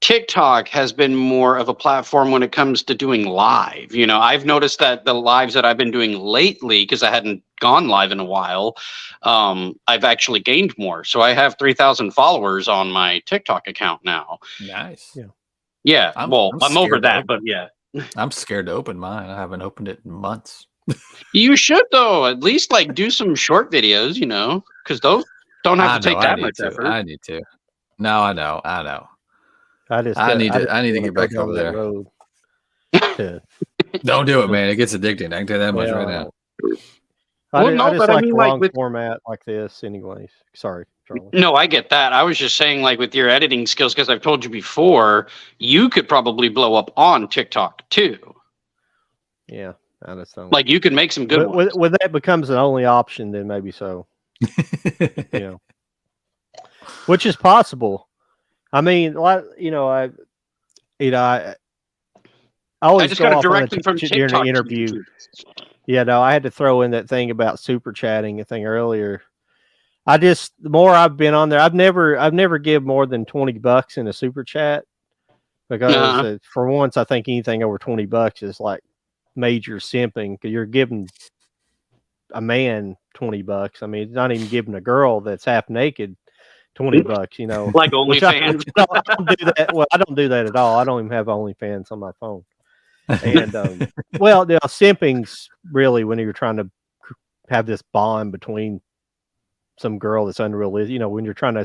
TikTok has been more of a platform when it comes to doing live. You know, I've noticed that the lives that I've been doing lately, because I hadn't gone live in a while, I've actually gained more. So I have 3,000 followers on my TikTok account now.
Nice.
Yeah.
Yeah,
I'm
I'm over
scared to
that, but
open.
yeah.
I'm scared to open mine. I haven't opened it in months.
You should though, at least like do some short videos, you know, because those don't have
I
to take
know. I
that
need
much
to.
effort.
I need to. No, I know. I know.
I just
I need to
wanna
get
go
back
down
over
that
there.
road to
Don't do it, man. It gets addicting. I can tell you that much right now.
I
Well, no,
just
but I
like
mean,
a
like
long
with
format like this, anyways. Sorry, Charlie.
no, I get that. I was just saying, like with your editing skills, because I've told you before, you could probably blow up on TikTok too.
Yeah, I just don't.
Like you could make some good
But
ones.
when that becomes an only option, then maybe so. You know, which is possible. I mean, like I
I
always
just
go
got to
off on a
direct them from
tangent during
TikTok
the
to
interview.
YouTube.
Yeah, no, I had to throw in that thing about super chatting, a thing earlier. The more I've been on there, I've never give more than $20 in a super chat because
Uh-huh.
for once, I think anything over $20 is like major simping because you're giving a man $20. I mean, it's not even giving a girl that's half naked $20. You know,
Like
which
OnlyFans.
I don't do that. Well, I don't do that at all. I don't even have OnlyFans on my phone. And well, simping's really when you're trying to have this bond between some girl that's unrealistic. You know, when you're trying to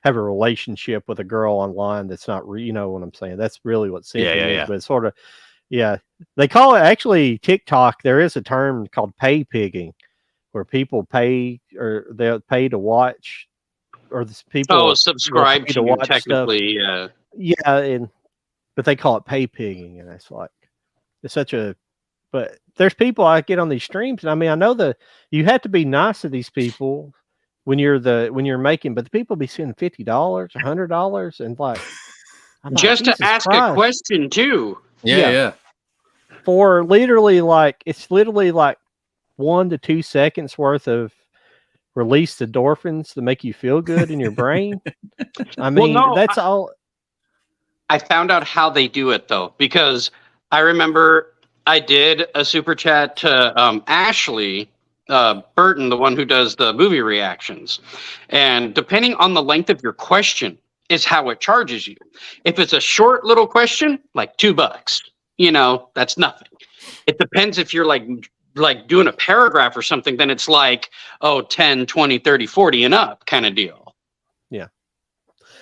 have a relationship with a girl online that's not, you know what I'm saying? That's really what simping is.
yeah.
But it's sort of, yeah, they call it actually TikTok. There is a term called pay pigging, where people pay or they'll pay to watch, or people
Oh,
will
subscribe
pay
to you
watch stuff.
technically. Yeah.
Yeah, but they call it pay pigging, and it's like it's such a. But there's people I get on these streams, and I mean, I know you have to be nice to these people when you're making, but the people be spending $50, $100, and like, I'm like,
Just to
Jesus
ask a
Christ.
question too.
Yeah.
For literally it's literally like 1 to 2 seconds worth of released endorphins to make you feel good in your brain. I mean, that's all.
I found out how they do it though, because I remember I did a super chat to Ashley Burton, the one who does the movie reactions. And depending on the length of your question is how it charges you. If it's a short little question, like $2, you know, that's nothing. It depends if you're like doing a paragraph or something, then it's like, 10, 20, 30, 40 and up kind of deal.
Yeah.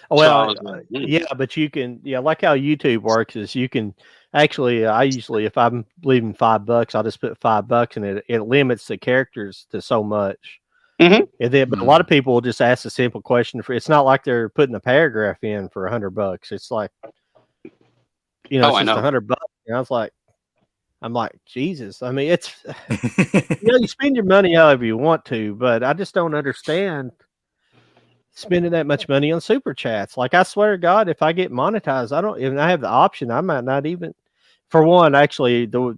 Well,
So like,
yeah, but you can, like how YouTube works is you can actually, I usually, if I'm leaving $5, I'll just put $5 and it limits the characters to so much.
Mm-hmm.
And then, but a lot of people will just ask a simple question it's not like they're putting a paragraph in for $100. It's like, it's just $100. And I was like, I'm like, Jesus. I mean, it's, you spend your money however you want to, but I just don't understand spending that much money on super chats. Like, I swear to God, if I get monetized, if I have the option, I might not even, for one, actually, being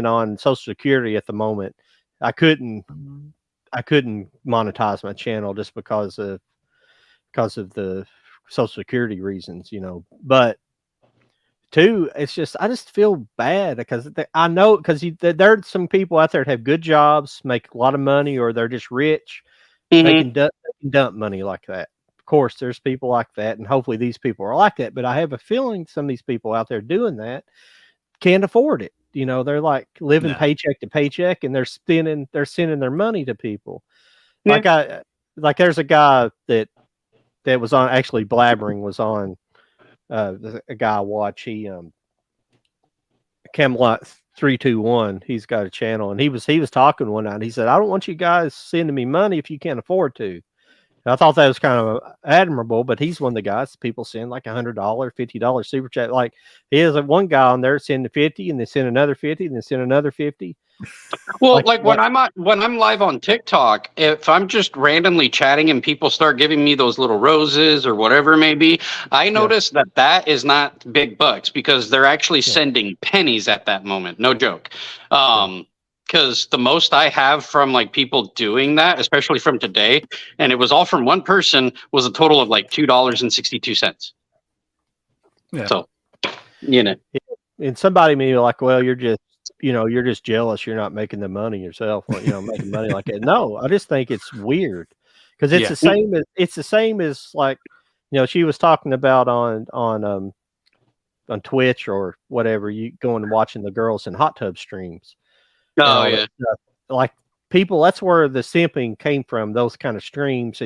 on Social Security at the moment, I couldn't monetize my channel just because of the Social Security reasons, but two, it's just, I just feel bad because I know, because there are some people out there that have good jobs, make a lot of money, or they're just rich.
Mm-hmm.
They can dump money like that. Of course, there's people like that, and hopefully these people are like that. But I have a feeling some of these people out there doing that can't afford it. They're like living paycheck to paycheck, and they're sending their money to people. Yeah. Like there's a guy that was on, actually Blabbering was on. A guy I watch, he Camelot 321, he's got a channel, and he was talking one night, and he said, I don't want you guys sending me money if you can't afford to. And I thought that was kind of admirable, but he's one of the guys people send like $100, $50 super chat. Like, he has one guy on there sending 50, and they send another 50, and they send another 50.
Well, like when I'm live on TikTok, if I'm just randomly chatting and people start giving me those little roses or whatever it may be, I notice that is not big bucks because they're actually sending pennies at that moment. No joke. Because the most I have from like people doing that, especially from today, and it was all from one person, was a total of like $2.62.
Yeah.
So, you know,
and somebody may be like, well, you're just jealous. You're not making the money yourself, or, making money like that. No, I just think it's weird because it's the same as like, she was talking about on Twitch or whatever, you going and watching the girls in hot tub streams.
oh yeah,
Like people, that's where the simping came from. Those kind of streams,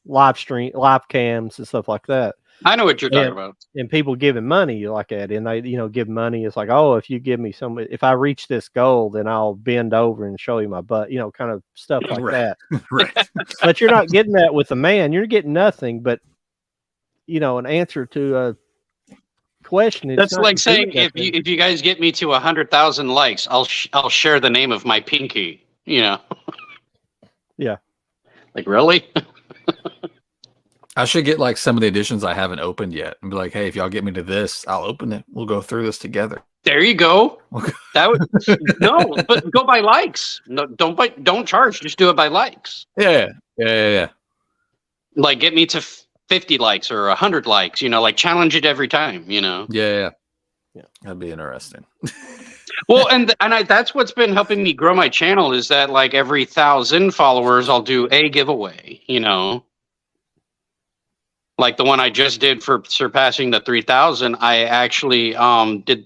live cams and stuff like that.
I know what you're talking about.
And people giving money like that, and they, give money. It's like, oh, if you give me if I reach this goal, then I'll bend over and show you my butt, kind of stuff like that.
Right.
But you're not getting that with a man. You're getting nothing but, an answer to a question.
That's like saying if you guys get me to 100,000 likes, I'll share the name of my pinky. Yeah. Like really?
I should get like some of the editions I haven't opened yet and be like, hey, if y'all get me to this, I'll open it. We'll go through this together.
There you go. That would no, but go by likes. No, don't charge. Just do it by likes.
Yeah.
Like get me to 50 likes or 100 likes. Like challenge it every time.
Yeah. That'd be interesting.
Well, and that's what's been helping me grow my channel is that like every 1,000 followers, I'll do a giveaway. Like the one I just did for surpassing the 3,000, I actually did.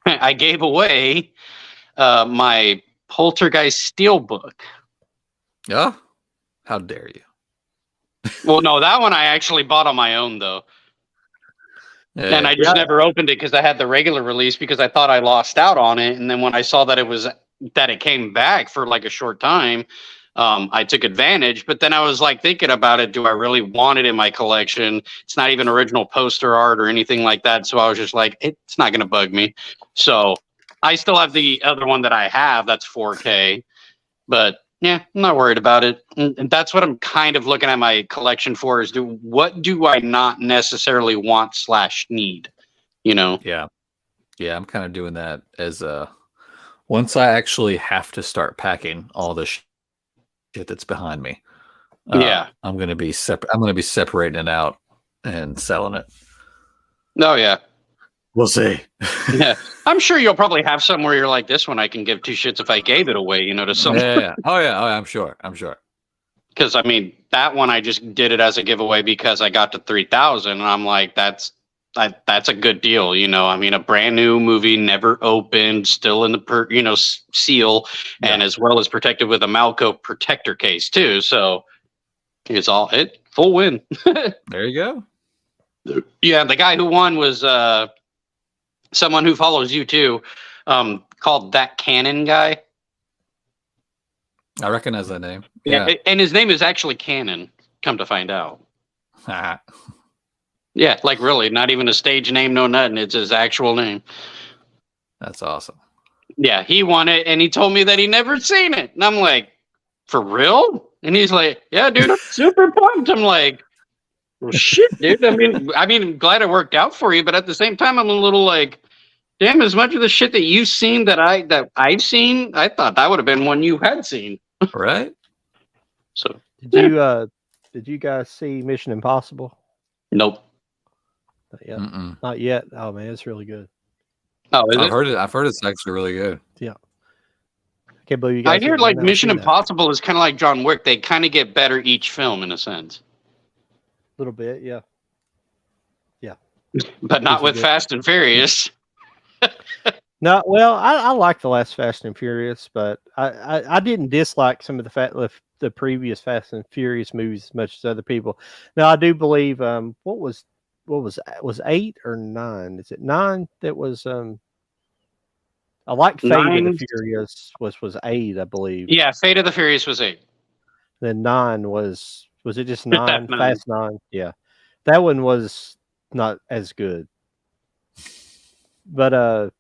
I gave away my Poltergeist Steelbook.
Yeah, how dare you?
Well, no, that one I actually bought on my own though, and I just never opened it because I had the regular release because I thought I lost out on it, and then when I saw that it came back for like a short time. I took advantage, but then I was like thinking about it. Do I really want it in my collection? It's not even original poster art or anything like that. So I was just like, it's not going to bug me. So I still have the other one that I have. That's 4K, but yeah, I'm not worried about it. And that's what I'm kind of looking at my collection for is what do I not necessarily want / need,
Yeah. I'm kind of doing that as once I actually have to start packing all the shit that's behind me. I'm going to be separating it out and selling it.
Oh yeah.
We'll see.
Yeah. I'm sure you'll probably have some where you're like, this one I can give 2 shits if I gave it away, to someone.
Yeah. Oh yeah. I'm sure.
Because that one I just did it as a giveaway because I got to 3,000 and I'm like, that's a good deal. A brand new movie, never opened, still in the seal, and as well as protected with a Malco protector case too. So it's full win.
There you
go. Yeah, the guy who won was someone who follows you too, called That Cannon Guy.
I recognize that name.
Yeah, and his name is actually Cannon. Come to find out. Yeah, like really, not even a stage name, no nothing. It's his actual name.
That's awesome.
Yeah, he won it, and he told me that he never seen it. And I'm like, for real? And he's like, yeah, dude, I'm super pumped. I'm like, well, shit, dude. I'm glad it worked out for you, but at the same time, I'm a little like, damn, as much of the shit that you've seen that I've seen, I thought that would have been one you had seen.
Right.
So
did you guys see Mission Impossible?
Nope.
Not yet. Not yet. Oh man, it's really good.
Oh, is
I've heard it. I've heard it's actually really good.
Yeah. I can't believe you guys.
I hear like Mission Impossible is kind of like John Wick. They kind of get better each film in a sense.
A little bit, yeah. Yeah.
But not with Fast and Furious.
No, well, I like the last Fast and Furious, but I didn't dislike some of the previous Fast and Furious movies as much as other people. Now I do believe what was 8 or 9? Is it 9 that was I like Fate of the Furious was 8, I believe.
Yeah, Fate of the Furious was 8.
Then 9 was it just 9? Fast 9. Yeah. That one was not as good. But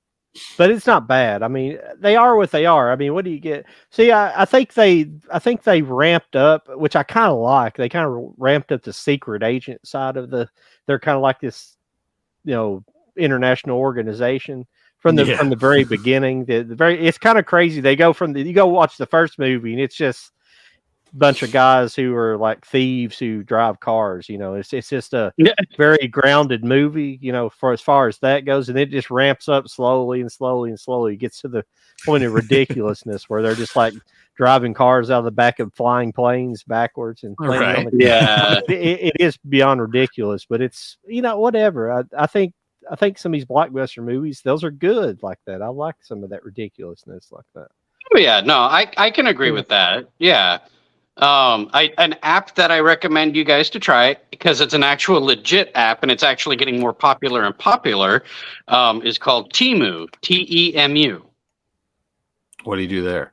but it's not bad. I mean, they are what they are. I mean, what do you get? See, I think they ramped up, which I kind of like. They kind of ramped up the secret agent side of the. They're kind of like this, international organization from the very beginning. It's kind of crazy. They go you go watch the first movie and it's just a bunch of guys who are like thieves who drive cars. It's just a very grounded movie. For as far as that goes, and it just ramps up slowly and slowly and slowly. It gets to the point of ridiculousness where they're just like driving cars out of the back of flying planes backwards and landing on the it is beyond ridiculous, but it's whatever. I think some of these blockbuster movies, those are good like that. I like some of that ridiculousness like that.
Oh, yeah, no, I can agree with that. Yeah. An app that I recommend you guys to try, because it's an actual legit app and it's actually getting more popular and popular, is called Temu, Temu.
What do you do there?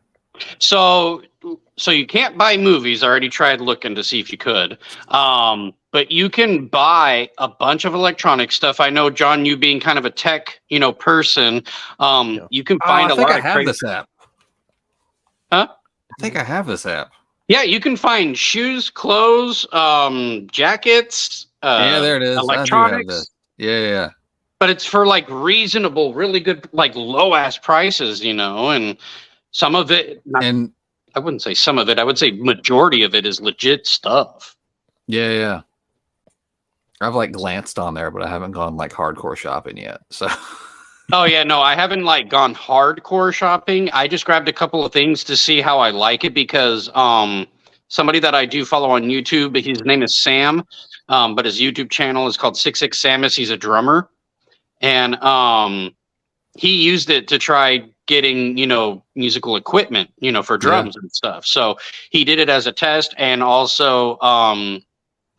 So you can't buy movies. I already tried looking to see if you could. But you can buy a bunch of electronic stuff. I know, John, you being kind of a tech, person, you can find a lot of
I have this app.
Huh?
I think I have this app.
Yeah, you can find shoes, clothes, jackets.
Yeah, there it is.
Electronics.
I do have this. Yeah.
But it's for like reasonable, really good, like low ass prices, and some of it. I wouldn't say some of it. I would say majority of it is legit stuff.
Yeah. I've like glanced on there, but I haven't gone like hardcore shopping yet. So.
Oh yeah, no, I haven't like gone hardcore shopping. I just grabbed a couple of things to see how I like it because somebody that I do follow on YouTube, his name is Sam, but his YouTube channel is called 66 Samus. He's a drummer, and he used it to try getting musical equipment for drums and stuff. So he did it as a test and also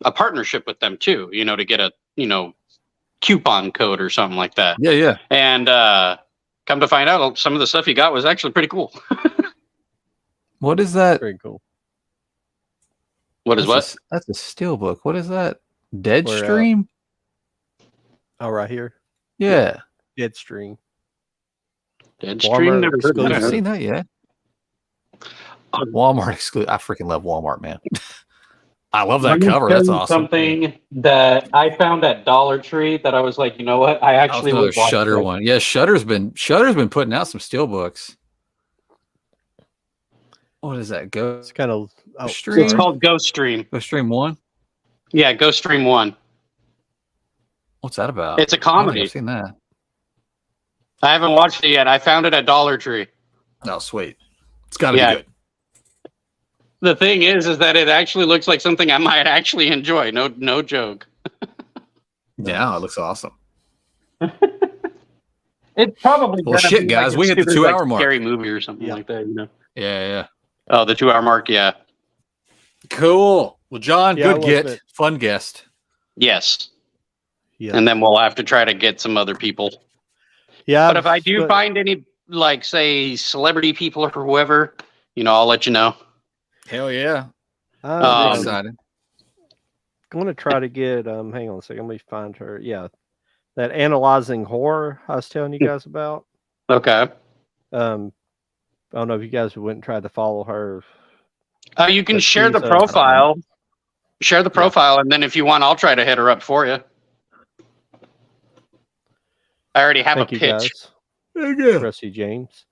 a partnership with them too. To get a coupon code or something like that.
Yeah.
And come to find out, some of the stuff he got was actually pretty cool.
What is that?
Very cool.
That's
that's a steelbook. What is that? Deadstream?
Right here.
Yeah.
Deadstream.
Deadstream? Never heard of
I
that.
haven't seen that yet. Walmart exclusive. I freaking love Walmart, man. I love that cover. That's awesome.
Something that I found at Dollar Tree that I was like, you know what? I actually
would watch Shutter one. Yeah, Shutter's been putting out some steelbooks. What is that?
It's kind of
Stream?
It's called Ghost Stream.
Ghost Stream 1?
Yeah, Ghost Stream 1.
What's that about?
It's a comedy.
I've seen that.
I haven't watched it yet. I found it at Dollar Tree.
Oh, sweet. It's got to be good.
The thing is that it actually looks like something I might actually enjoy. No joke.
Yeah, it looks awesome.
It's probably
shit, guys. We hit the 2-hour mark.
Scary movie or something like that.
Yeah.
Oh, the 2-hour mark. Yeah.
Cool. Well, John, good get. Fun guest.
Yes. Yeah. And then we'll have to try to get some other people.
Yeah.
But if I do find any, like, say, celebrity people or whoever, I'll let you know.
Hell yeah.
I'm
excited.
I'm going to try to get, hang on a second. Let me find her. Yeah. That Analyzing Horror I was telling you guys about.
Okay.
I don't know if you guys went and tried to follow her.
You can share the profile. Share the profile, and then if you want, I'll try to hit her up for you. I already have a pitch.
Thank you. Rusty James.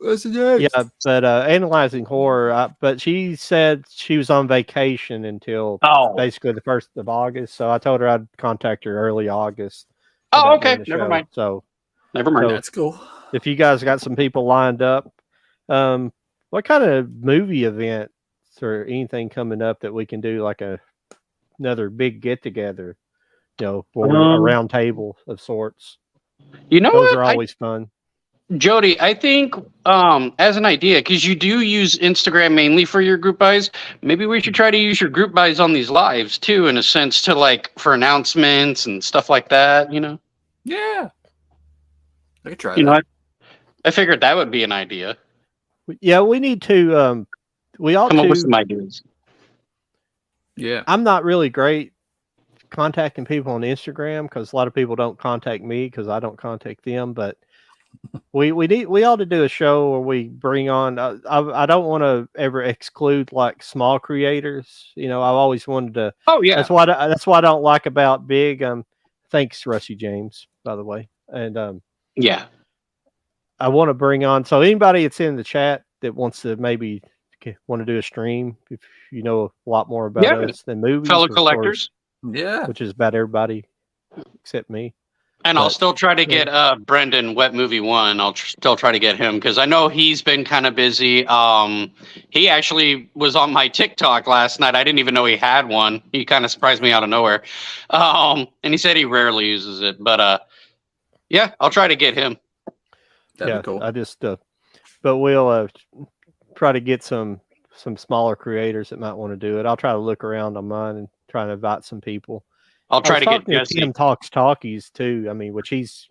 Yeah, but Analyzing Horror, but she said she was on vacation until basically the 1st of August. So I told her I'd contact her early August.
Oh, okay. Never mind.
Never mind. That's cool.
If you guys got some people lined up, what kind of movie events or anything coming up that we can do like another big get together, or a round table of sorts? Those are always fun.
Jody, I think as an idea, because you do use Instagram mainly for your group buys, maybe we should try to use your group buys on these lives too, in a sense, to like for announcements and stuff like that.
Yeah, I could try that.
I figured that would be an idea.
Yeah, we need to. We all
come up with some ideas.
Yeah,
I'm not really great contacting people on Instagram because a lot of people don't contact me because I don't contact them, but We ought to do a show where we bring on. I don't want to ever exclude like small creators. I've always wanted to.
Oh yeah.
That's what I don't like about big. Thanks, Rusty James, by the way. And
Yeah.
I want to bring on. So anybody that's in the chat that wants to maybe want to do a stream, if you know a lot more about us than movies,
Fellow
of course,
collectors.
Yeah.
which is about everybody except me.
And I'll still try to get Brendan Wet Movie 1. I'll still try to get him because I know he's been kind of busy. He actually was on my TikTok last night. I didn't even know he had one. He kind of surprised me out of nowhere. And he said he rarely uses it. But yeah, I'll try to get him.
That'd be cool.
I just but we'll try to get some smaller creators that might want to do it. I'll try to look around on mine and try to invite some people.
I'll try to get Jesse.
Tim Talks Talkies too. I mean, which he's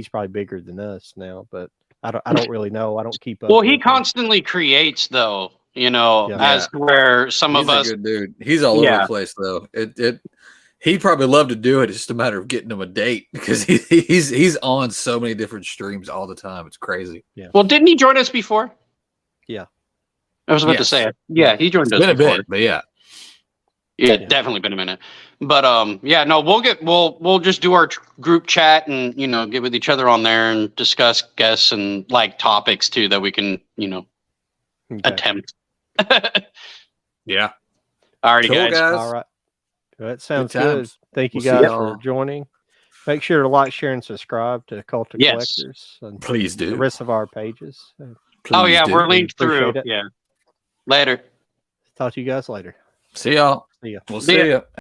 probably bigger than us now, but I don't really know. I don't keep up.
Well, he constantly creates though, as where some
He's
of us.
a good dude. He's all over the place though. He'd probably love to do it. It's just a matter of getting him a date because he's on so many different streams all the time. It's crazy.
Yeah.
Well, didn't he join us before?
Yeah.
I was about to say it. Yeah, he joined us
been
before.
a bit, but yeah.
Yeah, definitely been a minute. But we'll just do our group chat and get with each other on there and discuss guests and like topics too that we can attempt.
Yeah.
Alrighty,
Cool,
guys.
All right. That sounds
Good
good.
times.
Thank you
We'll
guys
see
for joining. Make sure to like, share, and subscribe to Cult of
Yes.
Collectors and
Please
the
do.
rest of our pages.
Oh yeah,
do.
we're linked through.
Appreciate it.
Yeah. Later.
Talk to you guys later.
See y'all.
See ya.
We'll
See
see
ya.
ya.